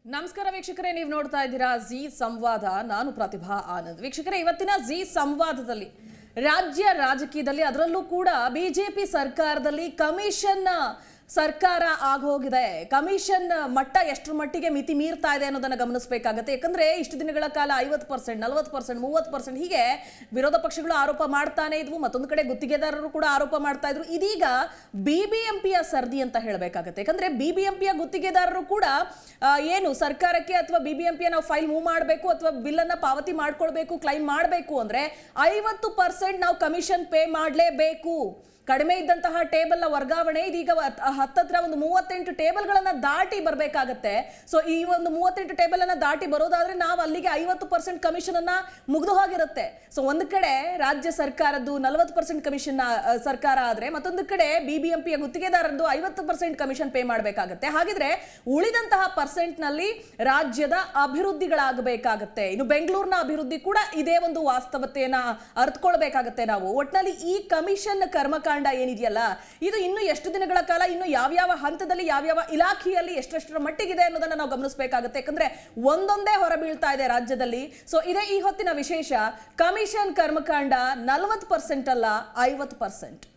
ನಮಸ್ಕಾರ ವೀಕ್ಷಕರೇ, ನೀವು ನೋಡ್ತಾ ಇದ್ದೀರಾ ಜಿ ಸಂವಾದ. ನಾನು ಪ್ರತಿಭಾ ಆನಂದ್. ವೀಕ್ಷಕರೇ, ಇವತ್ತಿನ ಜಿ ಸಂವಾದದಲ್ಲಿ ರಾಜ್ಯ ರಾಜಕೀಯದಲ್ಲಿ ಅದರಲ್ಲೂ ಕೂಡ ಬಿಜೆಪಿ ಸರ್ಕಾರದಲ್ಲಿ ಕಮಿಷನ್ ಸರ್ಕಾರ ಆಗೋಗಿದೆ. ಕಮಿಷನ್ ಮಟ್ಟ ಎಷ್ಟರ ಮಟ್ಟಿಗೆ ಮಿತಿ ಮೀರ್ತಾ ಇದೆ ಅನ್ನೋದನ್ನ ಗಮನಿಸಬೇಕಾಗುತ್ತೆ. ಯಾಕಂದ್ರೆ ಇಷ್ಟು ದಿನಗಳ ಕಾಲ 50%, 40%, 30% ಹೀಗೆ ವಿರೋಧ ಪಕ್ಷಗಳು ಆರೋಪ ಮಾಡ್ತಾನೆ ಇದ್ವು. ಮತ್ತೊಂದು ಕಡೆ ಗುತ್ತಿಗೆದಾರರು ಕೂಡ ಆರೋಪ ಮಾಡ್ತಾ ಇದ್ರು. ಇದೀಗ ಬಿಬಿಎಂಪಿಯ ಸರ್ದಿ ಅಂತ ಹೇಳಬೇಕಾಗುತ್ತೆ. ಯಾಕಂದ್ರೆ ಬಿಬಿಎಂಪಿಯ ಗುತ್ತಿಗೆದಾರರು ಕೂಡ ಏನು ಸರ್ಕಾರಕ್ಕೆ ಅಥವಾ ಬಿಬಿಎಂಪಿಯ ನಾವು ಫೈಲ್ ಮೂವ್ ಮಾಡಬೇಕು ಅಥವಾ ಬಿಲ್ ಅನ್ನ ಪಾವತಿ ಮಾಡ್ಕೊಳ್ಬೇಕು, ಕ್ಲೈಮ್ ಮಾಡಬೇಕು ಅಂದ್ರೆ 50% ನಾವು ಕಮಿಷನ್ ಪೇ ಮಾಡಲೇಬೇಕು. ಕಡಿಮೆ ಇದ್ದಂತಹ ಟೇಬಲ್ ವರ್ಗಾವಣೆ ಇದೀಗ ಹತ್ತತ್ರ ಒಂದು 38 ಟೇಬಲ್ಗಳನ್ನ ದಾಟಿ ಬರಬೇಕಾಗತ್ತೆ. ಸೊ ಈ ಒಂದು 38 ಟೇಬಲ್ ಅನ್ನ ದಾಟಿ ಬರೋದಾದ್ರೆ ನಾವು ಅಲ್ಲಿಗೆ 50% ಕಮಿಷನ್ ಅನ್ನ ಮುಗಿದು ಹೋಗಿರುತ್ತೆ. ಸೊ ಒಂದು ಕಡೆ ರಾಜ್ಯ ಸರ್ಕಾರದ್ದು 40% ಕಮಿಷನ್ ಸರ್ಕಾರ ಆದ್ರೆ, ಮತ್ತೊಂದು ಕಡೆ ಬಿಬಿಎಂಪಿಯ ಗುತ್ತಿಗೆದಾರದ್ದು 50% ಕಮಿಷನ್ ಪೇ ಮಾಡಬೇಕಾಗತ್ತೆ. ಹಾಗಿದ್ರೆ ಉಳಿದಂತಹ ಪರ್ಸೆಂಟ್ ನಲ್ಲಿ ರಾಜ್ಯದ ಅಭಿವೃದ್ಧಿಗಳಾಗಬೇಕಾಗತ್ತೆ. ಇನ್ನು ಬೆಂಗಳೂರಿನ ಅಭಿವೃದ್ಧಿ ಕೂಡ ಇದೇ ಒಂದು ವಾಸ್ತವತೆಯನ್ನ ಅರ್ಥಕೊಳ್ಬೇಕಾಗತ್ತೆ ನಾವು. ಒಟ್ಟಿನಲ್ಲಿ ಈ ಕಮಿಷನ್ ಕರ್ಮಕಾಂಡ ಏನಿದೆಯಲ್ಲ, ಇದು ಇನ್ನು ಎಷ್ಟು ದಿನಗಳ ಕಾಲ, ಇನ್ನು ಯಾವ್ಯಾವ ಹಂತದಲ್ಲಿ, ಯಾವ್ಯಾವ ಇಲಾಖೆಯಲ್ಲಿ ಎಷ್ಟೆಷ್ಟರ ಮಟ್ಟಿಗಿದೆ ಅನ್ನೋದನ್ನ ನಾವು ಗಮನಿಸಬೇಕಾಗುತ್ತೆ. ಯಾಕಂದ್ರೆ ಒಂದೊಂದೇ ಹೊರ ಬೀಳ್ತಾ ಇದೆ ರಾಜ್ಯದಲ್ಲಿ. ಸೊ ಇದೇ ಈ ಹೊತ್ತಿನ ವಿಶೇಷ. ಕಮಿಷನ್ ಕರ್ಮಕಾಂಡ 40% ಅಲ್ಲ, 50%.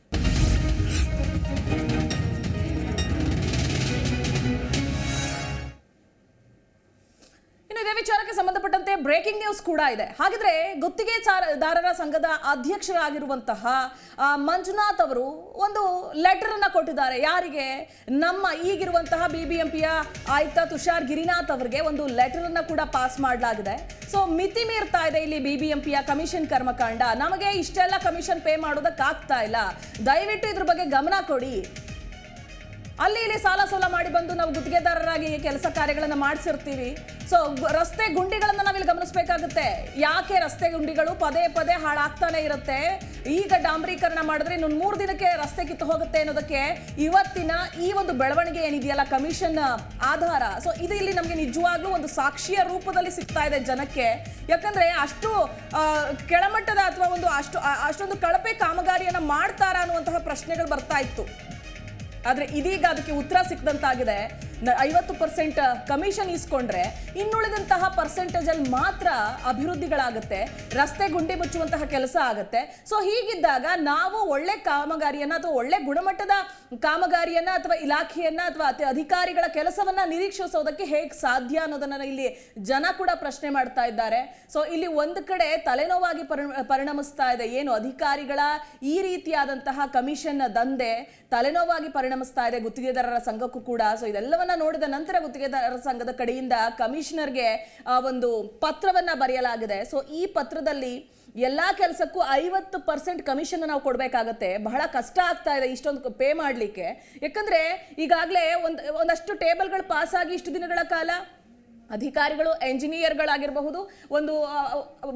ಇದೇ ವಿಚಾರಕ್ಕೆ ಸಂಬಂಧಪಟ್ಟಂತೆ ಬ್ರೇಕಿಂಗ್ ನ್ಯೂಸ್ ಕೂಡ ಇದೆ. ಹಾಗಿದ್ರೆ ಗುತ್ತಿಗೆದಾರರ ಸಂಘದ ಅಧ್ಯಕ್ಷರಾಗಿರುವಂತಹ ಮಂಜುನಾಥ್ ಅವರು ಒಂದು ಲೆಟರ್ ಅನ್ನ ಕೊಟ್ಟಿದ್ದಾರೆ. ಯಾರಿಗೆ? ನಮ್ಮ ಈಗಿರುವಂತಹ ಬಿಬಿಎಂಪಿಯ ಆಯುಕ್ತ ತುಷಾರ್ ಗಿರಿನಾಥ್ ಅವರಿಗೆ ಒಂದು ಲೆಟರ್ ಅನ್ನ ಕೂಡ ಪಾಸ್ ಮಾಡಲಾಗಿದೆ. ಸೊ ಮಿತಿ ಮೀರ್ತಾ ಇದೆ ಇಲ್ಲಿ ಬಿಬಿಎಂಪಿಯ ಕಮಿಷನ್ ಕರ್ಮಕಾಂಡ. ನಮಗೆ ಇಷ್ಟೆಲ್ಲ ಕಮಿಷನ್ ಪೇ ಮಾಡೋದಕ್ಕಾಗ್ತಾ ಇಲ್ಲ, ದಯವಿಟ್ಟು ಇದ್ರ ಬಗ್ಗೆ ಗಮನ ಕೊಡಿ. ಅಲ್ಲಿ ಇಲ್ಲಿ ಸಾಲ ಸೋಲ ಮಾಡಿ ಬಂದು ನಾವು ಗುತ್ತಿಗೆದಾರರಾಗಿ ಕೆಲಸ ಕಾರ್ಯಗಳನ್ನ ಮಾಡಿಸಿರ್ತೀವಿ. ಸೊ ರಸ್ತೆ ಗುಂಡಿಗಳನ್ನ ನಾವಿಲ್ಲಿ ಗಮನಿಸಬೇಕಾಗುತ್ತೆ. ಯಾಕೆ ರಸ್ತೆ ಗುಂಡಿಗಳು ಪದೇ ಪದೇ ಹಾಳಾಗ್ತಾನೆ ಇರುತ್ತೆ? ಈಗ ಡಾಂಬರೀಕರಣ ಮಾಡಿದ್ರೆ ಇನ್ನು 3 ದಿನಕ್ಕೆ ರಸ್ತೆ ಕಿತ್ತು ಹೋಗುತ್ತೆ ಅನ್ನೋದಕ್ಕೆ ಇವತ್ತಿನ ಈ ಒಂದು ಬೆಳವಣಿಗೆ ಏನಿದೆಯಲ್ಲ, ಕಮಿಷನ್ ಆಧಾರ. ಸೊ ಇದು ಇಲ್ಲಿ ನಮಗೆ ನಿಜವಾಗ್ಲೂ ಒಂದು ಸಾಕ್ಷಿಯ ರೂಪದಲ್ಲಿ ಸಿಗ್ತಾ ಇದೆ ಜನಕ್ಕೆ. ಯಾಕಂದ್ರೆ ಅಷ್ಟು ಕೆಳಮಟ್ಟದ ಅಥವಾ ಅಷ್ಟೊಂದು ಕಳಪೆ ಕಾಮಗಾರಿಯನ್ನ ಮಾಡ್ತಾರಾ ಅನ್ನುವಂತಹ ಪ್ರಶ್ನೆಗಳು ಬರ್ತಾ ಇತ್ತು. ಆದ್ರೆ ಇದೀಗ ಅದಕ್ಕೆ ಉತ್ತರ ಸಿಕ್ಕದಂತಾಗಿದೆ. 50% ಕಮಿಷನ್ ಇಸ್ಕೊಂಡ್ರೆ ಇನ್ನುಳಿದಂತಹ ಪರ್ಸೆಂಟೇಜ್ ಅಲ್ಲಿ ಮಾತ್ರ ಅಭಿವೃದ್ಧಿಗಳಾಗುತ್ತೆ, ರಸ್ತೆ ಗುಂಡಿ ಮುಚ್ಚುವಂತಹ ಕೆಲಸ ಆಗುತ್ತೆ. ಸೊ ಹೀಗಿದ್ದಾಗ ನಾವು ಒಳ್ಳೆ ಕಾಮಗಾರಿಯನ್ನ ಅಥವಾ ಒಳ್ಳೆ ಗುಣಮಟ್ಟದ ಕಾಮಗಾರಿಯನ್ನ ಅಥವಾ ಇಲಾಖೆಯನ್ನ ಅಥವಾ ಅಧಿಕಾರಿಗಳ ಕೆಲಸವನ್ನ ನಿರೀಕ್ಷಿಸೋದಕ್ಕೆ ಹೇಗೆ ಸಾಧ್ಯ ಅನ್ನೋದನ್ನ ಇಲ್ಲಿ ಜನ ಕೂಡ ಪ್ರಶ್ನೆ ಮಾಡ್ತಾ ಇದ್ದಾರೆ. ಸೊ ಇಲ್ಲಿ ಒಂದು ಕಡೆ ತಲೆನೋವಾಗಿ ಪರಿಣಮಿಸ್ತಾ ಇದೆ. ಏನು ಅಧಿಕಾರಿಗಳ ಈ ರೀತಿಯಾದಂತಹ ಕಮಿಷನ್ ದಂಧೆ ತಲೆನೋವಾಗಿ ಪರಿಣಮಿಸ್ತಾ ಇದೆ ಗುತ್ತಿಗೆದಾರರ ಸಂಘಕ್ಕೂ ಕೂಡ. ಸೊ ಇದೆಲ್ಲವನ್ನ ನೋಡಿದ ನಂತರ ಗುತ್ತಿಗೆದಾರರ ಸಂಘದ ಕಡೆಯಿಂದ ಕಮಿಷನರ್ಗೆ ಒಂದು ಪತ್ರವನ್ನ ಬರೆಯಲಾಗಿದೆ. ಸೊ ಈ ಪತ್ರದಲ್ಲಿ ಎಲ್ಲಾ ಕೆಲಸಕ್ಕೂ 50% ಕಮಿಷನ್ ನಾವು ಕೊಡ್ಬೇಕಾಗತ್ತೆ. ಬಹಳ ಕಷ್ಟ ಆಗ್ತಾ ಇದೆ ಇಷ್ಟೊಂದು ಪೇ ಮಾಡ್ಲಿಕ್ಕೆ. ಯಾಕಂದ್ರೆ ಈಗಾಗಲೇ ಒಂದಷ್ಟು ಟೇಬಲ್ಗಳು ಪಾಸ್ ಆಗಿ ಇಷ್ಟು ದಿನಗಳ ಕಾಲ ಅಧಿಕಾರಿಗಳು, ಎಂಜಿನಿಯರ್ಗಳಾಗಿರಬಹುದು, ಒಂದು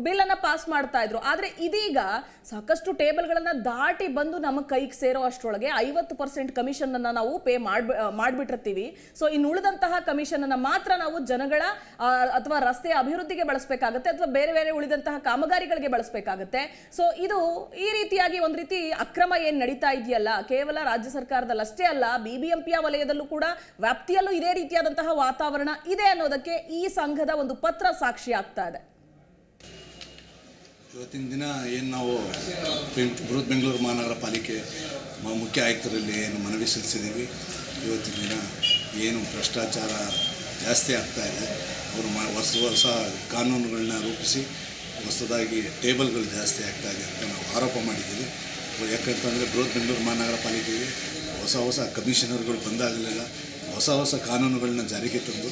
ಬಿಲ್ ಅನ್ನ ಪಾಸ್ ಮಾಡ್ತಾ ಇದ್ರು. ಆದ್ರೆ ಇದೀಗ ಸಾಕಷ್ಟು ಟೇಬಲ್ಗಳನ್ನ ದಾಟಿ ಬಂದು ನಮ್ಮ ಕೈಗೆ ಸೇರೋ ಅಷ್ಟರೊಳಗೆ 50% ಕಮಿಷನ್ ಅನ್ನ ನಾವು ಪೇ ಮಾಡ್ಬಿಟ್ಟಿರ್ತೀವಿ. ಸೊ ಇನ್ನು ಉಳಿದಂತಹ ಕಮಿಷನ್ ಅನ್ನ ಮಾತ್ರ ನಾವು ಜನಗಳ ಅಥವಾ ರಸ್ತೆ ಅಭಿವೃದ್ಧಿಗೆ ಬಳಸಬೇಕಾಗತ್ತೆ ಅಥವಾ ಬೇರೆ ಬೇರೆ ಉಳಿದಂತಹ ಕಾಮಗಾರಿಗಳಿಗೆ ಬಳಸಬೇಕಾಗತ್ತೆ. ಸೊ ಇದು ಈ ರೀತಿಯಾಗಿ ಒಂದು ರೀತಿ ಅಕ್ರಮ ಏನ್ ನಡೀತಾ ಇದೆಯಲ್ಲ, ಕೇವಲ ರಾಜ್ಯ ಸರ್ಕಾರದಲ್ಲಷ್ಟೇ ಅಲ್ಲ, ಬಿಬಿಎಂಪಿಯ ವಲಯದಲ್ಲೂ ಕೂಡ ವ್ಯಾಪ್ತಿಯಲ್ಲೂ ಇದೇ ರೀತಿಯಾದಂತಹ ವಾತಾವರಣ ಇದೆ ಅನ್ನೋದಕ್ಕೆ ಈ ಸಂಘದ ಒಂದು ಪತ್ರ ಸಾಕ್ಷಿ ಆಗ್ತಾ ಇದೆ. ಇವತ್ತಿನ ದಿನ ಏನು ನಾವು ಬೃಹತ್ ಬೆಂಗಳೂರು ಮಹಾನಗರ ಪಾಲಿಕೆ ಮುಖ್ಯ ಆಯುಕ್ತರಲ್ಲಿ ಏನು ಮನವಿ ಸಲ್ಲಿಸಿದ್ದೀವಿ, ಇವತ್ತಿನ ದಿನ ಏನು ಭ್ರಷ್ಟಾಚಾರ ಜಾಸ್ತಿ ಆಗ್ತಾ ಇದೆ, ಅವರು ಹೊಸ ಕಾನೂನುಗಳನ್ನ ರೂಪಿಸಿ ಹೊಸದಾಗಿ ಟೇಬಲ್ಗಳು ಜಾಸ್ತಿ ಆಗ್ತಾ ಇದೆ ಅಂತ ನಾವು ಆರೋಪ ಮಾಡಿದ್ದೀವಿ. ಯಾಕಂತಂದರೆ ಬೃಹತ್ ಬೆಂಗಳೂರು ಮಹಾನಗರ ಪಾಲಿಕೆಗೆ ಹೊಸ ಕಮಿಷನರ್ಗಳು ಬಂದಾಗಲೆಲ್ಲ ಹೊಸ ಕಾನೂನುಗಳನ್ನ ಜಾರಿಗೆ ತಂದು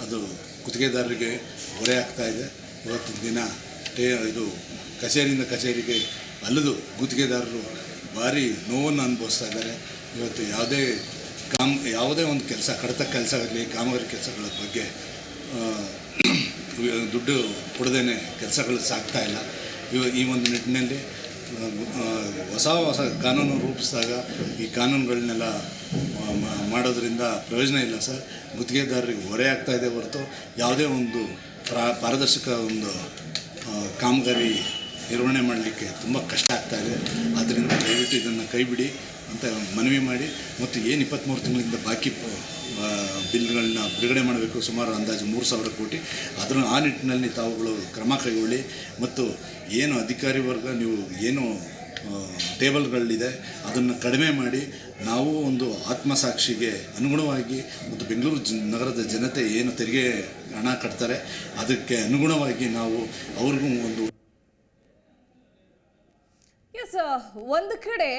ಅದು ಗುತ್ತಿಗೆದಾರರಿಗೆ ಹೊರೆ ಆಗ್ತಾ ಇದೆ. ಇವತ್ತಿನ ದಿನ ಇದು ಕಚೇರಿಯಿಂದ ಕಚೇರಿಗೆ ಅಲ್ಲದು ಗುತ್ತಿಗೆದಾರರು ಭಾರಿ ನೋವನ್ನು ಅನುಭವಿಸ್ತಾ ಇದ್ದಾರೆ. ಇವತ್ತು ಯಾವುದೇ ಒಂದು ಕೆಲಸ, ಕಡತ ಕೆಲಸ ಆಗಲಿ, ಕಾಮಗಾರಿ ಕೆಲಸಗಳ ಬಗ್ಗೆ ದುಡ್ಡು ಕೊಡದೇನೆ ಕೆಲಸಗಳು ಸಾಗ್ತಾ ಇಲ್ಲ. ಈ ಒಂದು ನಿಟ್ಟಿನಲ್ಲಿ ಹೊಸ ಕಾನೂನು ರೂಪಿಸಿದಾಗ ಈ ಕಾನೂನುಗಳನ್ನೆಲ್ಲ ಮಾಡೋದ್ರಿಂದ ಪ್ರಯೋಜನ ಇಲ್ಲ ಸರ್. ಗುತ್ತಿಗೆದಾರರಿಗೆ ಹೊರೆ ಆಗ್ತಾ ಇದೆ ಹೊರತು ಯಾವುದೇ ಒಂದು ಪಾರದರ್ಶಕ ಒಂದು ಕಾಮಗಾರಿ ನಿರ್ವಹಣೆ ಮಾಡಲಿಕ್ಕೆ ತುಂಬ ಕಷ್ಟ ಆಗ್ತಾ ಇದೆ. ಆದ್ದರಿಂದ ದಯವಿಟ್ಟು ಇದನ್ನು ಕೈಬಿಡಿ. ಅಂತ ಮನವಿ ಮಾಡಿ, ಮತ್ತು ಏನು 23 ತಿಂಗಳಿಂದ ಬಾಕಿ ಬಿಲ್ಗಳನ್ನ ಬಿಡುಗಡೆ ಮಾಡಬೇಕು, ಸುಮಾರು ಅಂದಾಜು 3,000 ಕೋಟಿ, ಆ ನಿಟ್ಟಿನಲ್ಲಿ ತಾವುಗಳು ಕ್ರಮ ಕೈಗೊಳ್ಳಿ. ಮತ್ತು ಏನು ಅಧಿಕಾರಿ ವರ್ಗ ನೀವು ಏನು ಟೇಬಲ್ಗಳಿದೆ ಅದನ್ನು ಕಡಿಮೆ ಮಾಡಿ, ನಾವು ಒಂದು ಆತ್ಮಸಾಕ್ಷಿಗೆ ಅನುಗುಣವಾಗಿ ಮತ್ತು ಬೆಂಗಳೂರು ನಗರದ ಜನತೆ ಏನು ತೆರಿಗೆ ಹಣ ಕಟ್ತಾರೆ ಅದಕ್ಕೆ ಅನುಗುಣವಾಗಿ ನಾವು ಅವ್ರಿಗೂ ಒಂದು ಒಂದು ಕಡೆ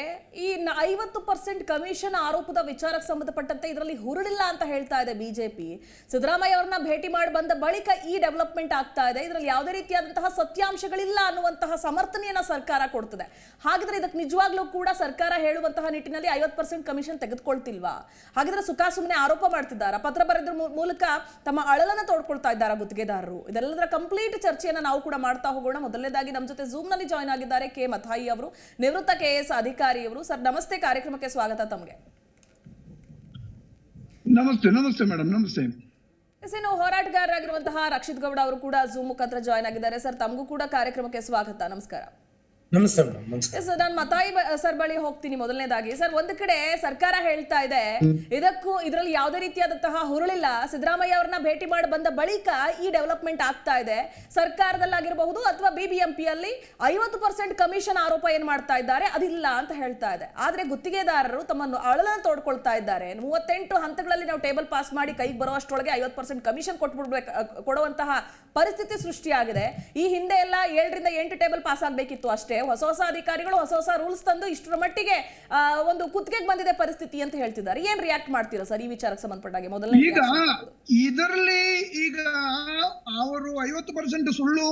ಈ 50% ಕಮಿಷನ್ ಆರೋಪದ ವಿಚಾರಕ್ಕೆ ಸಂಬಂಧಪಟ್ಟಂತೆ ಇದರಲ್ಲಿ ಹುರುಳಿಲ್ಲ ಅಂತ ಹೇಳ್ತಾ ಇದೆ ಬಿಜೆಪಿ. ಸಿದ್ದರಾಮಯ್ಯ ಅವರನ್ನ ಭೇಟಿ ಮಾಡಿ ಬಂದ ಬಳಿಕ ಈ ಡೆವಲಪ್ಮೆಂಟ್ ಆಗ್ತಾ ಇದೆ, ಇದರಲ್ಲಿ ಯಾವುದೇ ರೀತಿಯಾದಂತಹ ಸತ್ಯಾಂಶಗಳಿಲ್ಲ ಅನ್ನುವಂತಹ ಸಮರ್ಥನೆಯನ್ನ ಸರ್ಕಾರ ಕೊಡ್ತದೆ. ಹಾಗಿದ್ರೆ ಇದಕ್ಕೆ ನಿಜವಾಗ್ಲೂ ಕೂಡ ಸರ್ಕಾರ ಹೇಳುವಂತಹ ನಿಟ್ಟಿನಲ್ಲಿ 50% ಕಮಿಷನ್ ತೆಗೆದುಕೊಳ್ತಿಲ್ವಾ? ಹಾಗಿದ್ರೆ ಸುಮ್ಮನೆ ಆರೋಪ ಮಾಡ್ತಿದ್ದಾರಾ? ಪತ್ರ ಬರೆದ್ರ ಮೂಲಕ ತಮ್ಮ ಅಳಲನ್ನ ತೋಡ್ಕೊಳ್ತಾ ಇದ್ದಾರಾ ಗುತ್ತಿಗೆದಾರರು? ಇದೆಲ್ಲದರ ಕಂಪ್ಲೀಟ್ ಚರ್ಚೆಯನ್ನ ನಾವು ಕೂಡ ಮಾಡ್ತಾ ಹೋಗೋಣ. ಮೊದಲನೇದಾಗಿ ನಮ್ಮ ಜೊತೆ ಝೂಮ್ ನಲ್ಲಿ ಜಾಯ್ನ್ ಆಗಿದ್ದಾರೆ ಕೆ ಮಥಾಯಿ ಅವರು, ನಿವೃತ್ತ KS ಅಧಿಕಾರಿಯವರು. ಸರ್ ನಮಸ್ತೆ, ಕಾರ್ಯಕ್ರಮಕ್ಕೆ ಸ್ವಾಗತ ತಮಗೆ. ನಮಸ್ತೆ ಮೇಡಮ್. ನಮಸ್ತೆ. ಇನ್ನು ಹೋರಾಟಗಾರರಾಗಿರುವಂತಹ ರಕ್ಷಿತ್ ಗೌಡ ಅವರು ಕೂಡ ಝೂಮ್ ಮುಖಾಂತರ ಜಾಯ್ನ್ ಆಗಿದ್ದಾರೆ. ಸರ್ ತಮಗೂ ಕೂಡ ಕಾರ್ಯಕ್ರಮಕ್ಕೆ ಸ್ವಾಗತ. ನಮಸ್ಕಾರ. ನಮಸ್ತೆ. ನಾನು ಮತಾಯಿ ಸರ್ ಬಳಿ ಹೋಗ್ತೀನಿ. ಮೊದಲನೇದಾಗಿ ಸರ್, ಒಂದು ಕಡೆ ಸರ್ಕಾರ ಹೇಳ್ತಾ ಇದೆ ಇದರಲ್ಲಿ ಯಾವುದೇ ರೀತಿಯಾದಂತಹ ಹುರುಳಿಲ್ಲ, ಸಿದ್ದರಾಮಯ್ಯ ಅವರನ್ನ ಭೇಟಿ ಮಾಡಿ ಬಂದ ಬಳಿಕ ಈ ಡೆವಲಪ್ಮೆಂಟ್ ಆಗ್ತಾ ಇದೆ. ಸರ್ಕಾರದಲ್ಲಾಗಿರಬಹುದು ಅಥವಾ BBMPಯಲ್ಲಿ 50% ಕಮಿಷನ್ ಆರೋಪ ಏನ್ ಮಾಡ್ತಾ ಇದ್ದಾರೆ ಅದಿಲ್ಲ ಅಂತ ಹೇಳ್ತಾ ಇದೆ. ಆದ್ರೆ ಗುತ್ತಿಗೆದಾರರು ತಮ್ಮನ್ನು ಅಳಲನ್ನು ತೋಡ್ಕೊಳ್ತಾ ಇದ್ದಾರೆ. 38 ಹಂತಗಳಲ್ಲಿ ನಾವು ಟೇಬಲ್ ಪಾಸ್ ಮಾಡಿ ಕೈಗೆ ಬರುವಷ್ಟೊಳಗೆ 50% ಕಮಿಷನ್ ಕೊಡುವಂತಹ ಪರಿಸ್ಥಿತಿ ಸೃಷ್ಟಿಯಾಗಿದೆ. ಈ ಹಿಂದೆ ಎಲ್ಲ 7 ರಿಂದ 8 ಟೇಬಲ್ ಪಾಸ್ ಆಗ್ಬೇಕಿತ್ತು ಅಷ್ಟೇ. ಹೊಸ ಅಧಿಕಾರಿಗಳು ಹೊಸ ರೂಲ್ಸ್ ತಂದು ಇಷ್ಟರ ಮಟ್ಟಿಗೆ ಒಂದು ಕುತ್ತಿಗೆಗೆ ಬಂದಿದೆ ಪರಿಸ್ಥಿತಿ ಅಂತ ಹೇಳ್ತಿದ್ದಾರೆ. ಏನ್ ರಿಯಾಕ್ಟ್ ಮಾಡ್ತೀರಾ ಸರ್ ಈ ವಿಚಾರಕ್ಕೆ ಸಂಬಂಧಪಟ್ಟಾಗೆ? ಮೊದಲನೇ ಈಗ ಇದರಲ್ಲಿ ಈಗ ಅವರು 50% ಸುಳ್ಳು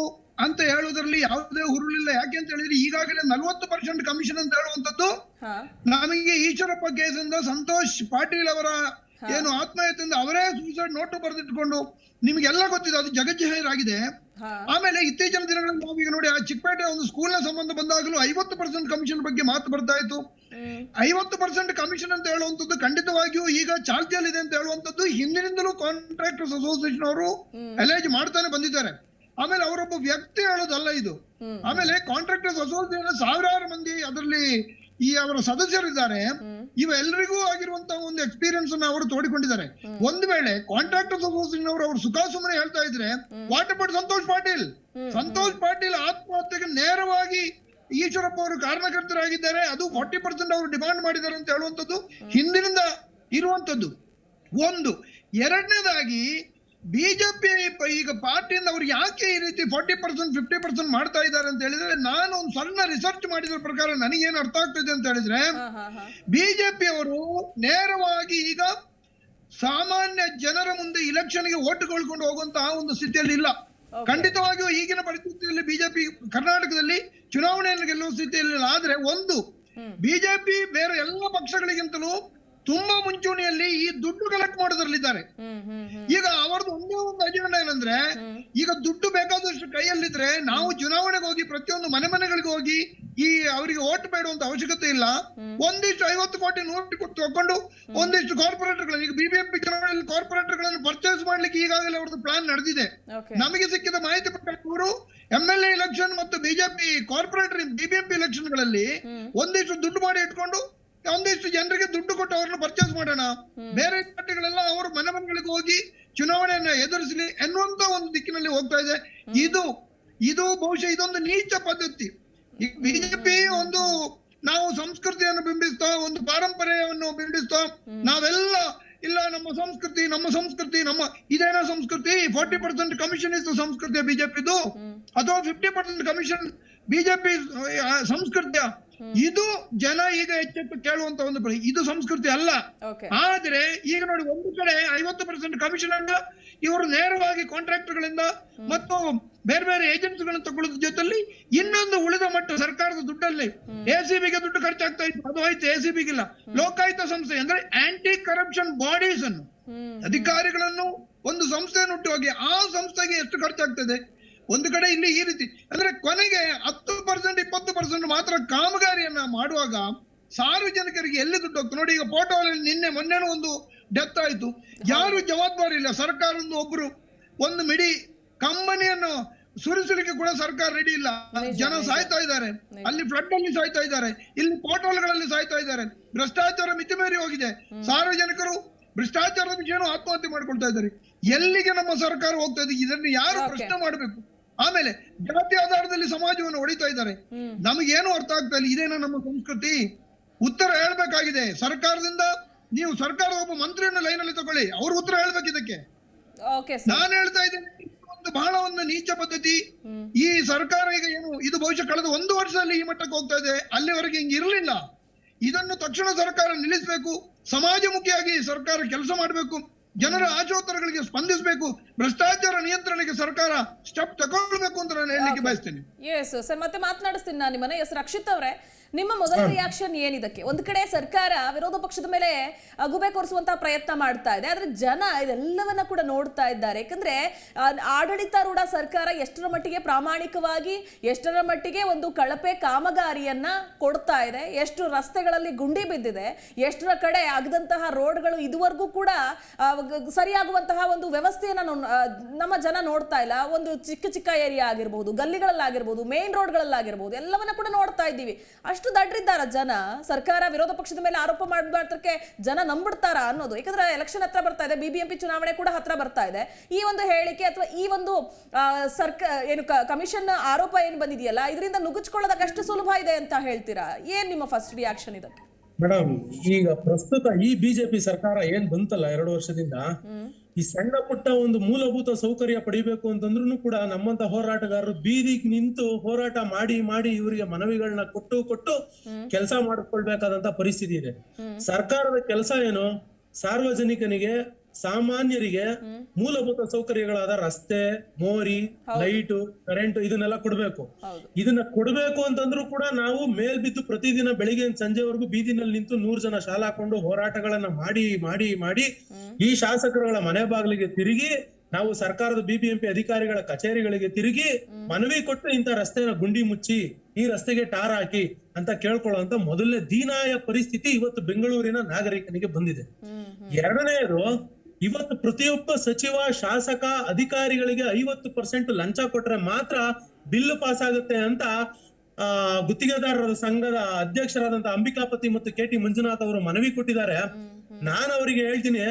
ಅಂತ ಹೇಳೋದ್ರಲ್ಲಿ ಯಾವುದೇ ಹುರುಳಿಲ್ಲ. ಯಾಕೆ ಅಂತ ಹೇಳಿದ್ರೆ ಈಗಾಗಲೇ 40% ಕಮಿಷನ್ ಅಂತ ಹೇಳುವಂತದ್ದು ನಮಗೆ ಈಶ್ವರಪ್ಪ ಕೇಸಿಂದ ಸಂತೋಷ್ ಪಾಟೀಲ್ ಅವರ ಏನು ಆತ್ಮಹತ್ಯೆಯಿಂದ ಅವರೇ ಸೂಸೈಡ್ ನೋಟು ಬರೆದಿಟ್ಕೊಂಡು ನಿಮ್ಗೆಲ್ಲ ಗೊತ್ತಿದೆ, ಅದು ಜಗಜ್ಜಾಹೀರಾಗಿದೆ. ಆಮೇಲೆ ಇತ್ತೀಚಿನ ದಿನಗಳಲ್ಲಿ ನಾವೀಗ ನೋಡಿ, ಆ ಚಿಕ್ಕಪೇಟೆ ಒಂದು ಸ್ಕೂಲ್ ನ ಸಂಬಂಧ ಬಂದಾಗಲೂ 50% ಕಮಿಷನ್ ಬಗ್ಗೆ ಮಾತು ಬರ್ತಾ ಇತ್ತು. 50% ಕಮಿಷನ್ ಅಂತ ಹೇಳುವಂತದ್ದು ಖಂಡಿತವಾಗಿಯೂ ಈಗ ಚಾಲ್ತಿಯಲ್ಲಿದೆ ಅಂತ ಹೇಳುವಂತದ್ದು ಹಿಂದಿನಿಂದಲೂ ಕಾಂಟ್ರಾಕ್ಟರ್ಸ್ ಅಸೋಸಿಯೇಷನ್ ಅವರು ಅಲೇಜ್ ಮಾಡ್ತಾನೆ ಬಂದಿದ್ದಾರೆ. ಆಮೇಲೆ ಅವರೊಬ್ಬ ವ್ಯಕ್ತಿ ಹೇಳೋದಲ್ಲ ಇದು. ಆಮೇಲೆ ಕಾಂಟ್ರಾಕ್ಟರ್ಸ್ ಅಸೋಸಿಯೇಷನ್ ಸಾವಿರಾರು ಮಂದಿ ಅದರಲ್ಲಿ ಈ ಅವರ ಸದಸ್ಯರಿದ್ದಾರೆ. ಇವೆಲ್ಲರಿಗೂ ಆಗಿರುವಂತಹ ಒಂದು ಎಕ್ಸ್ಪೀರಿಯನ್ಸ್ ಅನ್ನು ಅವರು ತೋಡಿಕೊಂಡಿದ್ದಾರೆ. ಒಂದು ವೇಳೆ ಕಾಂಟ್ರಾಕ್ಟರ್ಸ್ ಅಸೋಸಿಯೇಷನ್ ಅವರು ಸುಮ್ಮನೆ ಹೇಳ್ತಾ ಇದ್ರೆ, ವಾಟ್ ಅಬೌಟ್ ಸಂತೋಷ್ ಪಾಟೀಲ್ ಆತ್ಮಹತ್ಯೆಗೆ ನೇರವಾಗಿ ಈಶ್ವರಪ್ಪ ಅವರು ಕಾರಣಕರ್ತರಾಗಿದ್ದಾರೆ. ಅದು 40% ಅವರು ಡಿಮಾಂಡ್ ಮಾಡಿದ್ದಾರೆ ಅಂತ ಹೇಳುವಂತದ್ದು ಹಿಂದಿನಿಂದ ಇರುವಂತದ್ದು ಒಂದು. ಎರಡನೇದಾಗಿ ಬಿಜೆಪಿ ಈಗ ಪಾರ್ಟಿಯಿಂದ ಅವರು ಯಾಕೆ ಈ ರೀತಿ 40% 50% ಮಾಡ್ತಾ ಇದ್ದಾರೆ ಅಂತ ಹೇಳಿದ್ರೆ, ನಾನು ಒಂದು ಸಣ್ಣ ರಿಸರ್ಚ್ ಮಾಡಿದ್ರ ಪ್ರಕಾರ ನನಗೇನು ಅರ್ಥ ಆಗ್ತದೆ ಅಂತ ಹೇಳಿದ್ರೆ, ಬಿಜೆಪಿ ಅವರು ನೇರವಾಗಿ ಈಗ ಸಾಮಾನ್ಯ ಜನರ ಮುಂದೆ ಇಲೆಕ್ಷನ್ಗೆ ಓಟುಕೊಳ್ಕೊಂಡು ಹೋಗುವಂತಹ ಒಂದು ಸ್ಥಿತಿಯಲ್ಲಿ ಇಲ್ಲ. ಖಂಡಿತವಾಗಿಯೂ ಈಗಿನ ಪರಿಸ್ಥಿತಿಯಲ್ಲಿ ಬಿಜೆಪಿ ಕರ್ನಾಟಕದಲ್ಲಿ ಚುನಾವಣೆಯನ್ನು ಗೆಲ್ಲುವ ಸ್ಥಿತಿಯಲ್ಲಿ ಇಲ್ಲ. ಆದ್ರೆ ಒಂದು, ಬಿಜೆಪಿ ಬೇರೆ ಎಲ್ಲ ಪಕ್ಷಗಳಿಗಿಂತಲೂ ತುಂಬಾ ಮುಂಚೂಣಿಯಲ್ಲಿ ಈ ದುಡ್ಡು ಕಲೆಕ್ಟ್ ಮಾಡೋದ್ರಲ್ಲಿದ್ದಾರೆ. ಈಗ ಅವರದ್ದು ಒಂದೇ ಒಂದು ಅಜೆಂಡಾ ಏನಂದ್ರೆ, ಈಗ ದುಡ್ಡು ಬೇಕಾದಷ್ಟು ಕೈಯಲ್ಲಿದ್ರೆ ನಾವು ಚುನಾವಣೆಗೆ ಹೋಗಿ ಪ್ರತಿಯೊಂದು ಮನೆಗಳಿಗೆ ಹೋಗಿ ಈ ಅವರಿಗೆ ಓಟ್ ಬೇಡುವಂತ ಅವಶ್ಯಕತೆ ಇಲ್ಲ. ಒಂದಿಷ್ಟು 50 ಕೋಟಿ 100 ಕೋಟಿ ತಗೊಂಡು ಒಂದಿಷ್ಟು ಕಾರ್ಪೊರೇಟರ್ಗಳನ್ನು, ಈಗ BBMP ಚುನಾವಣೆಯಲ್ಲಿ ಕಾರ್ಪೊರೇಟರ್ಗಳನ್ನು ಪರ್ಚೇಸ್ ಮಾಡ್ಲಿಕ್ಕೆ ಈಗಾಗಲೇ ಅವ್ರದ್ದು ಪ್ಲಾನ್ ನಡೆದಿದೆ. ನಮಗೆ ಸಿಕ್ಕಿದ ಮಾಹಿತಿ ಪ್ರಕಾರ ಅವರು MLA ಎಲೆಕ್ಷನ್ ಮತ್ತು ಬಿಜೆಪಿ ಕಾರ್ಪೊರೇಟರ್ BBMP ಎಲೆಕ್ಷನ್ ಗಳಲ್ಲಿ ಒಂದಿಷ್ಟು ದುಡ್ಡು ಮಾಡಿ ಇಟ್ಕೊಂಡು ಒಂದಿಷ್ಟು ಜನರಿಗೆ ದುಡ್ಡು ಕೊಟ್ಟು ಅವ್ರನ್ನ ಪರ್ಚೇಸ್ ಮಾಡೋಣ, ಬೇರೆ ಪಾರ್ಟಿಗಳೆಲ್ಲ ಅವರು ಮನೆಗಳಿಗೆ ಹೋಗಿ ಚುನಾವಣೆಯನ್ನ ಎದುರಿಸಲಿ ಎನ್ನುವಂತ ಒಂದು ದಿಕ್ಕಿನಲ್ಲಿ ಹೋಗ್ತಾ ಇದೆ. ಇದು ಬಹುಶಃ ಇದೊಂದು ನೀಚ ಪದ್ಧತಿ. ಈಗ ಬಿಜೆಪಿ ಒಂದು ನಾವು ಸಂಸ್ಕೃತಿಯನ್ನು ಬಿಂಬಿಸ್ತಾ, ಒಂದು ಪಾರಂಪರ್ಯವನ್ನು ಬಿಂಬಿಸ್ತಾ, ನಾವೆಲ್ಲ ಇಲ್ಲ ನಮ್ಮ ಸಂಸ್ಕೃತಿ ಇದೇನೋ ಸಂಸ್ಕೃತಿ, 40% ಕಮಿಷನ್ ಇಸ್ ಸಂಸ್ಕೃತಿಯ ಬಿಜೆಪಿದು ಅಥವಾ 50% ಕಮಿಷನ್ ಬಿಜೆಪಿ ಸಂಸ್ಕೃತಿಯ? ಇದು ಜನ ಈಗ ಎಚ್ಚೆತ್ತು ಕೇಳುವಂತ ಒಂದು ಇದು ಸಂಸ್ಕೃತಿ ಅಲ್ಲ. ಆದ್ರೆ ಈಗ ನೋಡಿ, ಒಂದು ಕಡೆ 50% ಕಮಿಷನ್ ಅನ್ನ ಇವರು ನೇರವಾಗಿ ಕಾಂಟ್ರಾಕ್ಟರ್ ಗಳಿಂದ ಮತ್ತು ಬೇರೆ ಏಜೆನ್ಸಿ ಗಳನ್ನ ತಗೊಳ್ಳೋದ್ರ ಜೊತೆಲಿ ಇನ್ನೊಂದು ಉಳಿದ ಮಟ್ಟ ಸರ್ಕಾರದ ದುಡ್ಡಲ್ಲಿ ACBಗೆ ದುಡ್ಡು ಖರ್ಚಾಗ್ತಾ ಇತ್ತು, ಅದು ಆಯ್ತು. ACBಗಿಲ್ಲ, ಲೋಕಾಯುಕ್ತ ಸಂಸ್ಥೆ ಅಂದ್ರೆ ಆಂಟಿ ಕರಪ್ಷನ್ ಬಾಡೀಸ್ ಅನ್ನು, ಅಧಿಕಾರಿಗಳನ್ನು ಒಂದು ಸಂಸ್ಥೆಯನ್ನು ಹುಟ್ಟುವಾಗಿ ಆ ಸಂಸ್ಥೆಗೆ ಎಷ್ಟು ಖರ್ಚಾಗ್ತದೆ. ಒಂದು ಕಡೆ ಇಲ್ಲಿ ಈ ರೀತಿ ಅಂದ್ರೆ ಕೊನೆಗೆ 10% 20% ಮಾತ್ರ ಕಾಮಗಾರಿಯನ್ನ ಮಾಡುವಾಗ ಸಾರ್ವಜನಿಕರಿಗೆ ಎಲ್ಲಿ ದುಡ್ಡು ಹೋಗ್ತದೆ ನೋಡಿ. ಈಗ ಪೋಟೋದಲ್ಲಿ ಮೊನ್ನೆನೂ ಒಂದು ಡೆತ್ ಆಯ್ತು, ಯಾರು ಜವಾಬ್ದಾರಿ ಇಲ್ಲ. ಸರ್ಕಾರದ ಒಬ್ರು ಒಂದು ಮಿಡಿ ಕಂಪನಿಯನ್ನು ಸುರಿಸಲಿಕ್ಕೆ ಕೂಡ ಸರ್ಕಾರ ರೆಡಿ ಇಲ್ಲ. ಜನ ಸಾಯ್ತಾ ಇದ್ದಾರೆ, ಅಲ್ಲಿ ಫ್ಲಡ್ ಅಲ್ಲಿ ಸಾಯ್ತಾ ಇದ್ದಾರೆ, ಇಲ್ಲಿ ಪೋರ್ಟಲ್ಗಳಲ್ಲಿ ಸಾಯ್ತಾ ಇದ್ದಾರೆ. ಭ್ರಷ್ಟಾಚಾರ ಮಿತಿಮೀರಿ ಹೋಗಿದೆ. ಸಾರ್ವಜನಿಕರು ಭ್ರಷ್ಟಾಚಾರದ ವಿಷಯನೂ ಆತ್ಮಹತ್ಯೆ ಮಾಡ್ಕೊಳ್ತಾ ಇದ್ದಾರೆ. ಎಲ್ಲಿಗೆ ನಮ್ಮ ಸರ್ಕಾರ ಹೋಗ್ತಾ ಇದೆ? ಇದನ್ನು ಯಾರು ಪ್ರಶ್ನೆ ಮಾಡಬೇಕು? ಆಮೇಲೆ ಜಾತಿ ಆಧಾರದಲ್ಲಿ ಸಮಾಜವನ್ನು ಹೊಡಿತಾ ಇದ್ದಾರೆ. ನಮಗೇನು ಅರ್ಥ ಆಗ್ತಾ ಇಲ್ಲ. ಇದೇನ ನಮ್ಮ ಸಂಸ್ಕೃತಿ? ಉತ್ತರ ಹೇಳ್ಬೇಕಾಗಿದೆ ಸರ್ಕಾರದಿಂದ. ನೀವು ಸರ್ಕಾರದ ಒಬ್ಬ ಮಂತ್ರಿಯನ್ನು ಲೈನಲ್ಲಿ ತಗೊಳ್ಳಿ, ಅವ್ರು ಉತ್ತರ ಹೇಳ್ಬೇಕು ಇದಕ್ಕೆ. ನಾನು ಹೇಳ್ತಾ ಇದ್ದೇನೆ, ಬಹಳ ಒಂದು ನೀಚ ಪದ್ಧತಿ ಈ ಸರ್ಕಾರ. ಈಗ ಏನು ಇದು ಬಹುಶಃ ಕಳೆದ 1 ವರ್ಷದಲ್ಲಿ ಈ ಮಟ್ಟಕ್ಕೆ ಹೋಗ್ತಾ ಇದೆ. ಅಲ್ಲಿವರೆಗೆ ಹಿಂಗೆ ಇರಲಿಲ್ಲ. ಇದನ್ನು ತಕ್ಷಣ ಸರ್ಕಾರ ನಿಲ್ಲಿಸಬೇಕು. ಸಮಾಜಮುಖಿಯಾಗಿ ಸರ್ಕಾರ ಕೆಲಸ ಮಾಡಬೇಕು. ಜನರ ಆಶೋತ್ತರಗಳಿಗೆ ಸ್ಪಂದಿಸಬೇಕು. ಭ್ರಷ್ಟಾಚಾರ ನಿಯಂತ್ರಣಕ್ಕೆ ಸರ್ಕಾರ ಸ್ಟೆಪ್ ತಗೊಳ್ಬೇಕು ಅಂತ ನಾನು ಹೇಳಲಿಕ್ಕೆ ಬಯಸ್ತೇನೆ. ಎಸ್ ಸರ್, ಮತ್ತೆ ಮಾತನಾಡಿಸ್ತೀನಿ ನಾನು ನಿಮ್ಮನ್ನ. ಎಸ್ ರಕ್ಷಿತ್ ಅವರೇ, ನಿಮ್ಮ ಮೊದಲ ರಿಯಾಕ್ಷನ್ ಏನಿದಕ್ಕೆ? ಒಂದು ಕಡೆ ಸರ್ಕಾರ ವಿರೋಧ ಪಕ್ಷದ ಮೇಲೆ ಗುಬೆ ಕೊರಿಸುವಂತಹ ಪ್ರಯತ್ನ ಮಾಡ್ತಾ ಇದೆ, ಆದ್ರೆ ಜನ ಇದೆಲ್ಲವನ್ನ ಕೂಡ ನೋಡ್ತಾ ಇದ್ದಾರೆ. ಯಾಕಂದ್ರೆ ಆಡಳಿತಾರೂಢ ಸರ್ಕಾರ ಎಷ್ಟರ ಮಟ್ಟಿಗೆ ಪ್ರಾಮಾಣಿಕವಾಗಿ, ಎಷ್ಟರ ಮಟ್ಟಿಗೆ ಒಂದು ಕಳಪೆ ಕಾಮಗಾರಿಯನ್ನ ಕೊಡ್ತಾ ಇದೆ, ಎಷ್ಟು ರಸ್ತೆಗಳಲ್ಲಿ ಗುಂಡಿ ಬಿದ್ದಿದೆ, ಎಷ್ಟರ ಕಡೆ ಆಗದಂತಹ ರೋಡ್ಗಳು ಇದುವರೆಗೂ ಕೂಡ ಸರಿಯಾಗುವಂತಹ ಒಂದು ವ್ಯವಸ್ಥೆಯನ್ನ ನಮ್ಮ ಜನ ನೋಡ್ತಾ ಇಲ್ಲ. ಒಂದು ಚಿಕ್ಕ ಚಿಕ್ಕ ಏರಿಯಾ ಆಗಿರ್ಬೋದು, ಗಲ್ಲಿಗಳಲ್ಲಾಗಿರ್ಬೋದು, ಮೇನ್ ರೋಡ್ಗಳಲ್ಲಾಗಿರ್ಬೋದು, ಎಲ್ಲವನ್ನ ಕೂಡ ನೋಡ್ತಾ ಇದ್ದೀವಿ. ಅಷ್ಟು ದಡ್ರಿದ್ದಾರ ಜನ? ಸರ್ಕಾರ ವಿರೋಧ ಪಕ್ಷದ ಮೇಲೆ ಆರೋಪ ಮಾಡಬಾರ್ದಕ್ಕೆ ಜನ ನಂಬಿಡ್ತಾರ ಅನ್ನೋದು? ಯಾಕಂದ್ರೆ ಎಲೆಕ್ಷನ್ ಹತ್ರ ಬರ್ತಾ ಇದೆ, BBMP ಚುನಾವಣೆ ಕೂಡ ಹತ್ರ ಬರ್ತಾ ಇದೆ. ಈ ಒಂದು ಹೇಳಿಕೆ ಅಥವಾ ಈ ಒಂದು ಕಮಿಷನ್ ಆರೋಪ ಏನ್ ಬಂದಿದೆಯಲ್ಲ, ಇದರಿಂದ ನುಗ್ಗಿಸ್ಕೊಳ್ಳೋದಕ್ಕೆ ಅಷ್ಟು ಸುಲಭ ಇದೆ ಅಂತ ಹೇಳ್ತೀರಾ? ಏನ್ ನಿಮ್ಮ ಫಸ್ಟ್ ರಿಯಾಕ್ಷನ್ ಇದಕ್ಕೆ? ಮೇಡಮ್, ಈಗ ಪ್ರಸ್ತುತ ಈ ಬಿಜೆಪಿ ಸರ್ಕಾರ ಏನ್ ಬಂತಲ್ಲ 2 ವರ್ಷದಿಂದ, ಈ ಸಣ್ಣ ಪುಟ್ಟ ಒಂದು ಮೂಲಭೂತ ಸೌಕರ್ಯ ಪಡಿಬೇಕು ಅಂತಂದ್ರೂ ಕೂಡ ನಮ್ಮಂತ ಹೋರಾಟಗಾರರು ಬೀದಿಗೆ ನಿಂತು ಹೋರಾಟ ಮಾಡಿ ಮಾಡಿ ಇವರಿಗೆ ಮನವಿಗಳನ್ನ ಕೊಟ್ಟು ಕೆಲಸ ಮಾಡಿಕೊಳ್ಬೇಕಾದಂತ ಪರಿಸ್ಥಿತಿ ಇದೆ. ಸರ್ಕಾರದ ಕೆಲಸ ಏನು? ಸಾರ್ವಜನಿಕನಿಗೆ, ಸಾಮಾನ್ಯರಿಗೆ ಮೂಲಭೂತ ಸೌಕರ್ಯಗಳಾದ ರಸ್ತೆ, ಮೋರಿ, ಲೈಟು, ಕರೆಂಟ್ ಇದನ್ನೆಲ್ಲ ಕೊಡ್ಬೇಕು. ಇದನ್ನ ಕೊಡ್ಬೇಕು ಅಂತಂದ್ರೂ ಕೂಡ ನಾವು ಮೇಲ್ಬಿದ್ದು ಪ್ರತಿದಿನ ಬೆಳಿಗ್ಗೆ ಸಂಜೆವರೆಗೂ ಬೀದಿನಲ್ಲಿ ನಿಂತು 100 ಜನ ಶಾಲಾ ಹಾಕೊಂಡು ಹೋರಾಟಗಳನ್ನ ಮಾಡಿ ಮಾಡಿ ಮಾಡಿ ಈ ಶಾಸಕರುಗಳ ಮನೆ ಬಾಗಿಲಿಗೆ ತಿರುಗಿ, ನಾವು ಸರ್ಕಾರದ BBMP ಅಧಿಕಾರಿಗಳ ಕಚೇರಿಗಳಿಗೆ ತಿರುಗಿ ಮನವಿ ಕೊಟ್ಟು ಇಂಥ ರಸ್ತೆನ ಗುಂಡಿ ಮುಚ್ಚಿ, ಈ ರಸ್ತೆಗೆ ಟಾರ್ ಹಾಕಿ ಅಂತ ಕೇಳ್ಕೊಳ್ಳುವಂತ ಮೊದಲನೇ ದೀನಾಯ ಪರಿಸ್ಥಿತಿ ಇವತ್ತು ಬೆಂಗಳೂರಿನ ನಾಗರಿಕನಿಗೆ ಬಂದಿದೆ. ಎರಡನೆಯದು, ಇವತ್ತು ಪ್ರತಿಯೊಬ್ಬ ಸಚಿವ, ಶಾಸಕ, ಅಧಿಕಾರಿಗಳಿಗೆ 50% ಲಂಚ ಕೊಟ್ರೆ ಮಾತ್ರ ಬಿಲ್ ಪಾಸ್ ಆಗುತ್ತೆ ಅಂತ ಗುತ್ತಿಗೆದಾರರ ಸಂಘದ ಅಧ್ಯಕ್ಷರಾದಂತ ಅಂಬಿಕಾಪತಿ ಮತ್ತು KT ಮಂಜುನಾಥ್ ಅವರು ಮನವಿ ಕೊಟ್ಟಿದ್ದಾರೆ. ನಾನು ಅವರಿಗೆ ಹೇಳ್ತೀನಿ,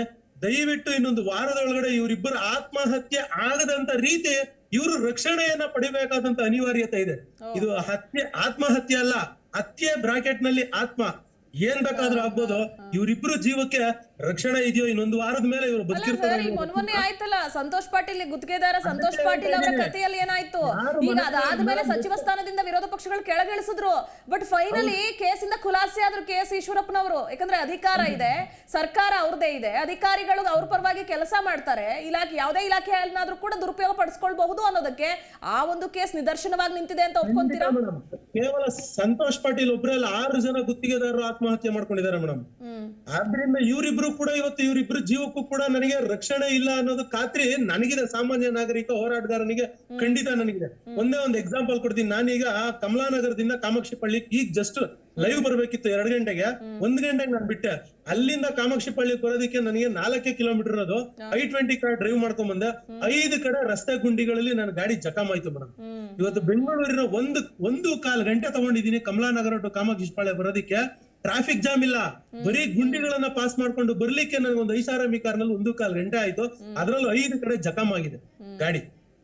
ದಯವಿಟ್ಟು ಇನ್ನೊಂದು ವಾರದೊಳಗಡೆ ಇವರಿಬ್ಬರ ಆತ್ಮಹತ್ಯೆ ಆಗದಂತ ರೀತಿ ಇವರು ರಕ್ಷಣೆಯನ್ನ ಪಡಿಬೇಕಾದಂತ ಅನಿವಾರ್ಯತೆ ಇದೆ. ಇದು ಆತ್ಮಹತ್ಯೆ ಅಲ್ಲ, ಹತ್ಯೆ ಬ್ರಾಕೆಟ್ ನಲ್ಲಿ ಆತ್ಮ. ಏನ್ ಬೇಕಾದ್ರೂ ಆಗ್ಬೋದು. ಇವರಿಬ್ರು ಜೀವಕ್ಕೆ ರಕ್ಷಣೆ ಇದೆಯೋ? ಇನ್ನೊಂದು ವಾರದ ಮೇಲೆ ಇವರು ಬದುಕಿರ್ತಾರೆ. ಮೊನ್ನೆ ಆಯ್ತಲ್ಲ ಸಂತೋಷ್ ಪಾಟೀಲ್, ಗುತ್ತಿಗೆದಾರ ಸಂತೋಷ್ ಪಾಟೀಲ್ ಅವರ ಕಥೆಯಲ್ಲಿ ಏನಾಯ್ತು? ಈಗ ಅದಾದ್ಮೇಲೆ ಸಚಿವ ಸ್ಥಾನದಿಂದ ವಿರೋಧ ಪಕ್ಷಗಳು ಕೆಳಗಿಳಿಸಿದ್ರು. ಬಟ್ ಫೈನಲಿ ಕೇಸಿಂದ ಖುಲಾಸೆ ಆದ್ರು KS ಈಶ್ವರಪ್ಪನವರು. ಯಾಕಂದ್ರೆ ಅಧಿಕಾರ ಇದೆ, ಸರ್ಕಾರ ಅವ್ರದೇ ಇದೆ, ಅಧಿಕಾರಿಗಳು ಅವ್ರ ಪರವಾಗಿ ಕೆಲಸ ಮಾಡ್ತಾರೆ. ಇಲಾಖೆ ಯಾವುದೇ ಇಲಾಖೆಯನ್ನಾದ್ರೂ ಕೂಡ ದುರುಪಯೋಗ ಪಡಿಸ್ಕೊಳ್ಬಹುದು ಅನ್ನೋದಕ್ಕೆ ಆ ಒಂದು ಕೇಸ್ ನಿದರ್ಶನವಾಗಿ ನಿಂತಿದೆ ಅಂತ ಒಪ್ಕೊಂತೀರಾ? ಕೇವಲ ಸಂತೋಷ್ ಪಾಟೀಲ್ ಒಬ್ಬರಲ್ಲ, 6 ಜನ ಗುತ್ತಿಗೆದಾರರು ಆತ್ಮಹತ್ಯೆ ಮಾಡ್ಕೊಂಡಿದ್ದಾರೆ ಮೇಡಮ್. ಆದ್ರಿಂದ ಇವರಿಬ್ರು ಕೂಡ ಇವರಿಬ್ರು ಜೀವಕ್ಕೂ ಕೂಡ ನನಗೆ ರಕ್ಷಣೆ ಇಲ್ಲ ಅನ್ನೋದು ಖಾತ್ರಿ ನನಗಿದೆ. ಸಾಮಾನ್ಯ ನಾಗರಿಕ ಹೋರಾಟಗಾರನಿಗೆ ಖಂಡಿತ ನನಗಿದೆ. ಒಂದೇ ಒಂದು ಎಕ್ಸಾಂಪಲ್ ಕೊಡ್ತೀನಿ. ನಾನೀಗ ಕಮಲಾನಗರದಿಂದ ಕಾಮಾಕ್ಷಿ ಪಳ್ಳಿ ಈಗ ಜಸ್ಟ್ ಲೈವ್ ಬರ್ಬೇಕಿತ್ತು 2 ಗಂಟೆಗೆ, 1 ಗಂಟೆಗೆ ನಾನು ಬಿಟ್ಟೆ. ಅಲ್ಲಿಂದ ಕಾಮಾಕ್ಷಿ ಪಳ್ಳಿ ಬರೋದಕ್ಕೆ ನನಗೆ 4 ಕಿಲೋಮೀಟರ್ ಇರೋದು. I-20 ಕಾರ್ ಡ್ರೈವ್ ಮಾಡ್ಕೊಂಡ್ ಬಂದೆ. 5 ಕಡೆ ರಸ್ತೆ ಗುಂಡಿಗಳಲ್ಲಿ ನನ್ನ ಗಾಡಿ ಜಖಮ್ ಆಯ್ತು ಮೇಡಮ್. ಇವತ್ತು ಬೆಂಗಳೂರಿನ 1.25 ಗಂಟೆ ತಗೊಂಡಿದ್ದೀನಿ ಕಮಲಾನಗರ ಟು ಕಾಮಾಕ್ಷಿ ಪಳ್ಳಿ ಬರೋದಕ್ಕೆ. ಟ್ರಾಫಿಕ್ ಜಾಮ್ ಇಲ್ಲ, ಬರೀ ಗುಂಡಿಗಳನ್ನ ಪಾಸ್ ಮಾಡ್ಕೊಂಡು ಬರ್ಲಿಕ್ಕೆ ನನಗೆ ಒಂದು ಐಷಾರಾಮಿ ಕಾರ್ನಲ್ಲಿ 1.25 ಗಂಟೆ ಆಯ್ತು. ಅದ್ರಲ್ಲೂ 5 ಕಡೆ ಜಖಮ್ ಆಗಿದೆ ಗಾಡಿ.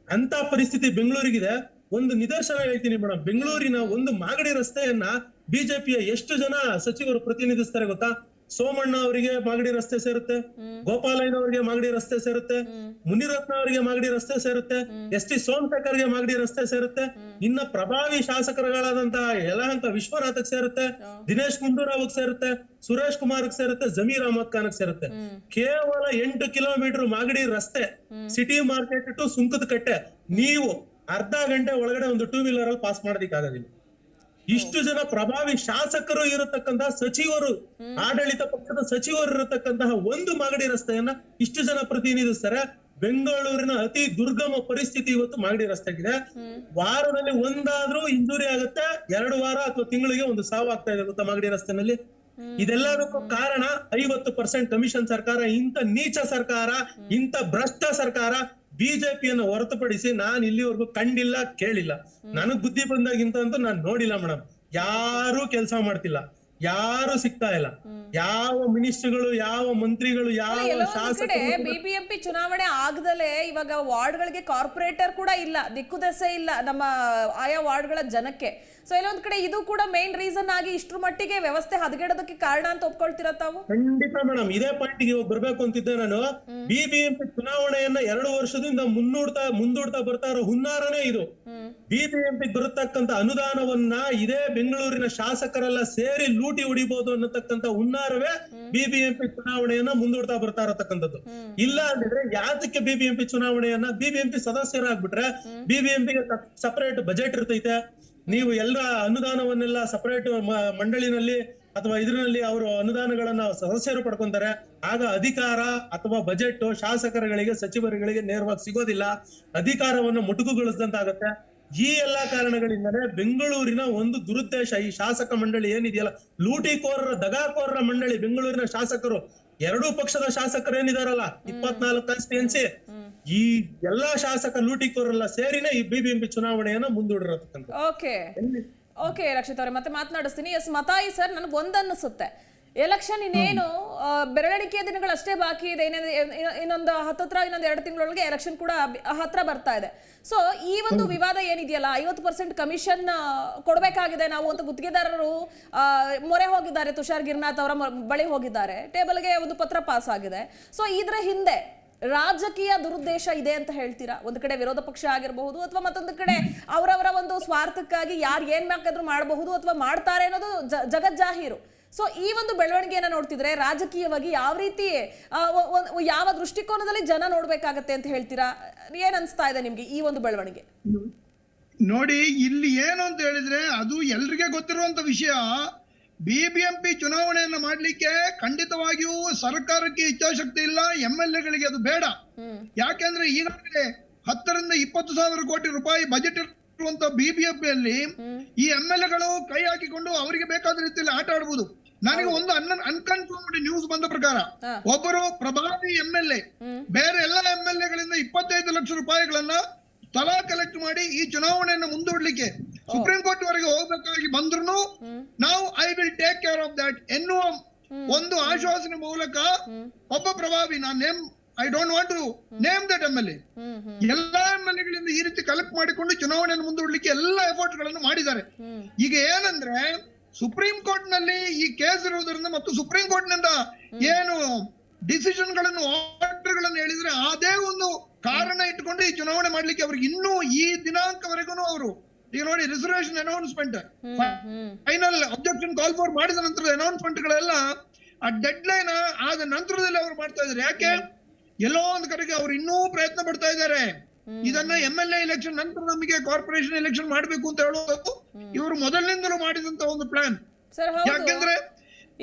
ಅಂತ ಪರಿಸ್ಥಿತಿ ಬೆಂಗಳೂರಿಗಿದೆ. ಒಂದು ನಿದರ್ಶನ ಹೇಳ್ತೀನಿ ಮೇಡಮ್. ಬೆಂಗಳೂರಿನ ಒಂದು ಮಾಗಡಿ ರಸ್ತೆಯನ್ನ ಬಿಜೆಪಿಯ ಎಷ್ಟು ಜನ ಸಚಿವರು ಪ್ರತಿನಿಧಿಸ್ತಾರೆ ಗೊತ್ತಾ? ಸೋಮಣ್ಣ ಅವರಿಗೆ ಮಾಗಡಿ ರಸ್ತೆ ಸೇರುತ್ತೆ, ಗೋಪಾಲಯ್ಯನವರಿಗೆ ಮಾಗಡಿ ರಸ್ತೆ ಸೇರುತ್ತೆ, ಮುನಿರತ್ನ ಅವರಿಗೆ ಮಾಗಡಿ ರಸ್ತೆ ಸೇರುತ್ತೆ, ST ಸೋಮಶೇಖರ್ಗೆ ಮಾಗಡಿ ರಸ್ತೆ ಸೇರುತ್ತೆ. ಇನ್ನ ಪ್ರಭಾವಿ ಶಾಸಕರುಗಳಾದಂತಹ ಯಲಹಂಕ ವಿಶ್ವನಾಥಕ್ ಸೇರುತ್ತೆ, ದಿನೇಶ್ ಗುಂಡೂರಾವ್ ಸೇರುತ್ತೆ, ಸುರೇಶ್ ಕುಮಾರ್ ಸೇರುತ್ತೆ, ಜಮೀರ್ ಅಹಮದ್ ಖಾನ್ ಸೇರುತ್ತೆ. ಕೇವಲ 8 ಕಿಲೋಮೀಟರ್ ಮಾಗಡಿ ರಸ್ತೆ, ಸಿಟಿ ಮಾರ್ಕೆಟ್ ಟು ಸುಂಕದ ಕಟ್ಟೆ, ನೀವು ಅರ್ಧ ಗಂಟೆ ಒಳಗಡೆ ಒಂದು 2 ವೀಲರ್ ಅಲ್ಲಿ ಪಾಸ್ ಮಾಡೋದಿಕ್ಕಾಗೋದಿಲ್ಲ. ಇಷ್ಟು ಜನ ಪ್ರಭಾವಿ ಶಾಸಕರು ಇರತಕ್ಕಂತಹ ಸಚಿವರು, ಆಡಳಿತ ಪಕ್ಷದ ಸಚಿವರು ಇರತಕ್ಕಂತಹ ಒಂದು ಮಾಗಡಿ ರಸ್ತೆಯನ್ನ ಇಷ್ಟು ಜನ ಪ್ರತಿನಿಧಿಸ್ತಾರೆ. ಬೆಂಗಳೂರಿನ ಅತಿ ದುರ್ಗಮ ಪರಿಸ್ಥಿತಿ ಇವತ್ತು ಮಾಗಡಿ ರಸ್ತೆಗಿದೆ. ವಾರದಲ್ಲಿ ಒಂದಾದ್ರೂ ಇಂಜುರಿ ಆಗುತ್ತೆ, 2 ವಾರ ಅಥವಾ ತಿಂಗಳಿಗೆ ಒಂದು ಸಾವು ಆಗ್ತಾ ಇದೆ ಗೊತ್ತಾ ಮಾಗಡಿ ರಸ್ತೆನಲ್ಲಿ. ಇದೆಲ್ಲದಕ್ಕೂ ಕಾರಣ 50% ಕಮಿಷನ್ ಸರ್ಕಾರ. ಇಂಥ ನೀಚ ಸರ್ಕಾರ, ಇಂಥ ಭ್ರಷ್ಟ ಸರ್ಕಾರ ಬಿಜೆಪಿಯನ್ನು ಹೊರತುಪಡಿಸಿ ನಾನು ಇಲ್ಲಿವರೆಗೂ ಕಂಡಿಲ್ಲ, ಕೇಳಿಲ್ಲ. ನನಗ್ ಬುದ್ಧಿ ಬಂದಾಗಿಂತ ಅಂತೂ ನಾನು ನೋಡಿಲ್ಲ ಮೇಡಮ್. ಯಾರು ಕೆಲಸ ಮಾಡ್ತಿಲ್ಲ, ಯಾರು ಸಿಗ್ತಾ ಇಲ್ಲ. ಯಾವ ಮಿನಿಸ್ಟರ್ಗಳು, ಯಾವ ಮಂತ್ರಿಗಳು, ಯಾವ ಶಾಸಕರು ಬಿಬಿಎಂಪಿ ಚುನಾವಣೆ ಆಗದಲೇ ಇವಾಗ ವಾರ್ಡ್ಗಳಿಗೆ ಕಾರ್ಪೊರೇಟರ್ ಕೂಡ ಇಲ್ಲ, ದಿಕ್ಕು ದೆಸೆ ಇಲ್ಲ ನಮ್ಮ ಆಯಾ ವಾರ್ಡ್ಗಳ ಜನಕ್ಕೆ. ಸೊ ಎಲ್ಲೊಂದ್ ಕಡೆ ಇದು ಕೂಡ ಮೇನ್ ರೀಸನ್ ಆಗಿ ಇಷ್ಟ್ರ ಮಟ್ಟಿಗೆ ವ್ಯವಸ್ಥೆ ಹದಗೆಡೋದಕ್ಕೆ ಕಾರಣ ಅಂತ ಒಪ್ಕೊಳ್ತೀರಾ ತಾವು? ಖಂಡಿತ ಮೇಡಮ್, ಇದೇ ಪಾಯಿಂಟ್ಗೆ ಇವಾಗ ಬರ್ಬೇಕು ಅಂತಿದ್ದೆ ನಾನು. ಬಿಬಿಎಂಪಿ ಚುನಾವಣೆಯನ್ನ 2 ವರ್ಷದಿಂದ ಮುಂದೂಡ್ತಾ ಬರ್ತಾ ಇರೋ ಹುನ್ನಾರನೇ ಇದು. ಬಿಬಿಎಂಪಿ ಬರತಕ್ಕಂತ ಅನುದಾನವನ್ನ ಇದೇ ಬೆಂಗಳೂರಿನ ಶಾಸಕರೆಲ್ಲ ಸೇರಿ ಲೂಟಿ ಹೊಡಿಬಹುದು ಅನ್ನತಕ್ಕಂತ ಹುನ್ನಾರವೇ ಬಿಬಿಎಂಪಿ ಚುನಾವಣೆಯನ್ನ ಮುಂದೂಡ್ತಾ ಬರ್ತಾ ಇರತಕ್ಕಂಥದ್ದು. ಇಲ್ಲ ಅಂದ್ರೆ ಯಾತಕ್ಕೆ ಬಿಬಿಎಂಪಿ ಚುನಾವಣೆಯನ್ನ, ಬಿಬಿಎಂಪಿ ಸದಸ್ಯರಾಗ್ಬಿಟ್ರೆ ಬಿಬಿಎಂಪಿಗೆ ಸಪರೇಟ್ ಬಜೆಟ್ ಇರ್ತೈತೆ. ನೀವು ಎಲ್ಲ ಅನುದಾನವನ್ನೆಲ್ಲ ಸಪರೇಟ್ ಮಂಡಳಿನಲ್ಲಿ ಅಥವಾ ಇದರಲ್ಲಿ ಅವರು ಅನುದಾನಗಳನ್ನ ಸದಸ್ಯರು ಪಡ್ಕೊಂತಾರೆ. ಆಗ ಅಧಿಕಾರ ಅಥವಾ ಬಜೆಟ್ ಶಾಸಕರುಗಳಿಗೆ, ಸಚಿವರುಗಳಿಗೆ ನೇರವಾಗಿ ಸಿಗೋದಿಲ್ಲ, ಅಧಿಕಾರವನ್ನು ಮೊಟಕುಗೊಳಿಸಿದಂತಾಗತ್ತೆ. ಈ ಎಲ್ಲಾ ಕಾರಣಗಳಿಂದಲೇ ಬೆಂಗಳೂರಿನ ಒಂದು ದುರುದ್ದೇಶ, ಈ ಶಾಸಕ ಮಂಡಳಿ ಏನಿದೆಯಲ್ಲ, ಲೂಟಿಕೋರರ, ದಗಾಕೋರರ ಮಂಡಳಿ. ಬೆಂಗಳೂರಿನ ಶಾಸಕರು, 2 ಪಕ್ಷದ ಶಾಸಕರು ಏನಿದಾರಲ್ಲ, 24 ಕಾನ್ಸ್ಟಿಟ್ಯೂನ್ಸಿ, ಈ ಎಲ್ಲಾ ಶಾಸಕ ಲೂಟಿಕೋರೆಲ್ಲ ಸೇರಿನೇ ಈ ಬಿಬಿಎಂಪಿ ಚುನಾವಣೆಯನ್ನ ಮುಂದೂಡಿರತಕ್ಕಂಥ. ಓಕೆ ರಕ್ಷಿತ್ ಅವರೇ, ಮತ್ತೆ ಮಾತನಾಡಿಸ್ತೀನಿ. ಎಸ್ ಮತಾಯಿ ಸರ್, ನನಗೆ ಒಂದನ್ನಿಸುತ್ತೆ, ಎಲೆಕ್ಷನ್ ಇನ್ನೇನು ಬೆರಳಿಕೆಯ ದಿನಗಳಷ್ಟೇ ಬಾಕಿ ಇದೆ. ಇನ್ನೊಂದು 2 ತಿಂಗಳೊಳಗೆ ಎಲೆಕ್ಷನ್ ಕೂಡ ಹತ್ರ ಬರ್ತಾ ಇದೆ. ಸೊ ಈ ಒಂದು ವಿವಾದ ಏನಿದೆಯಲ್ಲ, 50% ಕಮಿಷನ್ ಕೊಡಬೇಕಾಗಿದೆ ನಾವು ಅಂತ ಗುತ್ತಿಗೆದಾರರು ಮೊರೆ ಹೋಗಿದ್ದಾರೆ, ತುಷಾರ್ ಗಿರ್ನಾಥ್ ಅವರ ಬಳಿ ಹೋಗಿದ್ದಾರೆ, ಟೇಬಲ್ಗೆ ಒಂದು ಪತ್ರ ಪಾಸ್ ಆಗಿದೆ. ಸೊ ಇದ್ರ ಹಿಂದೆ ರಾಜಕೀಯ ದುರುದ್ದೇಶ ಇದೆ ಅಂತ ಹೇಳ್ತೀರಾ? ಒಂದು ಕಡೆ ವಿರೋಧ ಪಕ್ಷ ಆಗಿರಬಹುದು, ಅಥವಾ ಮತ್ತೊಂದು ಕಡೆ ಅವರವರ ಒಂದು ಸ್ವಾರ್ಥಕ್ಕಾಗಿ ಯಾರು ಏನ್ ಬೇಕಾದ್ರೂ ಮಾಡಬಹುದು ಅಥವಾ ಮಾಡ್ತಾರೆ ಅನ್ನೋದು ಜಗಜ್ಜಾಹೀರು. ಸೊ ಈ ಒಂದು ಬೆಳವಣಿಗೆಯನ್ನ ನೋಡ್ತಿದ್ರೆ ರಾಜಕೀಯವಾಗಿ ಯಾವ ರೀತಿ, ಯಾವ ದೃಷ್ಟಿಕೋನದಲ್ಲಿ ಜನ ನೋಡ್ಬೇಕಾಗತ್ತೆ ಅಂತ ಹೇಳ್ತೀರಾ? ಏನ್ ಅನ್ಸ್ತಾ ಇದೆ ನಿಮ್ಗೆ ಈ ಒಂದು ಬೆಳವಣಿಗೆ? ನೋಡಿ, ಇಲ್ಲಿ ಏನು ಅಂತ ಹೇಳಿದ್ರೆ, ಅದು ಎಲ್ರಿಗೆ ಗೊತ್ತಿರುವಂತ ವಿಷಯ. ಬಿಬಿಎಂಪಿ ಚುನಾವಣೆಯನ್ನ ಮಾಡ್ಲಿಕ್ಕೆ ಖಂಡಿತವಾಗಿಯೂ ಸರ್ಕಾರಕ್ಕೆ ಇಚ್ಛಾಶಕ್ತಿ ಇಲ್ಲ, MLA-ಗಳಿಗೆ ಅದು ಬೇಡ. ಯಾಕೆಂದ್ರೆ ಈಗಾಗಲೇ 10 ರಿಂದ 20 ಸಾವಿರ ಕೋಟಿ ರೂಪಾಯಿ ಬಜೆಟ್ ಇರುವಂತ ಬಿಬಿಎಂಪಿಯಲ್ಲಿ ಈ MLA-ಗಳು ಕೈ ಹಾಕಿಕೊಂಡು ಅವರಿಗೆ ಬೇಕಾದ ರೀತಿಯಲ್ಲಿ ಆಟ ಆಡಬಹುದು. ನನಗೆ ಒಂದು ಅನ್ಕನ್ಫರ್ಮ್ಡ್ ನ್ಯೂಸ್ ಬಂದ ಪ್ರಕಾರ ಒಬ್ಬರು ಪ್ರಭಾವಿ MLA ಬೇರೆ ಎಲ್ಲ MLA-ಗಳಿಂದ 25 ಲಕ್ಷ ರೂಪಾಯಿಗಳನ್ನ ತಲಾ ಕಲೆಕ್ಟ್ ಮಾಡಿ ಈ ಚುನಾವಣೆಯನ್ನು ಮುಂದೂಡ್ಲಿಕ್ಕೆ ಸುಪ್ರೀಂ ಕೋರ್ಟ್ ವರೆಗೆ ಹೋಗಬೇಕಾಗಿ ಬಂದ್ರು ನಾವು I will take care of that ಎನ್ನುವ ಒಂದು ಆಶ್ವಾಸನೆ ಮೂಲಕ ಒಬ್ಬ ಪ್ರಭಾವಿ, I don't want to name that MLA, ಎಲ್ಲಾ MLA-ಗಳಿಂದ ಈ ರೀತಿ ಕಲೆಕ್ಟ್ ಮಾಡಿಕೊಂಡು ಚುನಾವಣೆಯನ್ನು ಮುಂದೂಡ್ಲಿಕ್ಕೆ ಎಲ್ಲ ಎಫರ್ಟ್ ಗಳನ್ನು ಮಾಡಿದ್ದಾರೆ. ಈಗ ಏನಂದ್ರೆ, ಸುಪ್ರೀಂ ಕೋರ್ಟ್ ನಲ್ಲಿ ಈ ಕೇಸ್ ಇರುವುದರಿಂದ ಮತ್ತು ಸುಪ್ರೀಂ ಕೋರ್ಟ್ ನಿಂದ ಏನು ಡಿಸಿಷನ್ ಗಳನ್ನು, ಆರ್ಡರ್ ಗಳನ್ನು ಹೇಳಿದ್ರೆ ಅದೇ ಒಂದು ಕಾರಣ ಇಟ್ಕೊಂಡು ಈ ಚುನಾವಣೆ ಮಾಡ್ಲಿಕ್ಕೆ ಅವ್ರಿಗೆ ಇನ್ನೂ ಈ ದಿನಾಂಕವರೆಗೂ ಅವರು ಈಗ ನೋಡಿ reservation announcement, final objection call for ಮಾಡಿದ ನಂತರದ ಅನೌನ್ಸ್ಮೆಂಟ್ ಗಳೆಲ್ಲ ಆ ಡೆಡ್ ಲೈನ್ ಆದ ನಂತರದಲ್ಲಿ ಅವರು ಮಾಡ್ತಾ ಇದ್ದಾರೆ. ಯಾಕೆ? ಎಲ್ಲೋ ಒಂದು ಕಡೆಗೆ ಅವ್ರು ಇನ್ನೂ ಪ್ರಯತ್ನ ಪಡ್ತಾ ಇದ್ದಾರೆ. ಇದನ್ನ MLA ಎಲೆಕ್ಷನ್ ನಂತರ ನಮಗೆ ಕಾರ್ಪೊರೇಷನ್ ಎಲೆಕ್ಷನ್ ಮಾಡ್ಬೇಕು ಅಂತ ಹೇಳೋದು ಇವರು ಮೊದಲಿನಿಂದಲೂ ಮಾಡಿದಂತ ಒಂದು ಪ್ಲಾನ್. ಯಾಕೆಂದ್ರೆ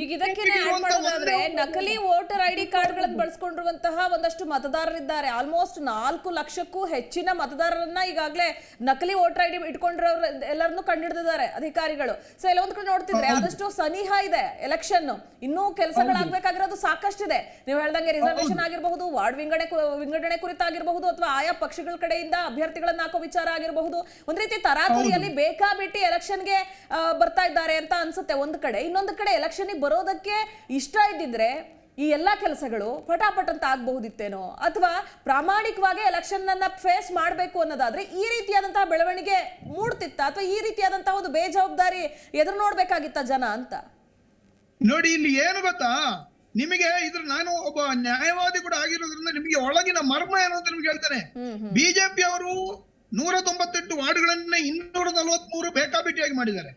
ಈಗ ಇದಕ್ಕೆ ಆಡ್ ಮಾಡೋದಾದ್ರೆ, ನಕಲಿ ವೋಟರ್ ID ಕಾರ್ಡ್ಗಳನ್ನು ಬಳಸ್ಕೊಂಡಿರುವಂತಹ ಒಂದಷ್ಟು ಮತದಾರರಿದ್ದಾರೆ. ಆಲ್ಮೋಸ್ಟ್ 4 ಲಕ್ಷಕ್ಕೂ ಹೆಚ್ಚಿನ ಮತದಾರರನ್ನ ಈಗಾಗಲೇ ನಕಲಿ ವೋಟರ್ ID ಇಟ್ಕೊಂಡಿರೋರು ಎಲ್ಲರನ್ನೂ ಕಂಡಿಡಿದಿದ್ದಾರೆ ಅಧಿಕಾರಿಗಳು. ಸೊ ಎಲ್ಲೊಂದ್ ಕಡೆ ನೋಡ್ತಿದ್ರೆ ಆದಷ್ಟು ಸನಿಹ ಇದೆ ಎಲೆಕ್ಷನ್, ಇನ್ನೂ ಕೆಲಸಗಳಾಗಬೇಕಾಗಿರೋದು ಸಾಕಷ್ಟಿದೆ. ನೀವು ಹೇಳ್ದಂಗೆ ರಿಸರ್ವೇಶನ್ ಆಗಿರಬಹುದು, ವಾರ್ಡ್ ವಿಂಗಡಣೆ ಕುರಿತಾಗಿರಬಹುದು, ಅಥವಾ ಆಯಾ ಪಕ್ಷಗಳ ಕಡೆಯಿಂದ ಅಭ್ಯರ್ಥಿಗಳನ್ನ ಹಾಕೋ ವಿಚಾರ ಆಗಿರಬಹುದು. ಒಂದ್ ರೀತಿ ತರಾತುರಿಯಲ್ಲಿ ಬೇಕಾಬಿಟ್ಟಿ ಎಲೆಕ್ಷನ್ಗೆ ಬರ್ತಾ ಇದ್ದಾರೆ ಅಂತ ಅನ್ಸುತ್ತೆ ಒಂದ್ ಕಡೆ. ಇನ್ನೊಂದು ಕಡೆ ಎಲೆಕ್ಷನ್ ಬರೋದಕ್ಕೆ ಇಷ್ಟ ಇದ್ದಿದ್ರೆ ಈ ಎಲ್ಲಾ ಕೆಲಸಗಳು ಪಟಾಪಟ್ ಅಂತ ಆಗಬಹುದಿತ್ತೇನೋ, ಅಥವಾ ಪ್ರಾಮಾಣಿಕವಾಗಿ ಎಲೆಕ್ಷನ್ ಅನ್ನ ಫೇಸ್ ಮಾಡಬೇಕು ಅನ್ನೋದಾದ್ರೆ ಈ ರೀತಿಯಾದಂತಹ ಬೆಳವಣಿಗೆ ಮೂಡ್ತಿತ್ತ, ಅಥವಾ ಈ ರೀತಿಯಾದಂತಹ ಒಂದು ಬೇಜವಾಬ್ದಾರಿ ಎದುರು ನೋಡ್ಬೇಕಾಗಿತ್ತ ಜನ ಅಂತ? ನೋಡಿ, ಇಲ್ಲಿ ಏನು ಗೊತ್ತಾ ನಿಮಗೆ, ಇದ್ರ ನಾನು ಒಬ್ಬ ನ್ಯಾಯವಾದಿ ಕೂಡ ಆಗಿರೋದ್ರಿಂದ ನಿಮಗೆ ಒಳಗಿನ ಮರ್ಮ ಏನು ಅಂತ ನಿಮ್ಗೆ ಹೇಳ್ತೇನೆ. ಬಿಜೆಪಿ ಅವರು 198 ವಾರ್ಡ್ಗಳನ್ನ 243 ಬೇಕಾಬಿಟ್ಟಿಯಾಗಿ ಮಾಡಿದ್ದಾರೆ.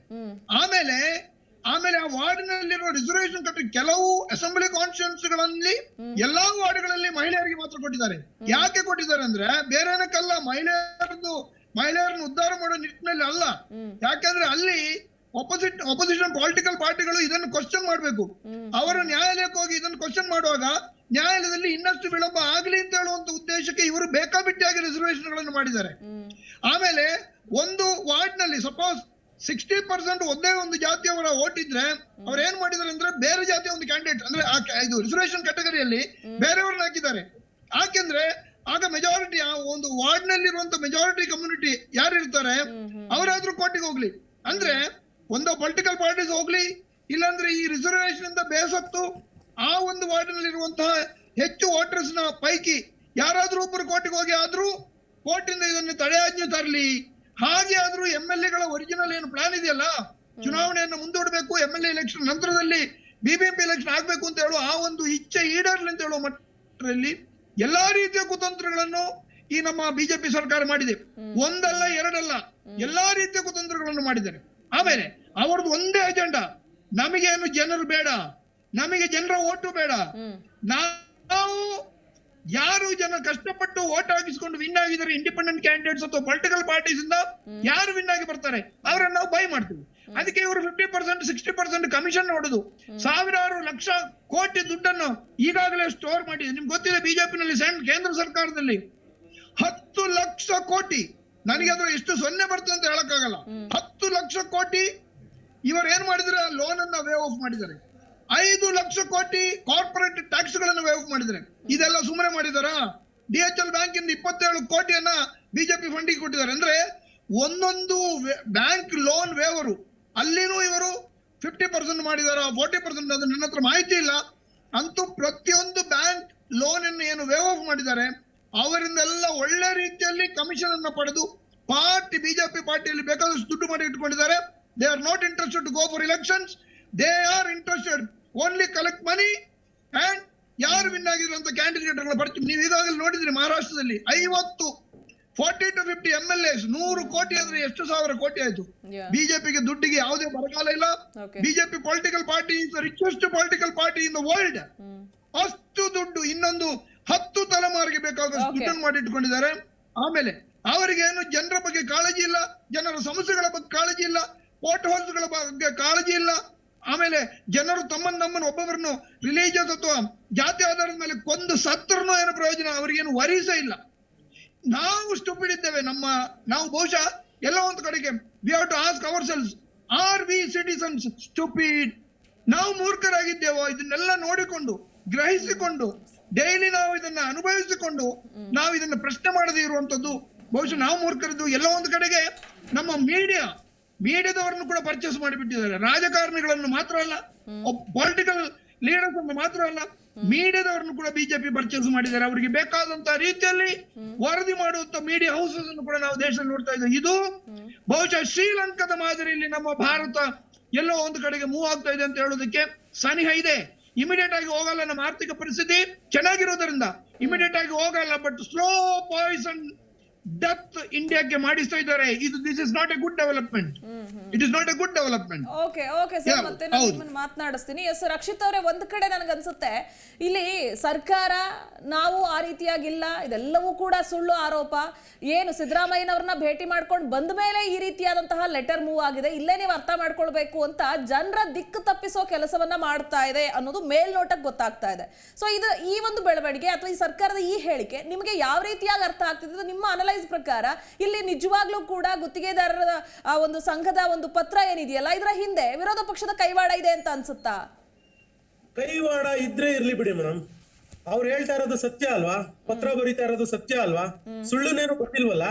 ಆಮೇಲೆ ಆ ವಾರ್ಡ್ನಲ್ಲಿರುವ ರಿಸರ್ವೇಶನ್ ಕಟ್ಟಿ ಕೆಲವು ಅಸೆಂಬ್ಲಿ ಕಾನ್ಸ್ಟಿಟ್ಯೂನ್ಸಿಗಳಲ್ಲಿ ಎಲ್ಲಾ ವಾರ್ಡ್ಗಳಲ್ಲಿ ಮಹಿಳೆಯರಿಗೆ ಮಾತ್ರ ಕೊಟ್ಟಿದ್ದಾರೆ. ಯಾಕೆ ಕೊಟ್ಟಿದ್ದಾರೆ ಅಂದ್ರೆ ಬೇರೆ ಏನಕ್ಕಲ್ಲ, ಮಹಿಳೆಯರನ್ನು ಉದ್ಧಾರ ಮಾಡೋ ನಿಟ್ಟಿನಲ್ಲಿ ಅಲ್ಲ. ಯಾಕಂದ್ರೆ ಅಲ್ಲಿ ಅಪೋಸಿಷನ್ ಪೊಲಿಟಿಕಲ್ ಪಾರ್ಟಿಗಳು ಇದನ್ನು ಕ್ವಶನ್ ಮಾಡ್ಬೇಕು. ಅವರು ನ್ಯಾಯಾಲಯಕ್ಕೆ ಹೋಗಿ ಇದನ್ನು ಕ್ವಶನ್ ಮಾಡುವಾಗ ನ್ಯಾಯಾಲಯದಲ್ಲಿ ಇನ್ನಷ್ಟು ವಿಳಂಬ ಆಗ್ಲಿ ಅಂತ ಹೇಳುವಂತ ಉದ್ದೇಶಕ್ಕೆ ಇವರು ಬೇಕಾಬಿಟ್ಟಿಯಾಗಿ ರಿಸರ್ವೇಶನ್ ಗಳನ್ನು ಮಾಡಿದ್ದಾರೆ. ಆಮೇಲೆ ಒಂದು ವಾರ್ಡ್ ನಲ್ಲಿ ಸಪೋಸ್ 60% ಒಂದೇ ಒಂದು ಜಾತಿಯವರ ವೋಟ್ ಇದ್ರೆ ಅವ್ರು ಏನ್ ಮಾಡಿದಾರೆ ಅಂದ್ರೆ ಬೇರೆ ಜಾತಿಯ ಒಂದು ಕ್ಯಾಂಡಿಡೇಟ್ ಅಂದ್ರೆ ಇದು ರಿಸರ್ವೇಶನ್ ಕ್ಯಾಟಗರಿಯಲ್ಲಿ ಬೇರೆಯವ್ರನ್ನ ಹಾಕಿದ್ದಾರೆ. ಯಾಕೆಂದ್ರೆ ಆಗ ಮೆಜಾರಿಟಿ ಆ ಒಂದು ವಾರ್ಡ್ ನಲ್ಲಿರುವಂತ ಮೆಜಾರಿಟಿ ಕಮ್ಯುನಿಟಿ ಯಾರು ಇರ್ತಾರೆ ಅವರಾದ್ರೂ ಕೋರ್ಟಿಗೆ ಹೋಗ್ಲಿ. ಅಂದ್ರೆ ಒಂದು ಪೊಲಿಟಿಕಲ್ ಪಾರ್ಟೀಸ್ ಹೋಗ್ಲಿ, ಇಲ್ಲಾಂದ್ರೆ ಈ ರಿಸರ್ವೇಶನ್ ಇಂದ ಬೇಸತ್ತು ಆ ಒಂದು ವಾರ್ಡ್ ನಲ್ಲಿರುವಂತಹ ಹೆಚ್ಚು ವೋಟರ್ಸ್ ನ ಪೈಕಿ ಯಾರಾದ್ರೂ ಒಬ್ಬರು ಕೋರ್ಟಿಗೆ ಹೋಗಿ ಆದ್ರೂ ಕೋರ್ಟಿಂದ ಇದನ್ನು ತಡೆಯಾಜ್ಞೆ ತರಲಿ. ಹಾಗೆ ಆದ್ರೂ MLA ಗಳ ಒರಿಜಿನಲ್ ಏನು ಪ್ಲಾನ್ ಇದೆಯಲ್ಲ, ಚುನಾವಣೆಯನ್ನು ಮುಂದೂಡಬೇಕು, MLA ಎಲೆಕ್ಷನ್ ನಂತರದಲ್ಲಿ BBMP ಎಲೆಕ್ಷನ್ ಆಗ್ಬೇಕು ಅಂತ ಹೇಳುವ ಆ ಒಂದು ಇಚ್ಛೆ ಈಡೇರಲಿ ಅಂತ ಹೇಳುವ ಮಟ್ಟದಲ್ಲಿ ಎಲ್ಲಾ ರೀತಿಯ ಕುತಂತ್ರಗಳನ್ನು ಈ ನಮ್ಮ ಬಿಜೆಪಿ ಸರ್ಕಾರ ಮಾಡಿದೆ. ಒಂದಲ್ಲ ಎರಡಲ್ಲ, ಎಲ್ಲಾ ರೀತಿಯ ಕುತಂತ್ರಗಳನ್ನು ಮಾಡಿದ್ದಾರೆ. ಆಮೇಲೆ ಅವರದ್ದು ಒಂದೇ ಅಜೆಂಡಾ, ನಮಗೇನು ಜನರು ಬೇಡ, ನಮಗೆ ಜನರ ಓಟು ಬೇಡ, ನಾವು ಯಾರು ಜನ ಕಷ್ಟಪಟ್ಟು ಓಟ್ ಹಾಕಿಸ್ಕೊಂಡು ವಿನ್ ಆಗಿದ್ದಾರೆ ಇಂಡಿಪೆಂಡೆಂಟ್ ಕ್ಯಾಂಡಿಡೇಟ್ಸ್ ಅಥವಾ ಪೊಲಿಟಿಕಲ್ ಪಾರ್ಟೀಸ್ ಇಂದ ಯಾರು ವಿನ್ ಆಗಿ ಬರ್ತಾರೆ ಅವರನ್ನು ನಾವು ಬೈ ಮಾಡ್ತೀವಿ. ಅದಕ್ಕೆ ಇವರು 50%, 60% ಕಮಿಷನ್ ಹೊಡೆದು ಸಾವಿರಾರು ಲಕ್ಷ ಕೋಟಿ ದುಡ್ಡನ್ನು ಈಗಾಗಲೇ ಸ್ಟೋರ್ ಮಾಡಿದೆ. ನಿಮ್ಗೆ ಗೊತ್ತಿದೆ, ಬಿಜೆಪಿನಲ್ಲಿ ಕೇಂದ್ರ ಸರ್ಕಾರದಲ್ಲಿ 10 ಲಕ್ಷ ಕೋಟಿ, ನನಗೆ ಅದ್ರ ಎಷ್ಟು ಸೊನ್ನೆ ಬರ್ತದೆ ಅಂತ ಹೇಳಕ್ಕಾಗಲ್ಲ, 10 ಲಕ್ಷ ಕೋಟಿ ಇವರು ಏನ್ ಮಾಡಿದ್ರೆ ಲೋನ್ ಅನ್ನ ವೇವ್ ಆಫ್ ಮಾಡಿದ್ದಾರೆ. 5 ಲಕ್ಷ ಕೋಟಿ ಕಾರ್ಪೊರೇಟ್ ಟ್ಯಾಕ್ಸ್ ಗಳನ್ನು ವೇವ್ ಆಫ್ ಮಾಡಿದ್ದಾರೆ. ಇದೆಲ್ಲ ಸುಮ್ಮನೆ ಮಾಡಿದಾರ? DHL ಬ್ಯಾಂಕ್ ಇಂದ 27 ಕೋಟಿಯನ್ನ ಬಿಜೆಪಿ ಫಂಡಿಗೆ ಕೊಟ್ಟಿದ್ದಾರೆ. ಅಂದ್ರೆ ಒಂದೊಂದು ಬ್ಯಾಂಕ್ ಲೋನ್ ವೇವರು ಅಲ್ಲಿನೂ ಇವರು 50% ಮಾಡಿದಾರ, 40%, ಅದು ನನ್ನ ಹತ್ರ ಮಾಹಿತಿ ಇಲ್ಲ. ಅಂತೂ ಪ್ರತಿಯೊಂದು ಬ್ಯಾಂಕ್ ಲೋನ್ ಅನ್ನು ಏನು ವೇವ್ ಆಫ್ ಮಾಡಿದ್ದಾರೆ ಅವರಿಂದೆಲ್ಲ ಒಳ್ಳೆ ರೀತಿಯಲ್ಲಿ ಕಮಿಷನ್ ಅನ್ನ ಪಡೆದು ಬಿಜೆಪಿ ಪಾರ್ಟಿಯಲ್ಲಿ ಬೇಕಾದಷ್ಟು ದುಡ್ಡು ಮಾಡಿ ಇಟ್ಕೊಂಡಿದ್ದಾರೆ. They are not interested to go for elections, they are interested only collect money and ಯಾರು ವಿನ್ ಆಗಿರುವಂತ ಕ್ಯಾಂಡಿಡೇಟ್ಗಳ ಬರ್ತೀವಿ. ನೀವು ಈಗಾಗಲೇ ನೋಡಿದ್ರಿ, ಮಹಾರಾಷ್ಟ್ರದಲ್ಲಿ 40 to 50 MLAs 100 ಕೋಟಿ ಅಂದ್ರೆ ಎಷ್ಟು ಸಾವಿರ ಕೋಟಿ ಆಯ್ತು. ಬಿಜೆಪಿಗೆ ದುಡ್ಡಿಗೆ ಯಾವುದೇ ಬರಗಾಲ ಇಲ್ಲ. BJP political party is the richest political party in the world. ಅಷ್ಟು ದುಡ್ಡು ಇನ್ನೊಂದು 10 ತಲೆಮಾರಿಗೆ ಬೇಕಾದಷ್ಟು ದುಡ್ಡನ್ನು ಮಾಡಿಟ್ಕೊಂಡಿದ್ದಾರೆ. ಆಮೇಲೆ ಅವರಿಗೇನು ಜನರ ಬಗ್ಗೆ ಕಾಳಜಿ ಇಲ್ಲ, ಜನರ ಸಮಸ್ಯೆಗಳ ಬಗ್ಗೆ ಕಾಳಜಿ ಇಲ್ಲ, ಪೋರ್ಟ್ ಹೋಲ್ಸ್ ಗಳ ಬಗ್ಗೆ ಕಾಳಜಿ ಇಲ್ಲ. ಆಮೇಲೆ ಜನರು ತಮ್ಮನ್ನು ಒಬ್ಬೊಬ್ಬರನ್ನು ರಿಲಿಜಿಯಸ್ ಅಥವಾ ಜಾತಿ ಆಧಾರದ ಮೇಲೆ ಕೊಂದು ಸತ್ರನೂ ಏನು ಪ್ರಯೋಜನ, ಅವರಿಗೇನು ವರೀಸ ಇಲ್ಲ. ನಾವು ಸ್ಟುಪಿಡ್ ಇದ್ದೇವೆ. ನಾವು ಬಹುಶಃ ಎಲ್ಲ ಒಂದು ಕಡೆಗೆ we have to ask ourselves, are we citizens stupid? ನಾವು ಮೂರ್ಖರಾಗಿದ್ದೇವೋ? ಇದನ್ನೆಲ್ಲ ನೋಡಿಕೊಂಡು ಗ್ರಹಿಸಿಕೊಂಡು ಡೈಲಿ ನಾವು ಇದನ್ನ ಅನುಭವಿಸಿಕೊಂಡು ನಾವು ಇದನ್ನ ಪ್ರಶ್ನೆ ಮಾಡದೇ ಇರುವಂತದ್ದು ಬಹುಶಃ ನಾವು ಮೂರ್ಖರದ್ದು. ಎಲ್ಲ ಒಂದು ಕಡೆಗೆ ನಮ್ಮ ಮೀಡಿಯಾದವರನ್ನು ಕೂಡ ಪರ್ಚೇಸ್ ಮಾಡಿಬಿಟ್ಟಿದ್ದಾರೆ. ರಾಜಕಾರಣಿಗಳನ್ನು ಮಾತ್ರ ಅಲ್ಲ, ಪೊಲಿಟಿಕಲ್ ಲೀಡರ್ಸ್ ಅನ್ನು ಮಾತ್ರ ಅಲ್ಲ, ಮೀಡಿಯಾದವರನ್ನು ಕೂಡ ಬಿಜೆಪಿ ಪರ್ಚೇಸ್ ಮಾಡಿದ್ದಾರೆ. ಅವರಿಗೆ ಬೇಕಾದಂತಹ ರೀತಿಯಲ್ಲಿ ವರದಿ ಮಾಡುವಂತ ಮೀಡಿಯಾ ಹೌಸಸ್ ಅನ್ನು ಕೂಡ ನಾವು ದೇಶದಲ್ಲಿ ನೋಡ್ತಾ ಇದ್ದೇವೆ. ಇದು ಬಹುಶಃ ಶ್ರೀಲಂಕಾದ ಮಾದರಿಯಲ್ಲಿ ನಮ್ಮ ಭಾರತ ಎಲ್ಲೋ ಒಂದು ಕಡೆಗೆ ಮೂವ್ ಆಗ್ತಾ ಇದೆ ಅಂತ ಹೇಳೋದಕ್ಕೆ ಸನಿಹ ಇದೆ. ಇಮಿಡಿಯೇಟ್ ಆಗಿ ಹೋಗಲ್ಲ, ನಮ್ಮ ಆರ್ಥಿಕ ಪರಿಸ್ಥಿತಿ ಚೆನ್ನಾಗಿರೋದ್ರಿಂದ ಇಮಿಡಿಯೇಟ್ ಆಗಿ ಹೋಗಲ್ಲ. ಬಟ್ ಸ್ಲೋ ಪಾಯ್ಸನ್ ಡೆತ್ ಇಂಡಿಯಾಕ್ಕೆ ಮಾಡಿಸ್ತಾ ಇದ್ದಾರೆ. This is not A good development. It is not A good development. Okay sir, ಮತ್ತೆ ನಾನು ನಿಮ್ಮನ್ನ ಮಾತನಾಡಿಸ್ತೀನಿ. ಎಸ್ ರಕ್ಷಿತ್ ಅವರೇ, ಒಂದ್ ಕಡೆ ನನಗನ್ಸುತ್ತೆ ಇಲ್ಲಿ ಸರ್ಕಾರ ನಾವು ಆ ರೀತಿಯಾಗಿಲ್ಲ, ಇದೆಲ್ಲವೂ ಕೂಡ ಸುಳ್ಳು ಆರೋಪ. ಏನು ಸಿದ್ದರಾಮಯ್ಯನವ್ರನ್ನ ಭೇಟಿ ಮಾಡ್ಕೊಂಡು ಬಂದ ಮೇಲೆ ಈ ರೀತಿಯಾದಂತಹ ಲೆಟರ್ ಮೂವ್ ಆಗಿದೆ, ಇಲ್ಲೇ ನೀವು ಅರ್ಥ ಮಾಡ್ಕೊಳ್ಬೇಕು ಅಂತ ಜನರ ದಿಕ್ಕು ತಪ್ಪಿಸೋ ಕೆಲಸವನ್ನ ಮಾಡ್ತಾ ಇದೆ ಅನ್ನೋದು ಮೇಲ್ನೋಟಕ್ಕೆ ಗೊತ್ತಾಗ್ತಾ ಇದೆ. ಸೊ ಇದು ಈ ಒಂದು ಬೆಳವಣಿಗೆ ಅಥವಾ ಈ ಸರ್ಕಾರದ ಈ ಹೇಳಿಕೆ ನಿಮಗೆ ಯಾವ ರೀತಿಯಾಗಿ ಅರ್ಥ ಆಗ್ತಿದೆ? ನಿಮ್ಮ ಅನಲೈಸ್ ಪ್ರಕಾರ ಇಲ್ಲಿ ನಿಜವಾಗ್ಲೂ ಕೂಡ ಗುತ್ತಿಗೆದಾರರ ಒಂದು ಸಂಘದ ಒಂದು ಪತ್ರ ಏನಿದೆಯಲ್ಲ, ಇದರ ಹಿಂದೆ ವಿರೋಧ ಪಕ್ಷದ ಕೈವಾಡ ಇದೆ ಅಂತ ಅನ್ಸುತ್ತಾ? ಕೈವಾಡ ಇದ್ರೆ ಇರ್ಲಿ ಬಿಡಿ ಮೇಡಮ್, ಅವ್ರು ಹೇಳ್ತಾ ಇರೋದು ಸತ್ಯ ಅಲ್ವಾ? ಪತ್ರ ಬರೀತಾ ಇರೋದು ಸತ್ಯ ಅಲ್ವಾ? ಸುಳ್ಳುನೇನು ಗೊತ್ತಿಲ್ವಲ್ಲ.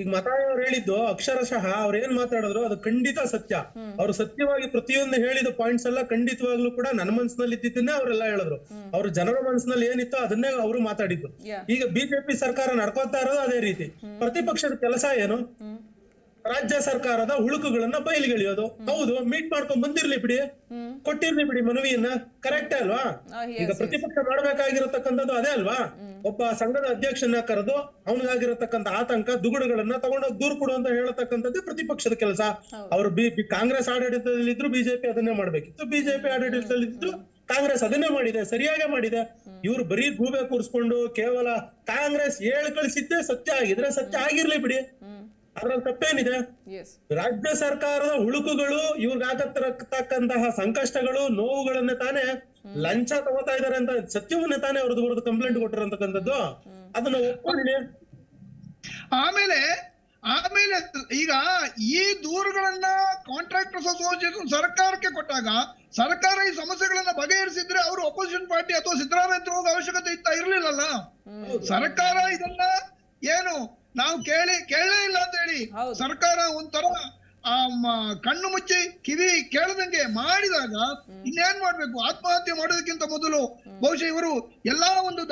ಈಗ ಮತಾಯಿ ಅವ್ರು ಹೇಳಿದ್ದು ಅಕ್ಷರಶಃ ಅವ್ರು ಏನ್ ಮಾತಾಡಿದ್ರು ಅದು ಖಂಡಿತ ಸತ್ಯ. ಅವ್ರು ಸತ್ಯವಾಗಿ ಪ್ರತಿಯೊಂದು ಹೇಳಿದ ಪಾಯಿಂಟ್ಸ್ ಎಲ್ಲ ಖಂಡಿತವಾಗ್ಲೂ ಕೂಡ ನನ್ನ ಮನಸ್ಸಿನಲ್ಲಿ ಇದ್ದಿದ್ದನ್ನೇ ಅವರೆಲ್ಲ ಹೇಳಿದ್ರು. ಅವ್ರ ಜನರ ಮನಸ್ಸಿನಲ್ಲಿ ಏನಿತ್ತೋ ಅದನ್ನೇ ಅವರು ಮಾತಾಡಿದ್ದು. ಈಗ ಬಿಜೆಪಿ ಸರ್ಕಾರ ನಡ್ಕೊತಾ ಇರೋದು ಅದೇ ರೀತಿ. ಪ್ರತಿಪಕ್ಷದ ಕೆಲಸ ಏನು? ರಾಜ್ಯ ಸರ್ಕಾರದ ಹುಳುಕುಗಳನ್ನ ಬಯಲಿಗೆಳೆಯೋದು. ಹೌದು, ಮೀಟ್ ಮಾಡ್ಕೊಂಡ್ ಬಂದಿರ್ಲಿ ಬಿಡಿ, ಕೊಟ್ಟಿರ್ಲಿ ಬಿಡಿ ಮನವಿಯನ್ನ, ಕರೆಕ್ಟ್ ಅಲ್ವಾ? ಈಗ ಪ್ರತಿಪಕ್ಷ ಮಾಡ್ಬೇಕಾಗಿರತಕ್ಕಂಥದ್ದು ಅದೇ ಅಲ್ವಾ? ಒಬ್ಬ ಸಂಘದ ಅಧ್ಯಕ್ಷನ ಕರೆದು ಅವನಿಗಾಗಿರತಕ್ಕಂಥ ಆತಂಕ ದುಗುಡುಗಳನ್ನ ತಗೊಂಡೋಗಿ ದೂರು ಕೊಡು ಅಂತ ಹೇಳತಕ್ಕಂಥದ್ದೇ ಪ್ರತಿಪಕ್ಷದ ಕೆಲಸ. ಅವರು ಕಾಂಗ್ರೆಸ್ ಆಡಳಿತದಲ್ಲಿದ್ರು ಬಿಜೆಪಿ ಅದನ್ನೇ ಮಾಡ್ಬೇಕಿತ್ತು, ಬಿಜೆಪಿ ಆಡಳಿತದಲ್ಲಿದ್ರು ಕಾಂಗ್ರೆಸ್ ಅದನ್ನೇ ಮಾಡಿದೆ, ಸರಿಯಾಗೇ ಮಾಡಿದೆ. ಇವ್ರು ಬರೀ ಗೂಬೆ ಕೂರಿಸ್ಕೊಂಡು ಕೇವಲ ಕಾಂಗ್ರೆಸ್ ಕಳಿಸಿದ್ದೆ ಸತ್ಯ ಆಗಿದ್ರೆ ಸತ್ಯ ಆಗಿರ್ಲಿ ಬಿಡಿ, ಅದ್ರಲ್ಲಿ ತಪ್ಪೇನಿದೆ? ರಾಜ್ಯ ಸರ್ಕಾರದ ಹುಳುಕುಗಳು, ಇವ್ರಿಗಾಗತಕ್ಕಂತಹ ಸಂಕಷ್ಟಗಳು, ನೋವುಗಳನ್ನ ತಾನೇ ಲಂಚ ತಗೋತಾ ಇದಾರೆ ಅಂತ ಸತ್ಯವನ್ನೇ ತಾನೇ ಅವ್ರದ್ದು ಕಂಪ್ಲೇಂಟ್ ಕೊಟ್ಟಿರಂತಕ್ಕಂಥದ್ದು. ಅದನ್ನ ಒಪ್ಕೊಳ್ಳಿ. ಆಮೇಲೆ ಆಮೇಲೆ ಈಗ ಈ ದೂರುಗಳನ್ನ ಕಾಂಟ್ರಾಕ್ಟರ್ಸ್ ಅಸೋಸಿಯೇಷನ್ ಸರ್ಕಾರಕ್ಕೆ ಕೊಟ್ಟಾಗ ಸರ್ಕಾರ ಈ ಸಮಸ್ಯೆಗಳನ್ನ ಬಗೆಹರಿಸಿದ್ರೆ ಅವರು ಅಪೋಸಿಷನ್ ಪಾರ್ಟಿ ಅಥವಾ ಸಿದ್ದರಾಮಯ್ಯ ಹತ್ರ ಹೋಗೋ ಅವಶ್ಯಕತೆ ಇರ್ಲಿಲ್ಲಲ್ಲ. ಸರ್ಕಾರ ಇದನ್ನ ಏನು ನಾವು ಕೇಳೇ ಇಲ್ಲ ಅಂತ ಹೇಳಿ ಸರ್ಕಾರ ಒಂಥರ ಕಣ್ಣು ಮುಚ್ಚಿ ಕಿವಿ ಕೇಳದಂಗೆ ಮಾಡಿದಾಗ ಇನ್ನೇನ್ ಮಾಡ್ಬೇಕು? ಆತ್ಮಹತ್ಯೆ ಮಾಡೋದಕ್ಕಿಂತ ಮೊದಲು ಬಹುಶಃ ಇವರು ಎಲ್ಲಾ ಒಂದು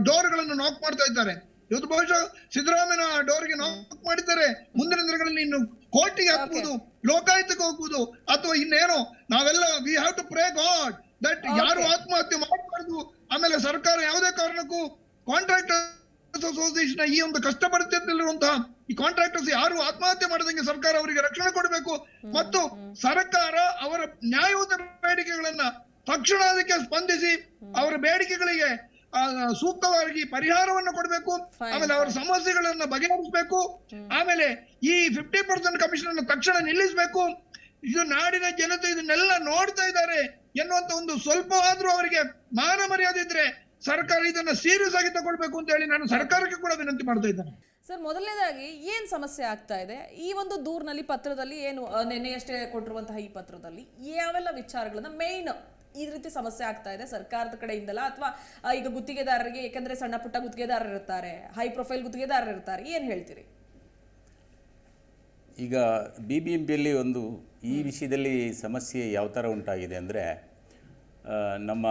ಡೋರ್ಗಳನ್ನು ನಾಕ್ ಮಾಡ್ತಾ ಇದ್ದಾರೆ. ಇವತ್ತು ಬಹುಶಃ ಸಿದ್ದರಾಮಯ್ಯನ ಡೋರ್ಗೆ ನಾಕ್ ಮಾಡಿದ್ದಾರೆ. ಮುಂದಿನ ದಿನಗಳಲ್ಲಿ ಇನ್ನು ಕೋರ್ಟಿಗೆ ಹಾಕ್ಬಹುದು, ಲೋಕಾಯುಕ್ತಕ್ಕೆ ಹೋಗ್ಬೋದು, ಅಥವಾ ಇನ್ನೇನೋ ನಾವೆಲ್ಲ we have to pray god that ಯಾರು ಆತ್ಮಹತ್ಯೆ ಮಾಡಬಾರ್ದು. ಆಮೇಲೆ ಸರ್ಕಾರ ಯಾವುದೇ ಕಾರಣಕ್ಕೂ ಕಾಂಟ್ರಾಕ್ಟರ್ ಅಸೋಸಿಯೇಷನ್ ಈ ಒಂದು ಕಷ್ಟ ಪರಿಸ್ಥಿತಿಯಲ್ಲಿರುವಂತಹ ಈ ಕಾಂಟ್ರಾಕ್ಟರ್ಸ್ ಯಾರು ಆತ್ಮಹತ್ಯೆ ಮಾಡದಂಗೆ ಸರ್ಕಾರ ಅವರಿಗೆ ರಕ್ಷಣೆ ಕೊಡಬೇಕು. ಮತ್ತು ಸರ್ಕಾರ ಅವರ ನ್ಯಾಯಯುತ ಬೇಡಿಕೆಗಳನ್ನ ತಕ್ಷಣ ಅದಕ್ಕೆ ಸ್ಪಂದಿಸಿ ಅವರ ಬೇಡಿಕೆಗಳಿಗೆ ಸೂಕ್ತವಾಗಿ ಪರಿಹಾರವನ್ನು ಕೊಡಬೇಕು. ಆಮೇಲೆ ಅವರ ಸಮಸ್ಯೆಗಳನ್ನ ಬಗೆಹರಿಸಬೇಕು. ಆಮೇಲೆ ಈ 50% ಕಮಿಷನ್ ಅನ್ನು ತಕ್ಷಣ ನಿಲ್ಲಿಸಬೇಕು. ಇದು ನಾಡಿನ ಜನತೆ ಇದನ್ನೆಲ್ಲ ನೋಡ್ತಾ ಇದ್ದಾರೆ ಎನ್ನುವಂತ ಒಂದು ಸ್ವಲ್ಪ ಆದ್ರೂ ಅವರಿಗೆ ಮಾನ ಮರ್ಯಾದೆ ಇದ್ರೆ ಸರ್ಕಾರ ಇದನ್ನ ಸೀರಿಯಸ್ ಆಗಿ ತಗೊಳ್ಬೇಕು ಅಂತ ಹೇಳಿ ನಾನು ಸರ್ಕಾರಕ್ಕೆ ಕೂಡ ವಿನಂತಿ ಮಾಡ್ತಾ ಇದ್ದೇನೆ. ಸರ್, ಮೊದಲನೇದಾಗಿ ಏನ್ ಸಮಸ್ಯೆ ಆಗ್ತಾ ಇದೆ ಈ ಒಂದು ದೂರಿನಲ್ಲಿ, ಪತ್ರದಲ್ಲಿ ಏನು ನಿನ್ನೆಯಷ್ಟೇ ಕೊಟ್ಟಿರುವಂತಹ ಈ ಪತ್ರದಲ್ಲಿ ಯಾವೆಲ್ಲ ವಿಚಾರಗಳನ್ನ ಮೇನ್ ಈ ರೀತಿ ಸಮಸ್ಯೆ ಆಗ್ತಾ ಇದೆ ಸರ್ಕಾರದ ಕಡೆಯಿಂದಲ್ಲ, ಅಥವಾ ಈಗ ಗುತ್ತಿಗೆದಾರರಿಗೆ, ಯಾಕಂದ್ರೆ ಸಣ್ಣ ಪುಟ್ಟ ಗುತ್ತಿಗೆದಾರರು ಇರ್ತಾರೆ, ಹೈ ಪ್ರೊಫೈಲ್ ಗುತ್ತಿಗೆದಾರರು ಇರ್ತಾರೆ, ಏನ್ ಹೇಳ್ತೀರಿ? ಈಗ BBMPಯಲ್ಲಿ ಒಂದು ಈ ವಿಷಯದಲ್ಲಿ ಸಮಸ್ಯೆ ಯಾವ ಥರ ಉಂಟಾಗಿದೆ ಅಂದರೆ, ನಮ್ಮ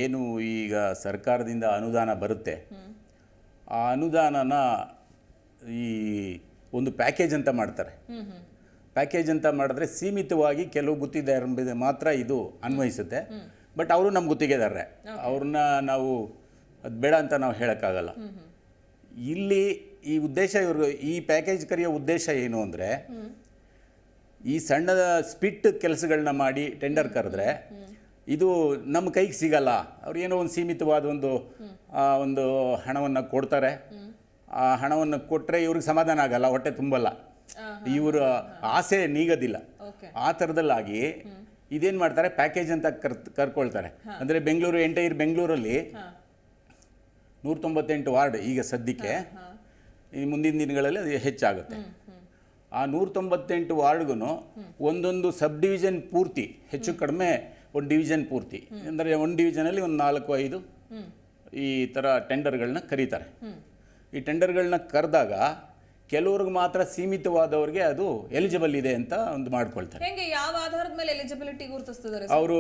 ಏನು ಈಗ ಸರ್ಕಾರದಿಂದ ಅನುದಾನ ಬರುತ್ತೆ, ಆ ಅನುದಾನನ ಈ ಒಂದು ಪ್ಯಾಕೇಜ್ ಅಂತ ಮಾಡ್ತಾರೆ. ಪ್ಯಾಕೇಜ್ ಅಂತ ಮಾಡಿದ್ರೆ ಸೀಮಿತವಾಗಿ ಕೆಲವು ಗುತ್ತಿಗೆದಾರರ ಮೇಲೆ ಮಾತ್ರ ಇದು ಅನ್ವಯಿಸುತ್ತೆ. ಬಟ್ ಅವರು ನಮ್ಮ ಗುತ್ತಿಗೆದಾರರೇ, ಅವ್ರನ್ನ ನಾವು ಅದು ಬೇಡ ಅಂತ ನಾವು ಹೇಳೋಕ್ಕಾಗಲ್ಲ. ಇಲ್ಲಿ ಈ ಉದ್ದೇಶ, ಇವರು ಈ ಪ್ಯಾಕೇಜ್ ಕರೆಯೋ ಉದ್ದೇಶ ಏನು ಅಂದರೆ, ಈ ಸಣ್ಣದ ಸ್ಪಿಟ್ ಕೆಲಸಗಳನ್ನ ಮಾಡಿ ಟೆಂಡರ್ ಕರೆದ್ರೆ ಇದು ನಮ್ಮ ಕೈಗೆ ಸಿಗಲ್ಲ. ಅವ್ರು ಏನೋ ಒಂದು ಸೀಮಿತವಾದ ಒಂದು ಹಣವನ್ನು ಕೊಡ್ತಾರೆ. ಆ ಹಣವನ್ನು ಕೊಟ್ಟರೆ ಇವ್ರಿಗೆ ಸಮಾಧಾನ ಆಗಲ್ಲ, ಹೊಟ್ಟೆ ತುಂಬಲ್ಲ, ಇವರ ಆಸೆ ನೀಗೋದಿಲ್ಲ. ಆ ಥರದಲ್ಲಾಗಿ ಇದೇನು ಮಾಡ್ತಾರೆ, ಪ್ಯಾಕೇಜ್ ಅಂತ ಕರ್ಕೊಳ್ತಾರೆ. ಅಂದರೆ ಎಂಟೈರ್ ಬೆಂಗಳೂರಲ್ಲಿ 198 ವಾರ್ಡ್ ಈಗ ಸದ್ಯಕ್ಕೆ, ಈ ಮುಂದಿನ ದಿನಗಳಲ್ಲಿ ಅದು ಹೆಚ್ಚಾಗುತ್ತೆ. ಆ 198 ವಾರ್ಡ್ಗೂ ಒಂದೊಂದು ಸಬ್ ಡಿವಿಷನ್ ಪೂರ್ತಿ, ಹೆಚ್ಚು ಕಡಿಮೆ ಒಂದು ಡಿವಿಷನ್ ಪೂರ್ತಿ, ಅಂದರೆ ಒಂದು ಡಿವಿಷನಲ್ಲಿ ಒಂದು 4-5 ಈ ಥರ ಟೆಂಡರ್ಗಳನ್ನ ಕರೀತಾರೆ. ಈ ಟೆಂಡರ್ಗಳನ್ನ ಕರೆದಾಗ ಕೆಲವ್ರಿಗೆ ಮಾತ್ರ ಸೀಮಿತವಾದವ್ರಿಗೆ ಅದು ಎಲಿಜಿಬಲ್ ಇದೆ ಅಂತ ಒಂದು ಮಾಡ್ಕೊಳ್ತಾರೆ. ಹೆಂಗೆ, ಯಾವ ಆಧಾರದ ಮೇಲೆ ಎಲಿಜಿಬಿಲಿಟಿ ಗುರುತಿಸ್ತಿದ್ದಾರೆ ಅವರು?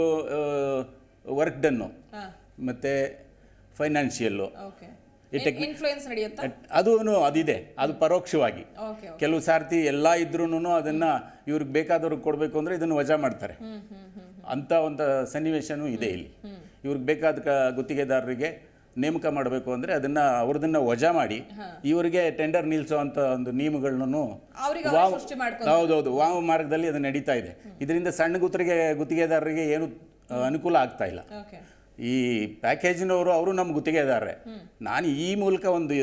ವರ್ಕ್ ಡನ್ನು ಮತ್ತು ಫೈನಾನ್ಷಿಯಲ್ಲು, ಇನ್ಫ್ಲೂಯೆನ್ಸ್ ನಡೆಯುತ್ತಾ? ಅದಿದೆ, ಅದು ಪರೋಕ್ಷವಾಗಿ. ಕೆಲವು ಸಾರ್ತಿ ಎಲ್ಲ ಇದ್ರೂ ಅದನ್ನು ಇವ್ರಿಗೆ ಬೇಕಾದವ್ರಿಗೆ ಕೊಡಬೇಕು ಅಂದರೆ ಇದನ್ನು ವಜಾ ಮಾಡ್ತಾರೆ. ಅಂಥ ಒಂದು ಸನ್ನಿವೇಶನೂ ಇದೆ ಇಲ್ಲಿ. ಇವ್ರಿಗೆ ಬೇಕಾದ ಗುತ್ತಿಗೆದಾರರಿಗೆ ನೇಮಕ ಮಾಡಬೇಕು ಅಂದರೆ ಅವ್ರದನ್ನ ವಜಾ ಮಾಡಿ ಇವರಿಗೆ ಟೆಂಡರ್ ನಿಲ್ಲಿಸೋ ಅಂಥ ಒಂದು ನಿಯಮಗಳನ್ನು ಹೌದೌದು ವಾಮ ಮಾರ್ಗದಲ್ಲಿ ಅದು ನಡೀತಾ ಇದೆ. ಇದರಿಂದ ಸಣ್ಣ ಗುತ್ತಿಗೆದಾರರಿಗೆ ಏನು ಅನುಕೂಲ ಆಗ್ತಾ ಇಲ್ಲ. ಈ ಪ್ಯಾಕೇಜಿನವರು ಅವರು ನಮ್ಮ ಗುತ್ತಿಗೆದಾರರೇ. ನಾನು ಈ ಮೂಲಕ ಒಂದು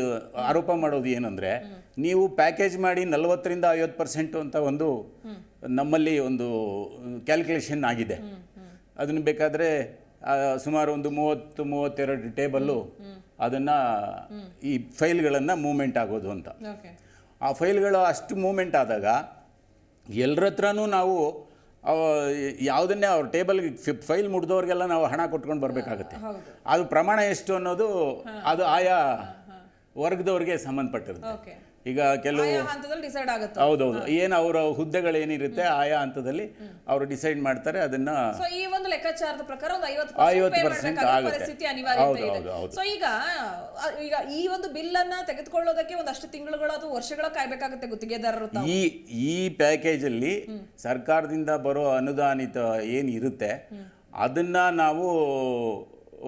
ಆರೋಪ ಮಾಡೋದು ಏನಂದರೆ, ನೀವು ಪ್ಯಾಕೇಜ್ ಮಾಡಿ 40-50% ಅಂತ ಒಂದು ನಮ್ಮಲ್ಲಿ ಒಂದು ಕ್ಯಾಲ್ಕುಲೇಷನ್ ಆಗಿದೆ. ಅದನ್ನು ಬೇಕಾದರೆ ಸುಮಾರು ಒಂದು 30-32 ಟೇಬಲ್ಲು ಅದನ್ನು ಈ ಫೈಲ್ಗಳನ್ನು ಮೂವ್ಮೆಂಟ್ ಆಗೋದು ಅಂತ. ಆ ಫೈಲ್ಗಳು ಅಷ್ಟು ಮೂವ್ಮೆಂಟ್ ಆದಾಗ ಎಲ್ಲರ ಹತ್ರನೂ ನಾವು ಯಾವುದನ್ನೇ ಅವ್ರ ಟೇಬಲ್ಗೆ ಫೈಲ್ ಮುಡ್ದವ್ರಿಗೆಲ್ಲ ನಾವು ಹಣ ಕೊಟ್ಕೊಂಡು ಬರಬೇಕಾಗುತ್ತೆ. ಅದು ಪ್ರಮಾಣ ಎಷ್ಟು ಅನ್ನೋದು ಅದು ಆಯಾ ವರ್ಗದವ್ರಿಗೆ ಸಂಬಂಧಪಟ್ಟಿರುತ್ತೆ. ಈಗ ಕೆಲವು ಹೌದೌದು, ಏನು ಅವರ ಹುದ್ದೆಗಳೇನಿರುತ್ತೆ ಆಯಾ ಹಂತದಲ್ಲಿ ಅವರು ಡಿಸೈಡ್ ಮಾಡ್ತಾರೆ. ಅದನ್ನ ಈ ಒಂದು ಲೆಕ್ಕಾಚಾರದ ಪ್ರಕಾರ 50% ಆಗುತ್ತೆ. ಸೊ ಈಗ ಈ ಒಂದು ಬಿಲ್ ಅನ್ನ ತೆಗೆದುಕೊಳ್ಳೋದಕ್ಕೆ ಒಂದಷ್ಟು ತಿಂಗಳುಗಳು ಅಥವಾ ವರ್ಷಗಳ ಕಾಯ್ಬೇಕಾಗುತ್ತೆ ಗುತ್ತಿಗೆದಾರರು. ಈ ಪ್ಯಾಕೇಜ್ ಅಲ್ಲಿ ಸರ್ಕಾರದಿಂದ ಬರೋ ಅನುದಾನಿತ ಏನಿರುತ್ತೆ ಅದನ್ನ ನಾವು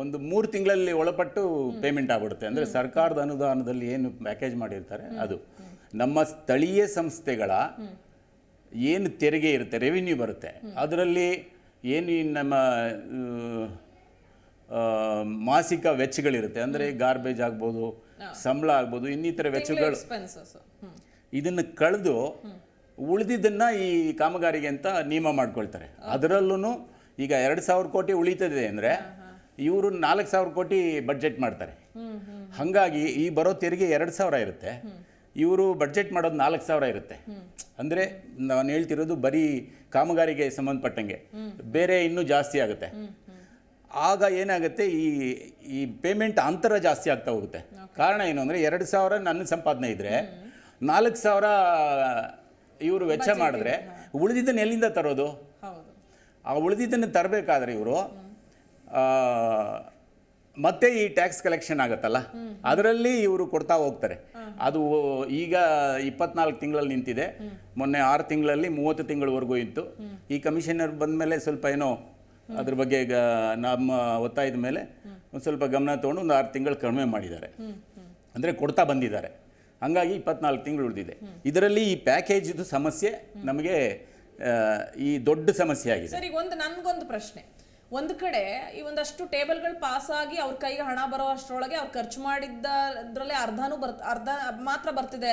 ಒಂದು 3 ತಿಂಗಳಲ್ಲಿ ಒಳಪಟ್ಟು ಪೇಮೆಂಟ್ ಆಗ್ಬಿಡುತ್ತೆ. ಅಂದರೆ ಸರ್ಕಾರದ ಅನುದಾನದಲ್ಲಿ ಏನು ಪ್ಯಾಕೇಜ್ ಮಾಡಿರ್ತಾರೆ ಅದು ನಮ್ಮ ಸ್ಥಳೀಯ ಸಂಸ್ಥೆಗಳ ಏನು ತೆರಿಗೆ ಇರುತ್ತೆ, ರೆವಿನ್ಯೂ ಬರುತ್ತೆ, ಅದರಲ್ಲಿ ಏನು ನಮ್ಮ ಮಾಸಿಕ ವೆಚ್ಚಗಳಿರುತ್ತೆ, ಅಂದರೆ ಗಾರ್ಬೇಜ್ ಆಗ್ಬೋದು, ಸಂಬಳ ಆಗ್ಬೋದು, ಇನ್ನಿತರ ವೆಚ್ಚಗಳು, ಇದನ್ನು ಕಳೆದು ಉಳಿದಿದ್ದನ್ನು ಈ ಕಾಮಗಾರಿಗೆ ಅಂತ ನಿಯಮ ಮಾಡ್ಕೊಳ್ತಾರೆ. ಅದರಲ್ಲೂ ಈಗ 2,000 ಕೋಟಿ ಉಳಿತದೆ ಅಂದರೆ ಇವರು 4,000 ಕೋಟಿ ಬಡ್ಜೆಟ್ ಮಾಡ್ತಾರೆ. ಹಾಗಾಗಿ ಈ ಬರೋ ತೆರಿಗೆ 2,000 ಇರುತ್ತೆ. ಇವರು ಬಡ್ಜೆಟ್ ಮಾಡೋದು 4,000 ಇರುತ್ತೆ. ಅಂದರೆ ನಾನು ಹೇಳ್ತಿರೋದು ಬರೀ ಕಾಮಗಾರಿಗೆ ಸಂಬಂಧಪಟ್ಟಂಗೆ, ಬೇರೆ ಇನ್ನೂ ಜಾಸ್ತಿ ಆಗುತ್ತೆ. ಆಗ ಏನಾಗುತ್ತೆ, ಈ ಪೇಮೆಂಟ್ ಅಂತರ ಜಾಸ್ತಿ ಆಗ್ತಾ ಹೋಗುತ್ತೆ. ಕಾರಣ ಏನು ಅಂದರೆ 2,000 ನನ್ನ ಸಂಪಾದನೆ ಇದ್ದರೆ 4,000 ಇವರು ವೆಚ್ಚ ಮಾಡಿದ್ರೆ ಉಳಿದಿದ್ದನ್ನು ಎಲ್ಲಿಂದ ತರೋದು? ಆ ಉಳಿದಿದ್ದನ್ನು ತರಬೇಕಾದ್ರೆ ಇವರು ಮತ್ತೆ ಈ ಟ್ಯಾಕ್ಸ್ ಕಲೆಕ್ಷನ್ ಆಗುತ್ತಲ್ಲ, ಅದರಲ್ಲಿ ಇವರು ಕೊಡ್ತಾ ಹೋಗ್ತಾರೆ. ಅದು ಈಗ 24 ತಿಂಗಳಲ್ಲಿ ನಿಂತಿದೆ. ಮೊನ್ನೆ 6 ತಿಂಗಳಲ್ಲಿ 30 ತಿಂಗಳವರೆಗೂ ಇತ್ತು. ಈ ಕಮಿಷನರ್ ಬಂದ ಮೇಲೆ ಸ್ವಲ್ಪ ಏನೋ ಅದ್ರ ಬಗ್ಗೆ ನಮ್ಮ ಒತ್ತಾಯದ ಮೇಲೆ ಒಂದು ಸ್ವಲ್ಪ ಗಮನ ತೊಗೊಂಡು ಒಂದು 6 ತಿಂಗಳು ಕಡಿಮೆ ಮಾಡಿದ್ದಾರೆ, ಅಂದರೆ ಕೊಡ್ತಾ ಬಂದಿದ್ದಾರೆ. ಹಂಗಾಗಿ 24 ತಿಂಗಳು ಉಳಿದಿದೆ. ಇದರಲ್ಲಿ ಈ ಪ್ಯಾಕೇಜಿದು ಸಮಸ್ಯೆ ನಮಗೆ ಈ ದೊಡ್ಡ ಸಮಸ್ಯೆ ಆಗಿದೆ. ಸರಿ, ನನ್ಗೊಂದು ಪ್ರಶ್ನೆ. ಒಂದು ಕಡೆ ಈ ಒಂದಷ್ಟು ಟೇಬಲ್ಗಳು ಪಾಸ್ ಆಗಿ ಅವ್ರ ಕೈಗೆ ಹಣ ಬರೋ ಅಷ್ಟರೊಳಗೆ ಅವ್ರು ಖರ್ಚು ಮಾಡಿದ್ದರಲ್ಲಿ ಅರ್ಧ ಮಾತ್ರ ಬರ್ತಿದೆ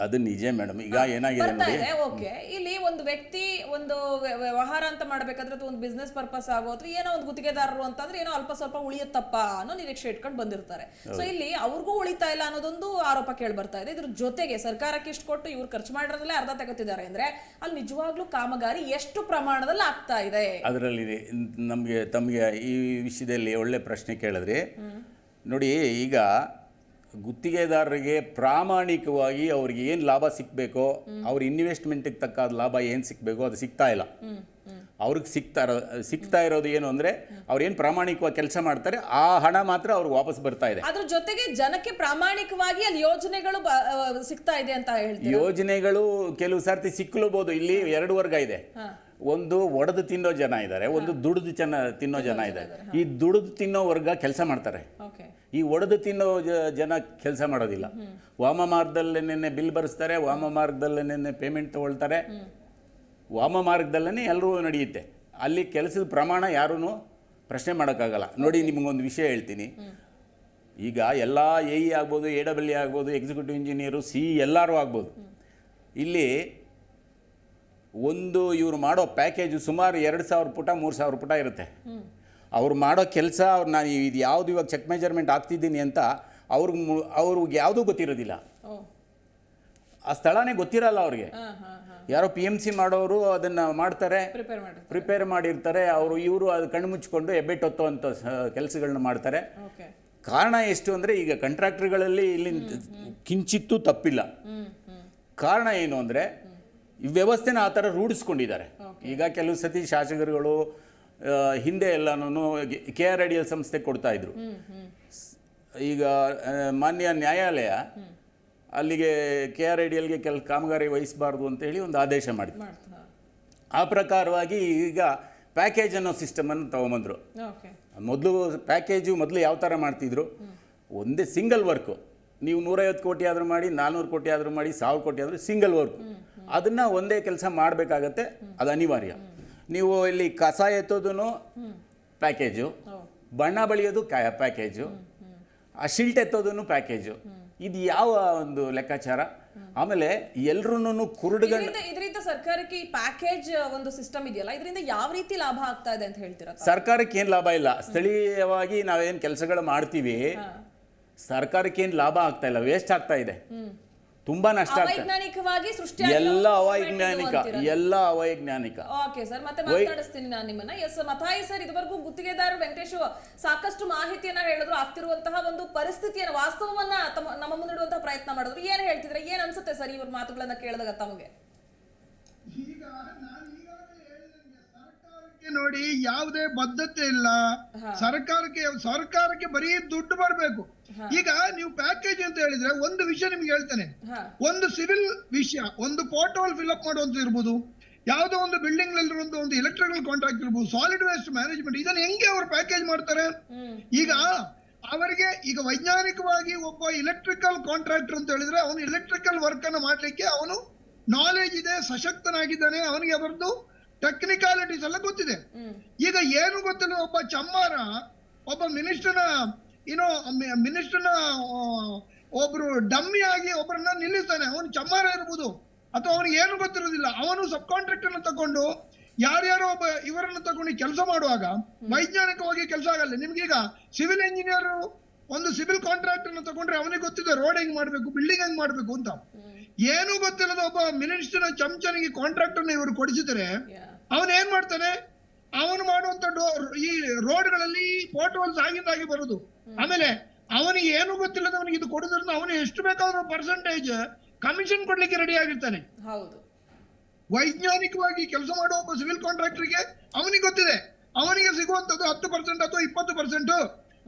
ಅದು ನಿಜ ಮೇಡಮ್. ಈಗ ಏನಾಗಿದೆ ನೋಡಿ, ಓಕೆ, ಇಲ್ಲಿ ಒಂದು ವ್ಯಕ್ತಿ ಒಂದು ವ್ಯವಹಾರ ಅಂತ ಮಾಡ್ಬೇಕಾದ್ರೆ ಅಥವಾ ಒಂದು ಬಿಸ್ನೆಸ್ ಪರ್ಪಸ್ ಆಗೋ ಅಥವಾ ಏನೋ ಒಂದು ಗುತ್ತಿಗೆದಾರರು ಅಂತಂದ್ರೆ ಏನೋ ಅಲ್ಪ ಸ್ವಲ್ಪ ಉಳಿಯುತ್ತಪ್ಪ ಅನ್ನೋ ನಿರೀಕ್ಷೆ ಇಟ್ಕೊಂಡು ಬಂದಿರ್ತಾರೆ. ಸೊ ಇಲ್ಲಿ ಅವ್ರಿಗೂ ಉಳಿತಾ ಇಲ್ಲ ಅನ್ನೋದೊಂದು ಆರೋಪ ಕೇಳಿ ಬರ್ತಾ ಇದೆ. ಇದ್ರ ಜೊತೆಗೆ ಸರ್ಕಾರಕ್ಕೆ ಇಷ್ಟು ಕೊಟ್ಟು ಇವ್ರು ಖರ್ಚು ಮಾಡಿರೋದ್ರಲ್ಲೇ ಅರ್ಧ ತಗೋತಿದ್ದಾರೆ ಅಂದ್ರೆ ಅಲ್ಲಿ ನಿಜವಾಗ್ಲೂ ಕಾಮಗಾರಿ ಎಷ್ಟು ಪ್ರಮಾಣದಲ್ಲಿ ಆಗ್ತಾ ಇದೆ? ಅದರಲ್ಲಿ ತಮಗೆ ಈ ವಿಷಯದಲ್ಲಿ ಒಳ್ಳೆ ಪ್ರಶ್ನೆ ಕೇಳಿದ್ರಿ. ನೋಡಿ, ಈಗ ಗುತ್ತಿಗೆದಾರರಿಗೆ ಪ್ರಾಮಾಣಿಕವಾಗಿ ಅವ್ರಿಗೆ ಏನು ಲಾಭ ಸಿಗಬೇಕೋ, ಅವ್ರ ಇನ್ವೆಸ್ಟ್ಮೆಂಟಿಗೆ ತಕ್ಕ ಲಾಭ ಏನು ಸಿಗಬೇಕೋ ಅದು ಸಿಗ್ತಾ ಇಲ್ಲ. ಅವ್ರಿಗೆ ಸಿಗ್ತಾ ಇರೋದು ಏನು ಅಂದರೆ ಅವ್ರು ಏನು ಪ್ರಾಮಾಣಿಕವಾಗಿ ಕೆಲಸ ಮಾಡ್ತಾರೆ ಆ ಹಣ ಮಾತ್ರ ಅವ್ರಿಗೆ ವಾಪಸ್ ಬರ್ತಾ ಇದೆ. ಅದ್ರ ಜೊತೆಗೆ ಜನಕ್ಕೆ ಪ್ರಾಮಾಣಿಕವಾಗಿ ಅಲ್ಲಿ ಯೋಜನೆಗಳು ಸಿಗ್ತಾ ಇದೆ ಅಂತ ಹೇಳ್ತೀವಿ. ಯೋಜನೆಗಳು ಕೆಲವು ಸರ್ತಿ ಸಿಕ್ಕಲೂಬಹುದು. ಇಲ್ಲಿ 2 ವರ್ಗ ಇದೆ. ಒಂದು ಒಡೆದು ತಿನ್ನೋ ಜನ ಇದ್ದಾರೆ, ಒಂದು ದುಡಿದು ತಿನ್ನೋ ಜನ ಇದ್ದಾರೆ. ಈ ದುಡಿದು ತಿನ್ನೋ ವರ್ಗ ಕೆಲಸ ಮಾಡ್ತಾರೆ, ಈ ಒಡೆದು ತಿನ್ನೋ ಜನ ಕೆಲಸ ಮಾಡೋದಿಲ್ಲ. ವಾಮ ಮಾರ್ಗದಲ್ಲೇನೆ ಬಿಲ್ ಬರೆಸ್ತಾರೆ, ವಾಮ ಮಾರ್ಗದಲ್ಲೇನೆ ಪೇಮೆಂಟ್ ತಗೊಳ್ತಾರೆ, ವಾಮ ಮಾರ್ಗದಲ್ಲೇ ಎಲ್ಲರೂ ನಡೆಯುತ್ತೆ. ಅಲ್ಲಿ ಕೆಲಸದ ಪ್ರಮಾಣ ಯಾರೂ ಪ್ರಶ್ನೆ ಮಾಡೋಕ್ಕಾಗಲ್ಲ. ನೋಡಿ, ನಿಮಗೊಂದು ವಿಷಯ ಹೇಳ್ತೀನಿ. ಈಗ ಎಲ್ಲ AE ಆಗ್ಬೋದು, AEE ಆಗ್ಬೋದು, ಎಕ್ಸಿಕ್ಯೂಟಿವ್ ಇಂಜಿನಿಯರು, CE ಎಲ್ಲರೂ ಆಗ್ಬೋದು. ಇಲ್ಲಿ ಇವರು ಮಾಡೋ ಪ್ಯಾಕೇಜು ಸುಮಾರು 2,000 ಪುಟ 3,000 ಪುಟ ಇರುತ್ತೆ. ಅವ್ರು ಮಾಡೋ ಕೆಲಸ ನಾನು ಇದು ಯಾವುದು ಇವಾಗ ಚೆಕ್ ಮೆಜರ್ಮೆಂಟ್ ಆಗ್ತಿದ್ದೀನಿ ಅಂತ ಅವ್ರಿಗೆ ಯಾವುದೂ ಗೊತ್ತಿರೋದಿಲ್ಲ. ಆ ಸ್ಥಳನೇ ಗೊತ್ತಿರಲ್ಲ ಅವ್ರಿಗೆ. ಯಾರೋ PMC ಮಾಡೋರು ಅದನ್ನು ಮಾಡ್ತಾರೆ, ಪ್ರಿಪೇರ್ ಮಾಡಿರ್ತಾರೆ. ಇವರು ಅದು ಕಣ್ಣು ಮುಚ್ಚಿಕೊಂಡು ಹೆಬ್ಬೆಟ್ಟೊತ್ತೋ ಅಂತ ಕೆಲಸಗಳನ್ನ ಮಾಡ್ತಾರೆ. ಕಾರಣ ಎಷ್ಟು ಅಂದರೆ ಈಗ ಕಾಂಟ್ರಾಕ್ಟರ್ಗಳಲ್ಲಿ ಇಲ್ಲಿ ಕಿಂಚಿತ್ತೂ ತಪ್ಪಿಲ್ಲ. ಕಾರಣ ಏನು ಅಂದರೆ ಈ ವ್ಯವಸ್ಥೆನ ಆ ಥರ ರೂಢಿಸ್ಕೊಂಡಿದ್ದಾರೆ. ಈಗ ಕೆಲವು ಸತಿ ಶಾಸಕರುಗಳು ಹಿಂದೆ ಎಲ್ಲನೂ KRIDL ಸಂಸ್ಥೆ ಕೊಡ್ತಾ ಇದ್ರು. ಈಗ ಮಾನ್ಯ ನ್ಯಾಯಾಲಯ ಅಲ್ಲಿಗೆ KRIDLಗೆ ಕಾಮಗಾರಿ ವಹಿಸಬಾರ್ದು ಅಂತೇಳಿ ಒಂದು ಆದೇಶ ಮಾಡಿದ್ರು. ಆ ಪ್ರಕಾರವಾಗಿ ಈಗ ಪ್ಯಾಕೇಜ್ ಅನ್ನೋ ಸಿಸ್ಟಮನ್ನು ತೊಗೊಂಬಂದರು. ಮೊದಲು ಯಾವ ಥರ ಮಾಡ್ತಿದ್ರು, ಒಂದೇ ಸಿಂಗಲ್ ವರ್ಕು. ನೀವು 150 ಕೋಟಿ ಆದರೂ ಮಾಡಿ, 400 ಕೋಟಿ ಆದರೂ ಮಾಡಿ, 1000 ಕೋಟಿ ಆದರೂ ಸಿಂಗಲ್ ವರ್ಕು. ಅದನ್ನು ಒಂದೇ ಕೆಲಸ ಮಾಡಬೇಕಾಗತ್ತೆ, ಅದು ಅನಿವಾರ್ಯ. ನೀವು ಇಲ್ಲಿ ಕಸ ಎತ್ತೋದು ಪ್ಯಾಕೇಜು, ಬಣ್ಣ ಬಳಿಯೋದು ಪ್ಯಾಕೇಜು, ಆ ಶಿಲ್ಟ್ ಎತ್ತೋದು ಪ್ಯಾಕೇಜು. ಇದು ಯಾವ ಒಂದು ಲೆಕ್ಕಾಚಾರ? ಆಮೇಲೆ ಎಲ್ರೂ ಇದರಿಂದ ಸರ್ಕಾರಕ್ಕೆ ಈ ಪ್ಯಾಕೇಜ್ ಒಂದು ಸಿಸ್ಟಮ್ ಇದೆಯಲ್ಲ, ಇದರಿಂದ ಯಾವ ರೀತಿ ಲಾಭ ಆಗ್ತಾ ಇದೆ ಅಂತ ಹೇಳ್ತೀರಾ? ಸರ್ಕಾರಕ್ಕೆ ಏನು ಲಾಭ ಇಲ್ಲ. ಸ್ಥಳೀಯವಾಗಿ ನಾವೇನು ಕೆಲಸಗಳು ಮಾಡ್ತೀವಿ, ಸರ್ಕಾರಕ್ಕೆ ಏನು ಲಾಭ ಆಗ್ತಾ ಇಲ್ಲ, ವೇಸ್ಟ್ ಆಗ್ತಾ ಇದೆ, ತುಂಬಾ ನಷ್ಟ ಆಗ್ತದೆ. ಎಲ್ಲ ಅವೈಜ್ಞಾನಿಕ. ಓಕೆ ಸರ್, ಮತ್ತೆ ಮಾತಾಡಿಸ್ತೀನಿ ನಾನು ನಿಮ್ಮನ್ನ. ಎಸ್ ಮಥಾಯಿ ಸರ್, ಇದುವರೆಗೂ ಗುತ್ತಿಗೆದಾರರು ವೆಂಕಟೇಶ್ ಸಾಕಷ್ಟು ಮಾಹಿತಿಯನ್ನ ಹೇಳಿದ್ರು, ಆಗ್ತಿರುವಂತಹ ಒಂದು ಪರಿಸ್ಥಿತಿಯನ್ನ, ವಾಸ್ತವವನ್ನ ನಮ್ಮ ಮುಂದಿಡುವಂತಹ ಪ್ರಯತ್ನ ಮಾಡಿದ್ರು. ಏನ್ ಹೇಳ್ತಿದ್ರೆ, ಏನ್ ಅನ್ಸುತ್ತೆ ಸರ್ ಇವ್ರ ಮಾತುಗಳನ್ನ ಕೇಳಿದಾಗ ತಮಗೆ? ಈಗ ನಾನು ಈಗಾಗಲೇ ಹೇಳಿದಂಗೆ ಸರ್ಕಾರಕ್ಕೆ ನೋಡಿ ಯಾವುದೇ ಬದ್ಧತೆ ಇಲ್ಲ. ಸರ್ಕಾರಕ್ಕೆ ಬರೀ ದುಡ್ಡು ಬರಬೇಕು. ಈಗ ನೀವು ಪ್ಯಾಕೇಜ್ ಅಂತ ಹೇಳಿದ್ರೆ ಒಂದು ವಿಷಯ ನಿಮ್ಗೆ ಹೇಳ್ತೇನೆ. ಒಂದು ಸಿವಿಲ್ ವಿಷಯ, ಒಂದು ಪೋರ್ಟಲ್ ಫಿಲ್ಅಪ್ ಮಾಡುವಂತ ಇರ್ಬೋದು, ಯಾವುದೋ ಒಂದು ಬಿಲ್ಡಿಂಗ್ ನಲ್ಲಿರುವಂತ ಒಂದು ಎಲೆಕ್ಟ್ರಿಕಲ್ ಕಾಂಟ್ರಾಕ್ಟ್ ಇರ್ಬೋದು, ಸಾಲಿಡ್ ವೇಸ್ಟ್ ಮ್ಯಾನೇಜ್ಮೆಂಟ್, ಇದನ್ನ ಹೆಂಗೆ ಅವರು ಪ್ಯಾಕೇಜ್ ಮಾಡ್ತಾರೆ? ಈಗ ಅವರಿಗೆ ಈಗ ವೈಜ್ಞಾನಿಕವಾಗಿ ಒಬ್ಬ ಎಲೆಕ್ಟ್ರಿಕಲ್ ಕಾಂಟ್ರಾಕ್ಟರ್ ಅಂತ ಹೇಳಿದ್ರೆ ಅವನು ಎಲೆಕ್ಟ್ರಿಕಲ್ ವರ್ಕ್ ಅನ್ನು ಮಾಡ್ಲಿಕ್ಕೆ ಅವನು ನಾಲೆಜ್ ಇದೆ, ಸಶಕ್ತನಾಗಿದ್ದಾನೆ, ಅವನಿಗೆ ಅವರದ್ದು ಟೆಕ್ನಿಕಾಲಿಟೀಸ್ ಎಲ್ಲ ಗೊತ್ತಿದೆ. ಈಗ ಏನು ಗೊತ್ತಿಲ್ಲ, ಒಬ್ಬ ಚಮ್ಮಾರ ಒಬ್ಬ ಮಿನಿಸ್ಟರ್ನ ಒಬ್ರು ಡಮ್ಮಿ ಆಗಿ ಒಬ್ಬರನ್ನ ನಿಲ್ಲಿಸ್ತಾನೆ. ಅವನು ಚಮ್ಮಾರ ಇರ್ಬೋದು ಅಥವಾ ಅವನಿಗೆ ಏನು ಗೊತ್ತಿರೋದಿಲ್ಲ. ಅವನು ಸಬ್ ಕಾಂಟ್ರಾಕ್ಟರ್ ತಕೊಂಡು ಯಾರ್ಯಾರೋ ಒಬ್ಬ ಇವರನ್ನು ತಗೊಂಡು ಕೆಲಸ ಮಾಡುವಾಗ ವೈಜ್ಞಾನಿಕವಾಗಿ ಕೆಲಸ ಆಗಲ್ಲ. ನಿಮ್ಗೀಗ ಸಿವಿಲ್ ಇಂಜಿನಿಯರ್ ಒಂದು ಸಿವಿಲ್ ಕಾಂಟ್ರಾಕ್ಟರ್ ತಗೊಂಡ್ರೆ ಅವನಿಗೆ ಗೊತ್ತಿದೆ ರೋಡ್ ಹೆಂಗ್ ಮಾಡ್ಬೇಕು, ಬಿಲ್ಡಿಂಗ್ ಹೆಂಗ್ ಮಾಡ್ಬೇಕು ಅಂತ. ಏನು ಗೊತ್ತಿಲ್ಲದ ಒಬ್ಬ ಮಿನಿಸ್ಟರ್ ಚಮಚನಿಗೆ ಕಾಂಟ್ರಾಕ್ಟರ್ನ ಇವರು ಕೊಡಿಸಿದರೆ ಅವನ್ ಏನ್ ಮಾಡ್ತಾನೆ, ಅವನು ಮಾಡುವಂತ ಈ ರೋಡ್ಗಳಲ್ಲಿ ಪೋರ್ಟ್ ಆಗಿಂದಾಗಿ ಬರುದು. ಆಮೇಲೆ ಅವನಿಗೆ ಏನು ಗೊತ್ತಿಲ್ಲದವನಿಗೆ ಇದು ಕೊಡುದ್ರಿಂದ ಅವನು ಎಷ್ಟು ಬೇಕಾದ್ರೂ ಪರ್ಸೆಂಟೇಜ್ ಕಮಿಷನ್ ಕೊಡ್ಲಿಕ್ಕೆ ರೆಡಿ ಆಗಿರ್ತಾನೆ. ಹೌದು, ವೈಜ್ಞಾನಿಕವಾಗಿ ಕೆಲಸ ಮಾಡುವ ಒಬ್ಬ ಸಿವಿಲ್ ಕಾಂಟ್ರಾಕ್ಟರ್ಗೆ ಅವನಿಗೆ ಗೊತ್ತಿದೆ ಅವನಿಗೆ ಸಿಗುವಂತದ್ದು 10% ಅಥವಾ 20%.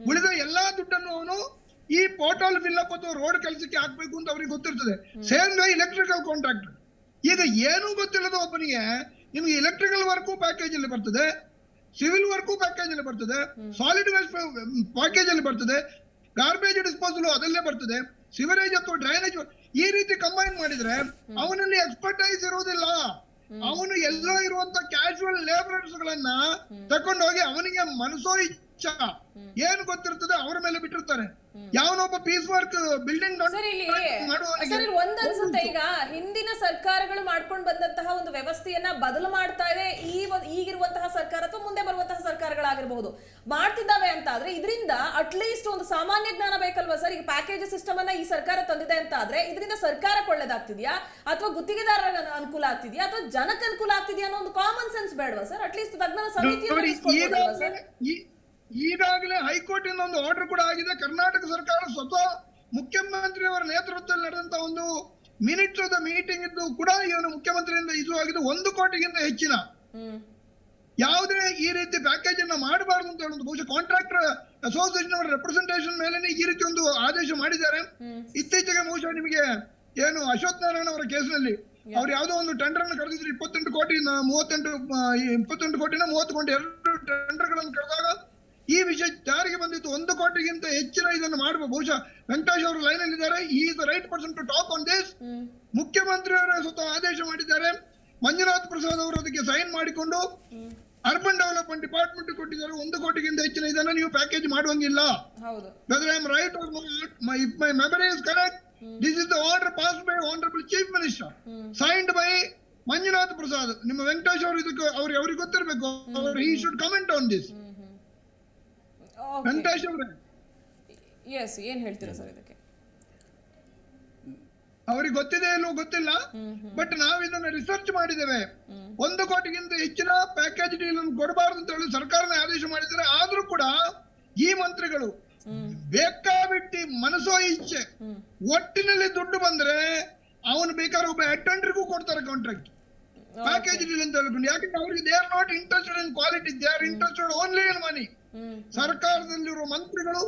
ಉಳಿದ ಎಲ್ಲಾ ದುಡ್ಡನ್ನು ಅವನು ಈ ಪೋರ್ಟಲ್ ಫಿಲ್ಅಪ್ ಅಥವಾ ರೋಡ್ ಕೆಲಸಕ್ಕೆ ಹಾಕ್ಬೇಕು ಅಂತ ಅವ್ರಿಗೆ ಗೊತ್ತಿರ್ತದೆ. Same electrical contractor. ಈಗ ಏನು ಗೊತ್ತಿಲ್ಲದ ಒಬ್ಬನಿಗೆ ನಿಮ್ಗೆ ಎಲೆಕ್ಟ್ರಿಕಲ್ ವರ್ಕು ಪ್ಯಾಕೇಜ್ ಅಲ್ಲಿ ಬರ್ತದೆ, ಸಿವಿಲ್ ವರ್ಕು ಪ್ಯಾಕೇಜ್ ಅಲ್ಲಿ ಬರ್ತದೆ, ಸಾಲಿಡ್ ವೇಸ್ಟ್ ಪ್ಯಾಕೇಜ್ ಅಲ್ಲಿ ಬರ್ತದೆ, ಗಾರ್ಬೇಜ್ ಡಿಸ್ಪೋಸಲ್ ಅದಲ್ಲೇ ಬರ್ತದೆ, ಸಿವರೇಜ್ ಅಥವಾ ಡ್ರೈನೇಜ್ ಈ ರೀತಿ ಕಂಬೈನ್ ಮಾಡಿದ್ರೆ ಅವನಲ್ಲಿ ಎಕ್ಸ್ಪರ್ಟೈಸ್ ಇರುವುದಿಲ್ಲ. ಅವನು ಎಲ್ಲೋ ಇರುವಂತ ಕ್ಯಾಶುವಲ್ ಲೇಬರರ್ಸ್ ಗಳನ್ನ ತಕೊಂಡೋಗಿ ಅವನಿಗೆ ಮನಸೋ ಇಚ್ಛ ಏನು ಗೊತ್ತಿರ್ತದೆ ಅವರ ಮೇಲೆ ಬಿಟ್ಟಿರ್ತಾರೆ. ಯಾವನೊಬ್ಬ ಪೀಸ್ ವರ್ಕ್ ಬಿಲ್ಡಿಂಗ್ ಸರ್ ಒಂದನ್ಸುತ್ತೆ, ಈಗ ಹಿಂದಿನ ಸರ್ಕಾರಗಳು ಮಾಡ್ಕೊಂಡು ಬಂದಂತಹ ಒಂದು ವ್ಯವಸ್ಥೆಯನ್ನ ಬದಲು ಮಾಡ್ತಾ ಇದೆ ಈಗಿರುವಂತಹ ಸರ್ಕಾರ ಅಥವಾ ಮುಂದೆ ಬರುವಂತಹ ಸರ್ಕಾರಗಳಾಗಿರಬಹುದು ಮಾಡ್ತಿದ್ದಾವೆ ಅಂತ ಆದ್ರೆ ಇದರಿಂದ ಅಟ್ಲೀಸ್ಟ್ ಒಂದು ಸಾಮಾನ್ಯ ಜ್ಞಾನ ಬೇಕಲ್ವಾ ಸರ್? ಈಗ ಪ್ಯಾಕೇಜ್ ಸಿಸ್ಟಮ್ ಅನ್ನ ಈ ಸರ್ಕಾರ ತಂದಿದೆ ಅಂತ ಆದ್ರೆ ಇದರಿಂದ ಸರ್ಕಾರಕ್ಕೆ ಒಳ್ಳೇದಾಗ್ತಿದ್ಯಾ ಅಥವಾ ಗುತ್ತಿಗೆದಾರರ ಅನುಕೂಲ ಆಗ್ತಿದ್ಯಾ ಅಥವಾ ಜನಕ್ಕೆ ಅನುಕೂಲ ಆಗ್ತಿದ್ಯಾ ಅನ್ನೋ ಒಂದು ಕಾಮನ್ ಸೆನ್ಸ್ ಬೇಡವಾ ಸರ್? ಅಟ್ಲೀಸ್ಟ್ ತಜ್ಞರ ಸಮಿತಿ ಈಗಾಗಲೇ ಹೈಕೋರ್ಟ್ ಇಂದ ಒಂದು ಆರ್ಡರ್ ಕೂಡ ಆಗಿದೆ. ಕರ್ನಾಟಕ ಸರ್ಕಾರ ಸ್ವತಃ ಮುಖ್ಯಮಂತ್ರಿ ಅವರ ನೇತೃತ್ವದಲ್ಲಿ ನಡೆದಂತ ಒಂದು ಮಿನಿಟ್ಸ್ ಆಫ್ ದ ಮೀಟಿಂಗ್ ಇದ್ದು ಕೂಡ ಇವನು ಮುಖ್ಯಮಂತ್ರಿಯಿಂದ ಇದು ಆಗಿದೆ 1 ಕೋಟಿಗಿಂತ ಹೆಚ್ಚಿನ ಯಾವುದೇ ಈ ರೀತಿ ಪ್ಯಾಕೇಜ್ ಅನ್ನ ಮಾಡಬಾರದು ಅಂತ ಹೇಳುದು. ಬಹುಶಃ ಕಾಂಟ್ರಾಕ್ಟರ್ ಅಸೋಸಿಯೇಷನ್ ಅವರ ರೆಪ್ರೆಸೆಂಟೇಷನ್ ಮೇಲೆ ಈ ರೀತಿ ಒಂದು ಆದೇಶ ಮಾಡಿದ್ದಾರೆ. ಇತ್ತೀಚೆಗೆ ಬಹುಶಃ ನಿಮಗೆ ಏನು ಅಶ್ವಥ್ ನಾರಾಯಣ ಅವರ ಕೇಸ್ನಲ್ಲಿ ಅವ್ರು ಯಾವುದೋ ಒಂದು ಟೆಂಡರ್ ಅನ್ನು ಕರೆದಿದ್ರು 28 ಕೋಟಿ 28 ಕೋಟಿನ 30 ಕೋಟಿ 2 ಟೆಂಡರ್ ಗಳನ್ನು ಕರೆದಾಗ ಈ ವಿಷಯ ಜಾರಿಗೆ ಬಂದಿತ್ತು. 1 ಕೋಟಿಗಿಂತ ಹೆಚ್ಚಿನ ಇದನ್ನು ಮಾಡಬಹುದು. ಬಹುಶಃ ವೆಂಕಟೇಶ್ ಅವರು ಲೈನ್ ಅಲ್ಲಿ ಇದ್ದಾರೆ. He is the right person to talk on this. ಮುಖ್ಯಮಂತ್ರಿ ಅವರ ಸ್ವತಃ ಆದೇಶ ಮಾಡಿದ್ದಾರೆ. ಮಂಜುನಾಥ್ ಪ್ರಸಾದ್ ಅವರು ಅದಕ್ಕೆ ಸೈನ್ ಮಾಡಿಕೊಂಡು ಅರ್ಬನ್ ಡೆವಲಪ್ಮೆಂಟ್ ಡಿಪಾರ್ಟ್ಮೆಂಟ್ ಕೊಟ್ಟಿದ್ದಾರೆ. 1 ಕೋಟಿಗಿಂತ ಹೆಚ್ಚಿನ ಇದನ್ನ ನೀವು package ಮಾಡುವಂಗಿಲ್ಲ. Whether I am right or not, if my memory is correct, this is the order passed by Honorable Chief Minister, signed by Manjunath Prasad. ನಿಮ್ಮ ವೆಂಕಟೇಶ್ ಅವರು ಇದಕ್ಕೆ ಅವ್ರಿಗೆ ಗೊತ್ತಿರಬೇಕು. he should comment on this. Venkatesh ಅವರೇ, ಎಸ್ ಏನ್ ಹೇಳ್ತೀರಾ ಸರ್ ಇದಕ್ಕೆ? ಅವ್ರಿಗೆ ಗೊತ್ತಿದೆ ಇಲ್ಲೋ ಗೊತ್ತಿಲ್ಲ, ಬಟ್ ನಾವು ಇದನ್ನ ರಿಸರ್ಚ್ ಮಾಡಿದ್ದೇವೆ. 1 ಕೋಟಿಗಿಂತ ಹೆಚ್ಚಿನ ಪ್ಯಾಕೇಜ್ ಡೀಲ್ ಅನ್ನು ಕೊಡಬಾರದು ಅಂತ ಹೇಳಿ ಸರ್ಕಾರನೇ ಆದೇಶ ಮಾಡಿದ್ದಾರೆ. ಆದ್ರೂ ಕೂಡ ಈ ಮಂತ್ರಿಗಳು ಬೇಕಾಬಿಟ್ಟಿ ಮನಸೋ ಇಚ್ಛೆ ಒಟ್ಟಿನಲ್ಲಿ ದುಡ್ಡು ಬಂದ್ರೆ ಅವನು ಬೇಕಾದ್ರೆ ಒಬ್ಬ ಅಟೆಂಡರ್ಗೂ ಕೊಡ್ತಾರೆ ಕಾಂಟ್ರಾಕ್ಟ್ ಪ್ಯಾಕೇಜ್ ಡೀಲ್ ಅಂತ ಹೇಳ್ಕೊಂಡು. ಯಾಕಂದ್ರೆ ಅವ್ರಿಗೆ they are not interested in quality, they are interested only in money. ಸರ್ಕಾರದಲ್ಲಿರುವ ಮಂತ್ರಿಗಳು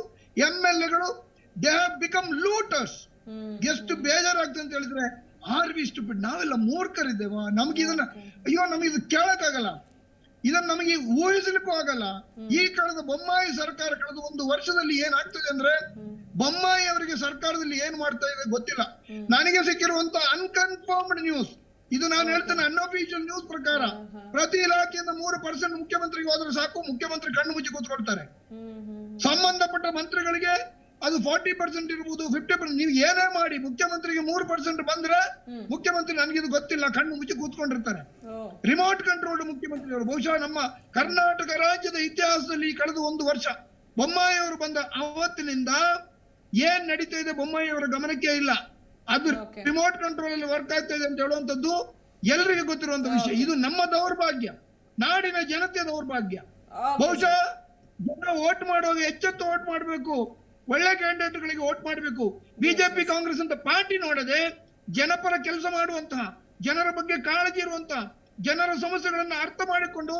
MLAಗಳು ದೇ ಹ್ಯಾವ್ ಬಿಕಮ್ ಲೂಟರ್ಸ್. ಎಷ್ಟು ಬೇಜಾರಾಗ್ತದೆ ಅಂತ ಹೇಳಿದ್ರೆ ಆರ್ ವಿ ಸ್ಟುಪಿಡ್, ನಾವೆಲ್ಲ ಮೂರ್ಖರಿದ್ದೇವ, ನಮ್ಗೆ ಇದನ್ನ ಅಯ್ಯೋ ನಮಗೆ ಇದು ಕೇಳಕ್ಕಾಗಲ್ಲ, ಇದನ್ನ ನಮಗೆ ಊಹಿಸಲಿಕ್ಕೂ ಆಗಲ್ಲ. ಈ ಕಳೆದ ಬೊಮ್ಮಾಯಿ ಸರ್ಕಾರ ಕಳೆದ 1 ವರ್ಷದಲ್ಲಿ ಏನಾಗ್ತದೆ ಅಂದ್ರೆ ಬೊಮ್ಮಾಯಿ ಅವರಿಗೆ ಸರ್ಕಾರದಲ್ಲಿ ಏನ್ ಮಾಡ್ತಾ ಇದೆ ಗೊತ್ತಿಲ್ಲ. ನನಗೆ ಸಿಕ್ಕಿರುವಂತ ಅನ್ಕನ್ಫರ್ಮ್ಡ್ ನ್ಯೂಸ್ ಇದು, ನಾನು ಹೇಳ್ತೇನೆ ಅನ್ಅಫಿಷಿಯಲ್ ನ್ಯೂಸ್ ಪ್ರಕಾರ ಪ್ರತಿ ಇಲಾಖೆಯಿಂದ 3% ಮುಖ್ಯಮಂತ್ರಿಗೆ ಹೋದ್ರೆ ಸಾಕು, ಮುಖ್ಯಮಂತ್ರಿ ಕಣ್ಣು ಮುಚ್ಚಿ ಕೂತ್ಕೊಳ್ತಾರೆ. ಸಂಬಂಧಪಟ್ಟ ಮಂತ್ರಿಗಳಿಗೆ ಅದು 40% ಇರ್ಬೋದು, 50%. ನೀವು ಏನೇ ಮಾಡಿ ಮುಖ್ಯಮಂತ್ರಿಗೆ 3% ಬಂದ್ರೆ ಮುಖ್ಯಮಂತ್ರಿ ನನಗಿದು ಗೊತ್ತಿಲ್ಲ ಕಣ್ಣು ಮುಚ್ಚಿ ಕೂತ್ಕೊಂಡಿರ್ತಾರೆ. ರಿಮೋಟ್ ಕಂಟ್ರೋಲ್ಡ್ ಮುಖ್ಯಮಂತ್ರಿಗಳು. ಬಹುಶಃ ನಮ್ಮ ಕರ್ನಾಟಕ ರಾಜ್ಯದ ಇತಿಹಾಸದಲ್ಲಿ ಕಳೆದ 1 ವರ್ಷ ಬೊಮ್ಮಾಯಿ ಅವರು ಬಂದ ಅವತ್ತಿನಿಂದ ಏನ್ ನಡೀತಾ ಇದೆ ಬೊಮ್ಮಾಯಿ ಅವರ ಗಮನಕ್ಕೆ ಇಲ್ಲ. ಅದು ರಿಮೋಟ್ ಕಂಟ್ರೋಲ್ ಅಲ್ಲಿ ವರ್ಕ್ ಆಗ್ತಾ ಇದೆ ಅಂತ ಹೇಳುವಂತದ್ದು ಎಲ್ಲರಿಗೂ ಗೊತ್ತಿರುವಂತ ವಿಷಯ. ಇದು ನಮ್ಮ ದೌರ್ಭಾಗ್ಯ, ನಾಡಿನ ಜನತೆಯ ದೌರ್ಭಾಗ್ಯ. ಬಹುಶಃ ಜನ ವೋಟ್ ಮಾಡುವಾಗ ಎಚ್ಚೆತ್ತು ವೋಟ್ ಮಾಡಬೇಕು, ಒಳ್ಳೆ ಕ್ಯಾಂಡಿಡೇಟ್ ಗಳಿಗೆ ವೋಟ್ ಮಾಡಬೇಕು. ಬಿಜೆಪಿ ಕಾಂಗ್ರೆಸ್ ಅಂತ ಪಾರ್ಟಿ ನೋಡದೆ ಜನಪರ ಕೆಲಸ ಮಾಡುವಂತಹ, ಜನರ ಬಗ್ಗೆ ಕಾಳಜಿ ಇರುವಂತಹ, ಜನರ ಸಮಸ್ಯೆಗಳನ್ನ ಅರ್ಥ ಮಾಡಿಕೊಂಡು